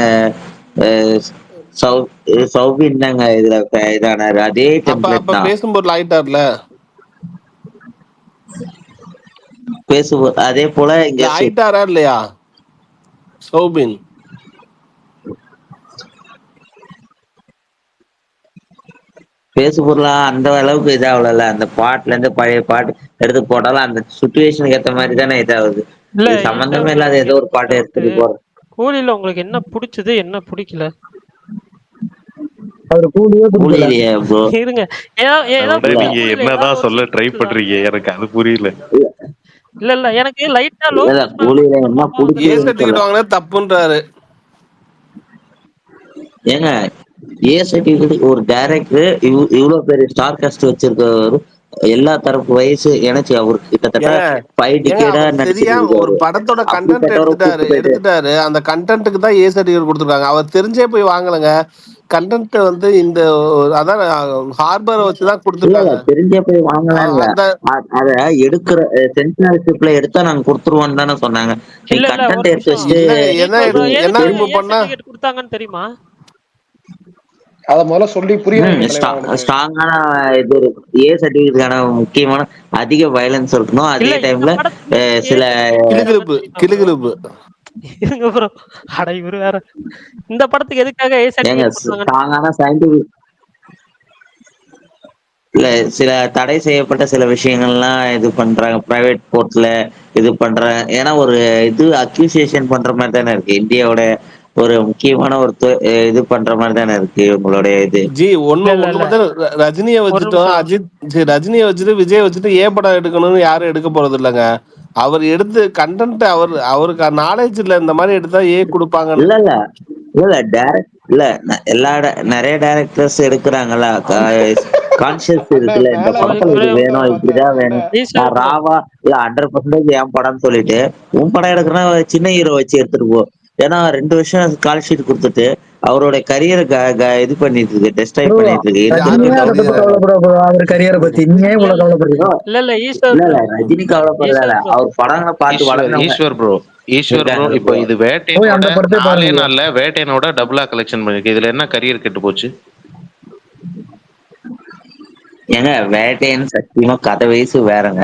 சௌபின் தாங்க இதுல இதானாரு. அதே அப்ப டெம்ப்ளேட் அப்ப தான். பேசும் பொருள் ஆயிட்டார்ல. அதே போல இங்க இல்ல ஆயிட்டாரா இல்லையா சௌபின்? பேசு பொருளா அந்த அளவுக்கு இதாகல. அந்த பாட்டுல இருந்து பழைய பாட்டு எடுத்து போட்டாலும் அந்த சுச்சுவேஷனுக்கு ஏத்த மாதிரி தானே இதாகுது. இல்ல இது ஈஸ்வர் சம்பந்தமே ப்ரோ, இல்லாத ஏதோ எனக்கு ஒரு ஒரு பாட்டை டவுட்டு. எடுத்துட்டு போற. கூலில உங்களுக்கு என்ன பிடிச்சது என்ன பிடிக்கல? அவரு கூலியே பிடிக்கல. கூலியிலேயே ப்ரோ. இருங்க, ஏதோ ஏதோ அதோட கூலில நீங்க ஏதாவது என்னதான் ஒரு சொல்ல சீன் ட்ரை பிடிச்சதா? பண்றீங்க எனக்கு அது புரியல. இல்ல இல்ல, எனக்கு லைட்டா இல்ல லோகேஷ் மேல கூலியில மட்டும் என்ன ரொம்ப கோவம் ஏ வந்துருச்சு. பிடிச்சதுன்னு சொல்ல. சர்டிபிகேட் வாங்கினா தப்புன்றாரு. ஏங்க ஏ சர்டிபிகேட் ஒரு டைரக்டர் இவ்வளவு பெரிய ஸ்டார் காஸ்ட் வச்சிருக்கவர், எல்லா தரப்பு வயசு எனக்கு அவர் கிட்டத்தட்ட ஏங்க 5 ஏங்க டிகேடா அவர் நடிச்சிட்டு தெரியா ஒரு இருக்காரு. படத்தோட கண்டென்ட் அப்படிப்பட்டவரை எடுத்துட்டாரு கூப்பிட்டு போயிட்டு எடுத்துட்டாரு அந்த கண்டென்ட்டுக்கு தான் ஏ சர்டிபிகேட் கொடுத்துருக்காங்க. அவர் தெரிஞ்சே போய் வாங்கலங்க. கண்டென்ட் வந்து இந்த அதான் ஹார்பரை வச்சுதான் இல்ல கொடுத்துருக்காங்க. தெரிஞ்சே போய் வாங்கலாம் இல்ல. அந்த அத எடுக்கிற சென்சார்ஷிப்ல எடுத்தா நாங்க கொடுத்துருவோம்னு தானே சொன்னாங்க. நீ இல்ல இல்ல, ஒரு கண்டென்ட் எடுத்து நிமிஷம். வச்சுட்டு இல்லங்க என்ன ஈஸ்வர் ப்ரோ, எதுக்காக திரும்ப ஏ பண்ணா சர்டிபிகேட் கொடுத்தாங்கன்னு தெரியுமா? அதை முதல்ல சொல்லி புரிய வைங்க தலைவா அவனுக்கு. ஸ்ட்ராங்கான இது இருக்கு. ஏ சர்டிபிகேட்டுக்கான முக்கியமான அதிக வயலன்ஸ் இருக்கணும். இல்ல அதே இந்த டைம்ல படத்துக்கு எதுக்காக ஏ சில சர்டிபிகேட் கிளுகிளுப்பு கொடுத்தாங்கன்னு தெரியுமா ப்ரோ? கிளுகிளுப்பு. இருங்க ப்ரோ, அட இவரு வேற. இந்த படத்துக்கு எதுக்காக ஏ ஏங்க சர்டிபிகேட் கொடுத்தாங்கன்னு தெரியுமா? ஸ்ட்ராங்கான சயின்டிபிக் இல்ல சில தடை செய்யப்பட்ட சில விஷயங்கள்லாம் இது பண்றாங்க. பிரைவேட் கோர்ட்ல இது பண்றாங்க. ஏன்னா ஒரு இது அக்யூசியேஷன் பண்ற மாதிரி தானே இருக்கு. இந்தியாவோட ஒரு முக்கியமான ஒரு இது பண்ற மாதிரி தானே இருக்கு உங்களுடைய இது. ஜி ஒண்ணு இல்ல இல்ல ஒண்ணு இல்ல, மட்டும் ரஜினியை ஒரு வச்சுட்டோம் நிமிஷம். அஜித் சரி ரஜினியை வச்சுட்டு விஜய் வச்சுட்டு ஏ படம் எடுக்கணும்னு யாரும் எடுக்க போறது இல்லைங்க. அவர் எடுத்து கண்டென்ட் அவருக்கு நாலேஜ் இல்ல. இந்த மாதிரி எடுத்தா ஏ கொடுப்பாங்கன்னு. இல்ல இல்ல இல்ல டைரக்ட் இல்ல நிறைய டைரக்டர்ஸ் எடுக்கிறாங்கல்ல. கான்சியஸ் அண்ணன் இருக்குல்ல, இந்த மேல ஒரு படத்துல இருந்து ஒரு இது கூப்பிட வேணும் வந்த இப்படிதான் வேணும். அண்ணன். ஈஸ்வர் நான் ப்ரோ, ராவா இல்ல 100% என் படம்னு சொல்லிட்டு உன் படம் எடுக்கிறனா சின்ன ஹீரோ வச்சு எடுத்துட்டு போ. ஏன்னா 2 வருஷம் கால் ஷீட் கொடுத்துட்டு அவருடைய கரியரை இது பண்ணிட்டு இருக்கு, டெஸ்ட்ராய் ப்ரோ பண்ணிட்டு இருக்கு. யாரு ரஜினியே அதை பத்தி ரஜினியா? கவலைப்பட ப்ரோ, அவர் கரியரை பத்தி நீங்க ஏன் இல்ல இவ்வளவு இல்ல கவலைப்படுறீங்க? இல்ல இல்ல, ஈஸ்வர் இல்ல ப்ரோ, இல்ல ரஜினி கவலைப்படல. ஈஸ்வர் ப்ரோ. அவர் படங்களை பார்த்து வளர்ந்தவங்க ஈஸ்வர் ப்ரோ இருக்காங்க இப்போ ப்ரோ. இது போய் வேட்டையனோட அந்த படத்தை 4 பாருங்க ப்ரோ. நாள்ல வேட்டையனோட டபுளா கலெக்ஷன் பண்ணிருக்கு. இதுல என்ன கரியர் கெட்டு போச்சு? ஏங்க வேட்டையன் சத்தியமா கதை வயசு வேறங்க.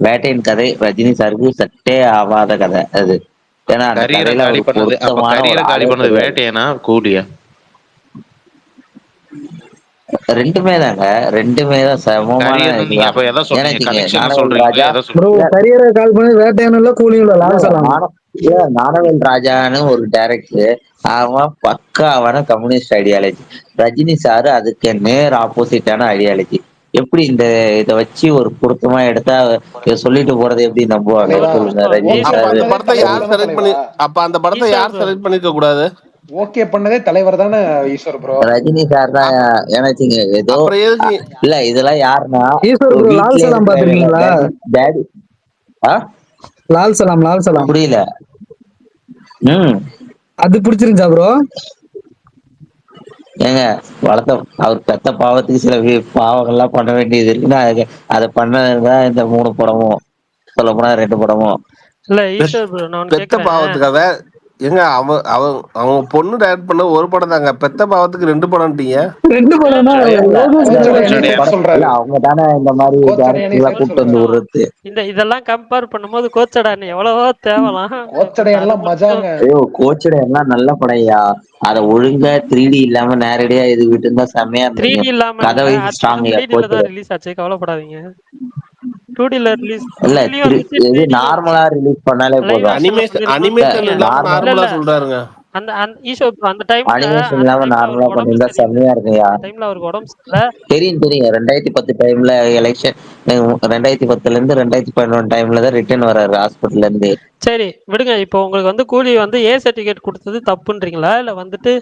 வேட்டையன் கதை ரஜினி சாருக்கு சட்டே ஆகாத கதை அது. ஏன்னா அந்த கரியரை கதையில காலி அவருக்கு பண்ணது அப்ப பொருத்தமான ஒரு கரியரை காலி ஆளே பண்ணது கிடையாது. வேட்டையனா கூலியா? ரெண்டுமே தாங்க, ரெண்டுமே தான் சமமான கரியர்னு நீங்க இதுதான். அப்ப எதை ஏன்னா சொல்றீங்க? வச்சுக்கங்க, கலெக்ஷன் ஞானவேல் சொல்றீங்களா? ராஜா எதை ப்ரோ சொல்றீங்க? கரியரை கால் பண்ணி வேட்டையனும் இல்ல கூலியும் இல்ல லால் சலாம். ஞானவேல் ராஜான்னு ஒரு டைரக்டர், அவன் பக்காவான கம்யூனிஸ்ட் ஐடியாலஜி. ரஜினி சார் அதுக்கு நேர் ஆப்போசிட்டான ஐடியாலஜி. எப்படி இந்த இதை வச்சு ஒரு பொருத்தமா எடுத்தா இதை சொல்லிட்டு போறது எப்படி நம்புவாங்க தலைவா சொல்லுங்க? ரஜினி ஓகே அப்ப சார் அந்த பண்ணதே படத்தை தலைவர் யார் தானே செலக்ட் பண்ணி தலைவா? அப்ப அந்த படத்தை ஈஸ்வர் யார் ப்ரோ செலக்ட் பண்ணிருக்க கூடாது? ஓகே பண்ணதே தலைவர் தானே ஈஸ்வர் ப்ரோ? ரஜினி சார் தான். ஏன்னாச்சுங்க ஏதோ அப்புறம் எதுக்கு இல்ல இதெல்லாம் யாருன்னா ஈஸ்வர் ப்ரோ லால் வீட்டுல சலாம் இருக்கிறவங்க பாத்திருக்கீங்களா? டேடி லால் சலாம் லால் சலாம் புரியல. அது பிடிச்சிருந்துச்சா ப்ரோ? ஏங்க வளர்த்த அவர் பெத்த பாவத்துக்கு சில பாவங்கள்லாம் பண்ண வேண்டியது இருக்குன்னா அதை பண்ணதான் இந்த 3 படமும், சொல்ல போனா 2 படமும். இல்ல ஈஸ்வர் ப்ரோ நான் ஒண்ணு பெத்த கேக்குறேன். பாவத்துக்காக ஏங்க அவங்க பொண்ணு டைரக்ட் பண்ண ஒரு படம் தாங்க, பெத்த பாவத்துக்கு 2 படம்ட்டீங்க. 2 படம்னா இல்ல அவங்க தானே இந்த மாதிரி டேரக்டர்லாம் கூப்பிட்டு வந்து விடுறது. இதெல்லாம் கம்பேர் பண்ணும்போது கோச்சடான் எவ்வளவோ தேவலாம். கோச்சடையெல்லாம் மஜாங்க. ஐயோ கோச்சடை எல்லாம் நல்ல படையா. அத ஒழுங்கா 3D இல்லாம நேரடியா இது விட்டு இருந்தா செம்மையா 3D இருந்தீங்க. இல்லாம கதை இல்ல, வைஸ் அது ஸ்ட்ராங் 3D ல கோச்சடை தான் ரிலீஸ் ஆச்சு, கவலைப்படாதீங்க. 2D ல ரிலீஸ், இல்ல 2D லயும் வந்துச்சு, இது 3D நார்மலா ரிலீஸ் பண்ணாலே லைவ் போதும். ஆக்ஷன்ல அனிமேஷன் இல்லாம இல்ல நார்மலா இல்ல சொல்றாருங்க. அந்த ஈஸ்வர் ப்ரோ அந்த டைம்ல அனிமேஷன் இல்லாம நார்மலா அவருக்கு உடம்பு பண்ணிருந்தா சரியில்லை. செம்மையா இருக்குயா. அந்த டைம்ல அவருக்கு உடம்பு சரியில்லை. தெரியும் 2010 டைம்ல எலெக்ஷன், 2010ல இருந்து 2011 டைம்ல தான் ரிட்டர்ன் வர்றாரு ஹாஸ்பிட்டல்ல இருந்து. சரி விடுங்க. இப்போ உங்களுக்கு வந்து கூலி வந்து ஏ சர்டிபிகேட் கொடுத்தது தப்புன்றீங்களா, இல்ல வந்துட்டு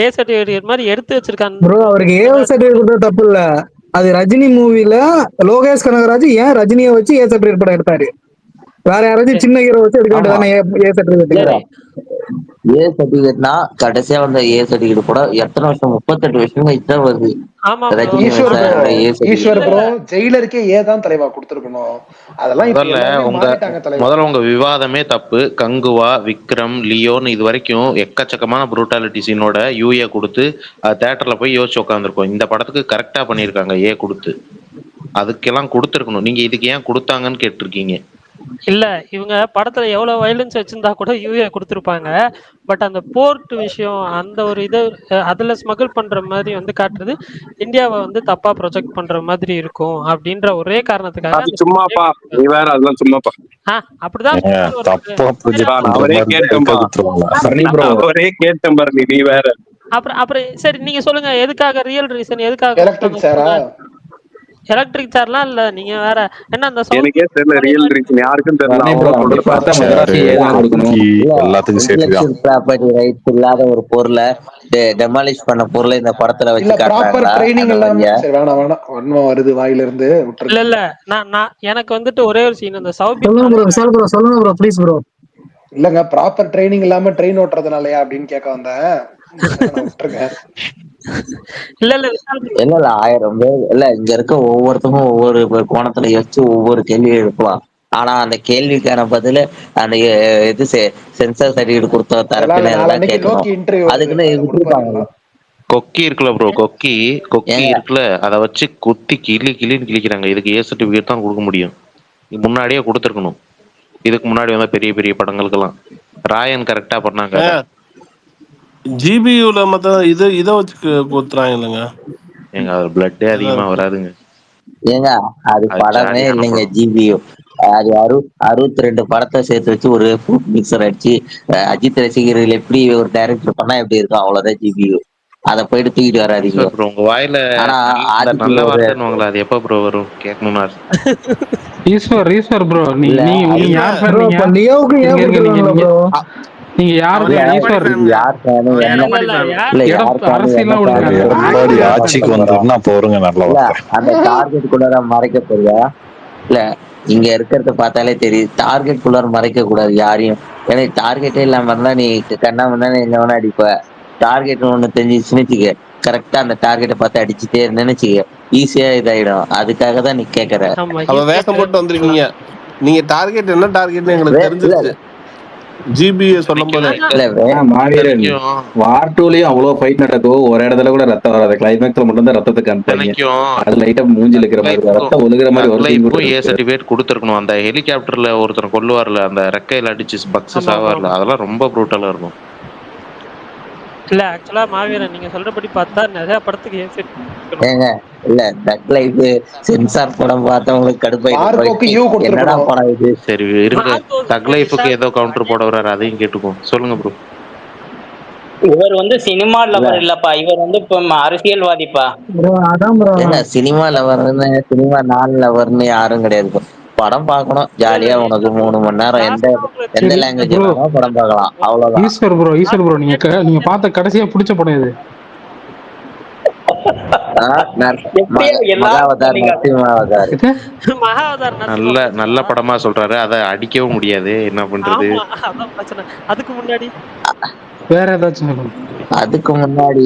ஏ சர்டிபிகேட் மாதிரி எடுத்து வச்சிருக்காங்க? ப்ரோ அவருக்கு ஏ சர்டிபிகேட் கொடுத்தது தப்பு இல்ல. அது ரஜினி மூவில லோகேஷ் கனகராஜ் ஏன் ரஜினியை வச்சு ஏ சர்டிபிகேட் படம் எடுத்தாரு? வேற யாராச்சும் சின்ன ஹீரோ வச்சு எடுக்க வேண்டியதானே ஏ சர்டிபிகேட்? ஏ சர்டிபிகேட்னா கடைசியா வந்த ஏ சர்டிபிகேட் கூட எத்தனை வருஷம், 38 வருஷம் கழிச்சு தான் வருது. ரஜினி சாரோட ஏ ஈஸ்வர் ப்ரோ சர்டிபிகேட். ஜெயிலருக்கே ஏதான் தலைவா கொடுத்துருக்கணும். அதெல்லாம் இப்ப முதல்ல எல்லாமே மாறிட்டாங்க தலைவா. முதல்ல உங்க விவாதமே தப்பு. கங்குவா, விக்ரம், லியோன்னு இது வரைக்கும் எக்கச்சக்கமான புரூட்டாலிட்டி சீனோட யூஏ கொடுத்து தேட்டர்ல போய் யோசிச்சு உட்காந்துருக்கோம். இந்த படத்துக்கு கரெக்டா பண்ணிருக்காங்க ஏ கொடுத்து. அதுக்கெல்லாம் கொடுத்துருக்கணும். நீங்க இதுக்கு ஏன் கொடுத்தாங்கன்னு கேட்டிருக்கீங்க. இல்ல இவங்க படத்துல எவ்வளவு வயலன்ஸ் வச்சிருந்தா கூட யூஏ கொடுத்துருப்பாங்க. பட் அந்த போர்ட் விஷயம், அந்த ஒரு இதை அதுல ஸ்மகிள் பண்ற மாதிரி வந்து காட்டுறது இந்தியாவை வந்து தப்பா ப்ரொஜெக்ட் பண்ற மாதிரி இருக்கும் அப்படின்ற ஒரே காரணத்துக்காக அது சும்மாப்பா, நீ வேற, அதெல்லாம் சும்மாப்பா. அப்படிதான் தப்பா ப்ரொஜெக்ட் பண்ற அவரே மாதிரி கேட்டம்பா, அவரே கேட்டம் பாரு, நீ வேற. அப்புறம் சரி நீங்க சொல்லுங்க, எதுக்காக ரியல் ரீசன் எதுக்காக எலக்ட்ரிக் சேரா? எலக்ட்ரிக் சேர்லாம் இல்ல, நீங்க வேற என்ன அந்த எனக்கே தெரியல ரியல் ரீசன் யாருக்கும் தெரியல. எல்லாத்துக்கும் சேர்த்துதான். ப்ராப்பர்ட்டி ரைட்ஸ் இல்லாத ஒரு பொருளை டெமாலிஷ் பண்ண பொருளை இந்த படத்துல வச்சு இல்ல ப்ராப்பர் ட்ரைனிங் இல்லாம காட்டுறாங்க. சரி வேணாம் வன்மம் வருது வாயில இருந்து விட்டுருங்க. இல்ல நான் எனக்கு வந்துட்டு ஒரே ஒரு சீன் அந்த சொல்லுங்க ப்ரோ ப்ளீஸ் ப்ரோ. இல்லங்க ப்ராப்பர் ட்ரைனிங் இல்லாம ட்ரெயின் ஓட்டுறதுனாலயா அப்படின்னு கேட்க வந்தேன். விட்டுருங்க. இல்ல 1000 பேர் இல்ல, இங்க இருக்க ஒவ்வொருத்தரும் ஒவ்வொரு கோணத்துல யோசிச்சு ஒவ்வொரு கேள்வி எழுப்பலாம். ஆனா அந்த கேள்விக்கான பதில அந்த இது சென்சார் சர்டிபிகேட் கொடுத்த தரப்பினர் தான் கேட்கணும். அதுக்குன்னு விட்டுருப்பாங்க. கொக்கி இருக்குல்ல ப்ரோ, கொக்கி இருக்குல்ல, அதை வச்சு குத்தி கிளின்னு கிழிக்கிறாங்க. இதுக்கு ஏ சர்டிபிகேட் தான் கொடுக்க முடியும். முன்னாடியே கொடுத்துருக்கணும். இதுக்கு முன்னாடி வந்த பெரிய பெரிய படங்களுக்கெல்லாம் ராயன் கரெக்டா பண்ணாங்க. ஜிபியூல மத்த இதை வச்சு கொடுத்துறாங்க இல்லைங்க. ஏங்க அது பிளட்டே அதிகமா வராதுங்க. ஏங்க அது படமே இல்லைங்க ஜிபியு. அது 62 படத்தை சேர்த்து வச்சு ஒரு ஃபுட் மிக்சர் அடிச்சு அஜித் ரசிகர்கள் எப்படி ஒரு டைரக்டர் பண்ணா எப்படி இருக்கும், அவ்வளவுதான் ஜிபியு. அதை போயிட்டு தூக்கிட்டு வராதீங்க. உங்க வாயில நல்ல வார்த்தைன்னு அது எப்ப ப்ரோ வரும் கேட்கணும்னா? ஈஸ்வர் ப்ரோ, நீங்க யார் சார்? நீங்க யார் ஆட்சிக்கு வந்ததுன்னா அப்ப வருங்க நல்ல வார்த்தை. அந்த டார்கெட் குள்ளார மறைக்க போறியா? இல்ல இங்க இருக்கிறத பார்த்தாலே தெரியுது. டார்கெட் குள்ளார மறைக்க கூடாது யாரையும். ஏன்னா டார்கெட்டே இல்லாம இருந்தா நீ கண்ணா முன்னாடி எங்க வேணா அடிப்ப. டார்கெட் ஒண்ணு தெரிஞ்சிச்சுன்னு வச்சுக்க, கரெக்டா அந்த டார்கெட்டை பார்த்து அடிச்சுட்டே இருந்தேன்னு வச்சுக்க, ஈஸியா இதாயிடும். அதுக்காக தான் நீ கேக்குற. வேஷம் போட்டு வந்திருக்கீங்க. நீங்க டார்கெட் என்ன டார்கெட்னு எங்களுக்கு தெரிஞ்சிருச்சு. ஜிபிஏ சொல்லும் போது மாவீரன் வார் 2லயும் அவ்வளவு ஃபைட் நடக்கும். ஒரு இடத்துல கூட ரத்தம் வராது. கிளைமேக்ஸ்ல மட்டும் தான் ரத்தத்தை காமிப்பாங்க. அது லைட்டா மூஞ்சில இருக்கிற மாதிரி ரத்தம் ஒழுகுற மாதிரி ஒரு சீன் கூட ஏ சர்டிபிகேட் கொடுத்துருக்கணும். அந்த ஹெலிகாப்டர்ல ஒருத்தர் கொல்லுவார்ல, அந்த ரெக்கையில அடிச்சு பக்ஸ் சாவார்ல, அதெல்லாம் ரொம்ப ப்ரூட்டலா இருக்கும். இல்ல ஆக்சுவலா மாவீரன் நீங்க சொல்றபடி பார்த்தா நிறைய படத்துக்கு ஏசெட் ஏங்க இல்ல டக் லைஃப் சென்சார் படம் பார்த்தவங்களுக்கு மார்க்கோக்கு கடுப்பாயிட்டு யூ என்னடா கொடுத்துருக்கணும். படம் இது. சரி இருங்க, தக் லைஃபுக்கு ஏதோ கவுண்டர் போட வர்றாரு, அதையும் கேட்டுக்கோ. சொல்லுங்க ப்ரோ. இவர் வந்து சினிமா லவர் இல்லப்பா, இவர் வந்து இப்ப அரசியல்வாதிப்பா. ப்ரோ அதான் ப்ரோ. ஏங்க சினிமா லவர்னு சினிமா நான் லவர்னு யாரும் கிடையாது. படம் பார்க்கணும் ஜாலியா, உனக்கு 3 மணி நேரம் எந்த எந்த சரி லாங்குவேஜ் ப்ரோ, வேணாலும் படம் பார்க்கலாம், அவ்வளவுதான். ஈஸ்வர் ப்ரோ நீங்க பார்த்த கடைசியா பிடிச்ச படம் எது? மகாவதார், நரசிம்மாவதார். மகாவதார் நல்ல நல்ல படமா சொல்றாரு, அதை அடிக்கவும் முடியாது, என்ன பண்றது. ஆமா அதான் பிரச்சனை. அதுக்கு முன்னாடி வேற ஏதாச்சும் சொல்லுங்க. அதுக்கு முன்னாடி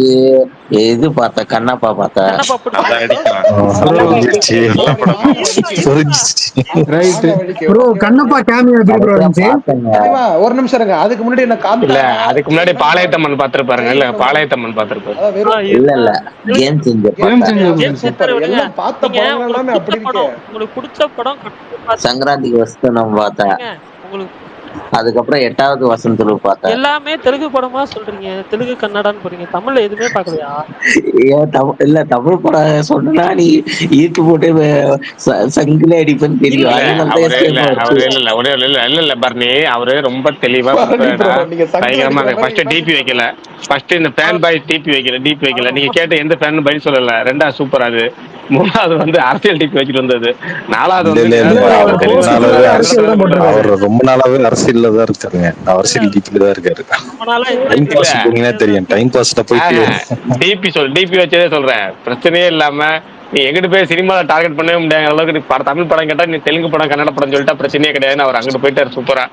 இது பார்த்த கண்ணப்பா பார்த்தேன். அதை அடிக்கலாம். ரைட் ப்ரோ கண்ணப்பா கேமியோ எப்படி ப்ரோ இருந்துச்சு? சரிவா, ஒரு நிமிஷம் இருங்க. அதுக்கு முன்னாடி என்ன இல்ல அதுக்கு முன்னாடி பாளையத்தம்மன் பாத்துருப்பாருங்க. இல்ல பாளையத்தம்மன் பாத்துருப்பாரு. இல்ல கேம் சேஞ்சர். சூப்பர். எல்லாம் பார்த்த படங்கள் எல்லாமே அப்படி இருக்கு. உங்களுக்கு பிடிச்ச படம் சங்கராந்திக்கு வசந்து நம்ம பார்த்தேன். உங்களுக்கு அதுக்கப்புறம் 8வது வசந்தூர் பார்த்தேன். எல்லாமே தெலுங்கு படமா சொல்றீங்க, தெலுங்கு கன்னடான்னு போறீங்க, தமிழ்ல எதுவுமே பார்க்கலையா? ஏன் இல்ல தமிழ் படம் சொன்னா நீ ஈட்டு போட்டு சங்கிலே அடிப்பேன்னு தெரியும். இல்ல பர்னி அவரு ரொம்ப தெளிவா ஃபர்ஸ்ட் டிபி வைக்கல, ஃபர்ஸ்ட் இந்த ஃபேன் பாய் டிபி வைக்கல. நீங்க கேட்ட எந்த ஃபேன் பதில் சொல்லல. 2வது சூப்பர், அது 3வது வந்து அரசியல் டிபி வச்சுட்டு வந்தது. 4வது அவர் ரொம்ப நாளாவே அரசியல்ல தான் இருக்காருங்க. அரசியல் டிபில தான் இருக்காரு. டைம் பாஸ் போனீங்கன்னா தெரியும். டைம் பாஸ்ல போயிட்டு டிபி வச்சதே சொல்றேன். பிரச்சனையே இல்லாம நீ எங்கிட்டு போய் சினிமாவை டார்கெட் பண்ணவே முடியாத அளவுக்கு நீ தமிழ் படம் கேட்டா நீ தெலுங்கு படம் கன்னட படம் சொல்லிட்டா பிரச்சனையே கிடையாது. அவர் அங்கிட்டு போயிட்டாரு சூப்பரா.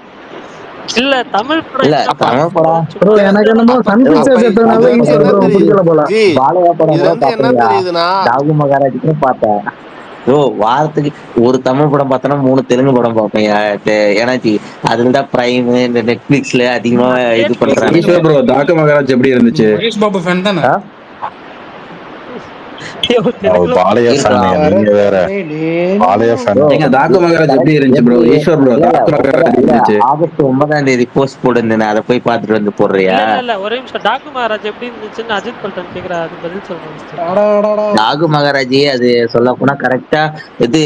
இல்ல தமிழ் இல்ல தமிழ் படம் ப்ரோ எனக்கு என்னமோ சன் பிக்சர்ஸ் எடுத்தனால ஈஸ்வர் ப்ரோ பிடிக்கல போல. பாலையா படம் கூட பாத்தீங்களா? டாகு மகாராஜுக்கு பார்த்தேன். வாரத்துக்கு ஒரு தமிழ் படம் பார்த்தோன்னா 3 தெலுங்கு படம் பார்ப்பேன். ஏன்னாச்சு அதுல தான் பிரைம் இந்த நெட்ஃபிளிக்ஸ்ல அதிகமா இது பண்றாங்க. ஈஸ்வர் ப்ரோ டாக்கு மகாராஜ் எப்படி இருந்துச்சு? மகேஷ் பாபு ஃபேன் தானே? பாளைய ஃபேன். நீங்க வேற பாளைய ஃபேன். நீங்க டாக்கு மகாராஜ் எப்படி இருந்துச்சு ப்ரோ? ஈஸ்வர் ப்ரோ டாக்கு மகாராஜ் இருந்துச்சு. ஆகஸ்ட் 9ஆம் தேதி போஸ்ட் போடுறேன், அதை போய் பார்த்துட்டு வந்து போடுறியா? இல்ல ஒரே நிமிஷம். டாக்கு மகாராஜ் எப்படி இருந்துச்சுன்னு அஜித் பல்டன் கேக்குறாரு, அது பதில் சொல்லுங்க. டாகு மகாராஜ் அது சொல்ல போனா கரெக்டா இது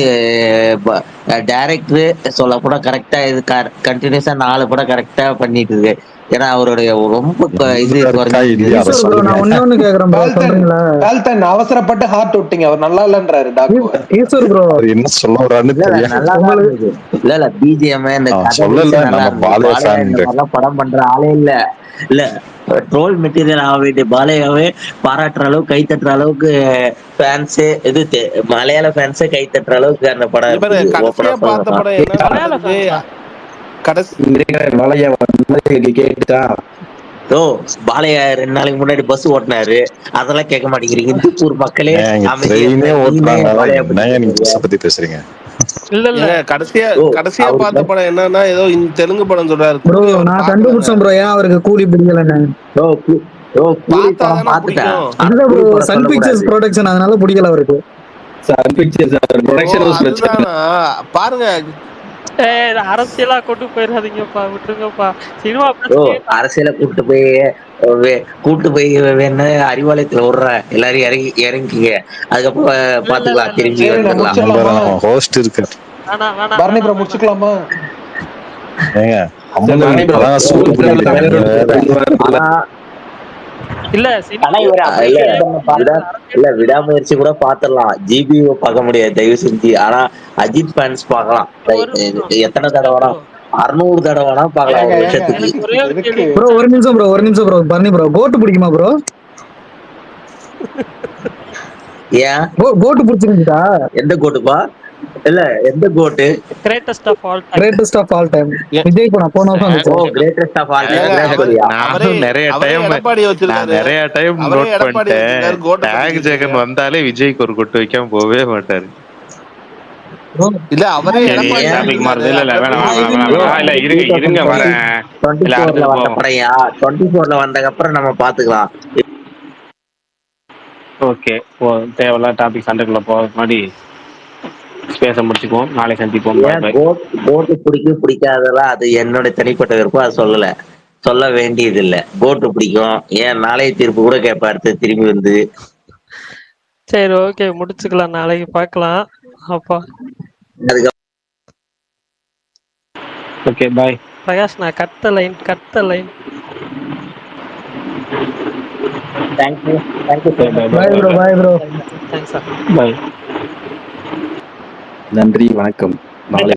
டைரக்டர் சொல்ல போனா கரெக்டா இது கண்டினியூஸா 4 படம் கரெக்டா பண்ணிட்டு இருக்கு. ஏன்னா அவருடைய ரொம்ப இது அவசரப்பட்டு ஹார்ட் விட்டீங்க. அவர் நல்லா இல்லன்றாரு டாக்கு. ஈஸ்வர் ப்ரோ என்ன சொல்ல வரான்னு தெரியல. இல்ல பிஜிஎம் இந்த படம் பண்ற ஆளே இல்ல ட்ரோல் மெட்டீரியல் ஆக வேண்டிய பாலையாவே பாராட்டுற அளவுக்கு கை தட்டுற அளவுக்கு ஃபேன்ஸே இது மலையாள ஃபேன்ஸே கை தட்டுற அளவுக்கு அந்த படம் கேட்டுட்டா. பாலையா 2 நாளைக்கு முன்னாடி பஸ் ஓட்டினாரு, அதெல்லாம் கேட்க மாட்டேங்கிறீங்க. இந்துப்பூர் மக்களே பத்தி பேசுறீங்க. கடைசியா பார்த்த படம் என்னன்னா ஏதோ தெலுங்கு படம் சொல்றாரு ப்ரோ. நான் கண்டுபிடிச்சேன் ப்ரோ ஏன் அவருக்கு கூலி பிடிக்கலன்னு. சன் பிக்சர்ஸ் ப்ரொடக்ஷன் அதனால பிடிக்கல அவருக்கு. சன் பிக்சர்ஸ் ப்ரொடக்ஷன் பாருங்க. அரசியலா கொண்டு போயிடாதீங்கப்பா, விட்டுருங்கப்பா. சினிமா அரசியல கூட்டு போய் வேணா அறிவாலயத்துல விடுற எல்லாரும் இறங்கிங்க. அதுக்கப்புறம் பாத்துக்கலாம், திரும்பி வந்துடலாம். ஹோஸ்ட் இருக்கு. பரணி ப்ரோ முடிச்சுக்கலாமா? ஏங்க அம்மா சூடு இல்ல விடாமுயற்சி கூட பாத்துடலாம். ஜிபி பார்க்க முடியாது தயவு செஞ்சு. ஆனா அஜித் ஃபேன்ஸ் பார்க்கலாம். எத்தனை தடவை 600 தடவைனா பார்க்கலாம் ஒரு வருஷத்துக்கு. ப்ரோ ஒரு நிமிஷம் ப்ரோ பரணி ப்ரோ கோட்டு பிடிக்குமா ப்ரோ? ஏன் கோட்டு பிடிச்சிருந்துச்சா? எந்த கோட்டுப்பா? இல்ல எந்த GOAT? Greatest of all time Vijay போன வருஷம் வந்துச்சு. கிரேட்டஸ்ட் ஆஃப் ஆல் டைம் நிறைய டைம் நோட் பண்ணிட்டேன். டாக் ஜெகன் வந்தாலே விஜய்க்கு ஒரு கொட்டு வைக்காம போவே மாட்டாரு. இல்ல அவரே இருங்க வரேன். 24ல வந்ததுக்கு அப்புறம் நம்ம பாத்துக்கலாம். ஓகே, தேவையில்ல டாபிக் சண்டைக்குள்ள போக முன்னாடி பேச முடிச்சுக்குவோம். நாளை சந்திப்போம். கோட்டு பிடிக்காதெல்லாம் அது என்னோட தனிப்பட்ட விருப்பம், அது சொல்லல. சொல்ல வேண்டியதில்லை. கோட்டு பிடிக்கும், ஏன் நாளைய தீர்ப்பு கூட கேட்ப அடுத்து திரும்பி வந்து. சரி ஓகே, முடிச்சுக்கலாம், நாளைக்கு பார்க்கலாம். அப்பா அதுக்கு ஓகே பாய். பிரகாஷ், நான் cut the line. Thank you bye bro. Thanks sir. Bye. நன்றி, வணக்கம். நாளை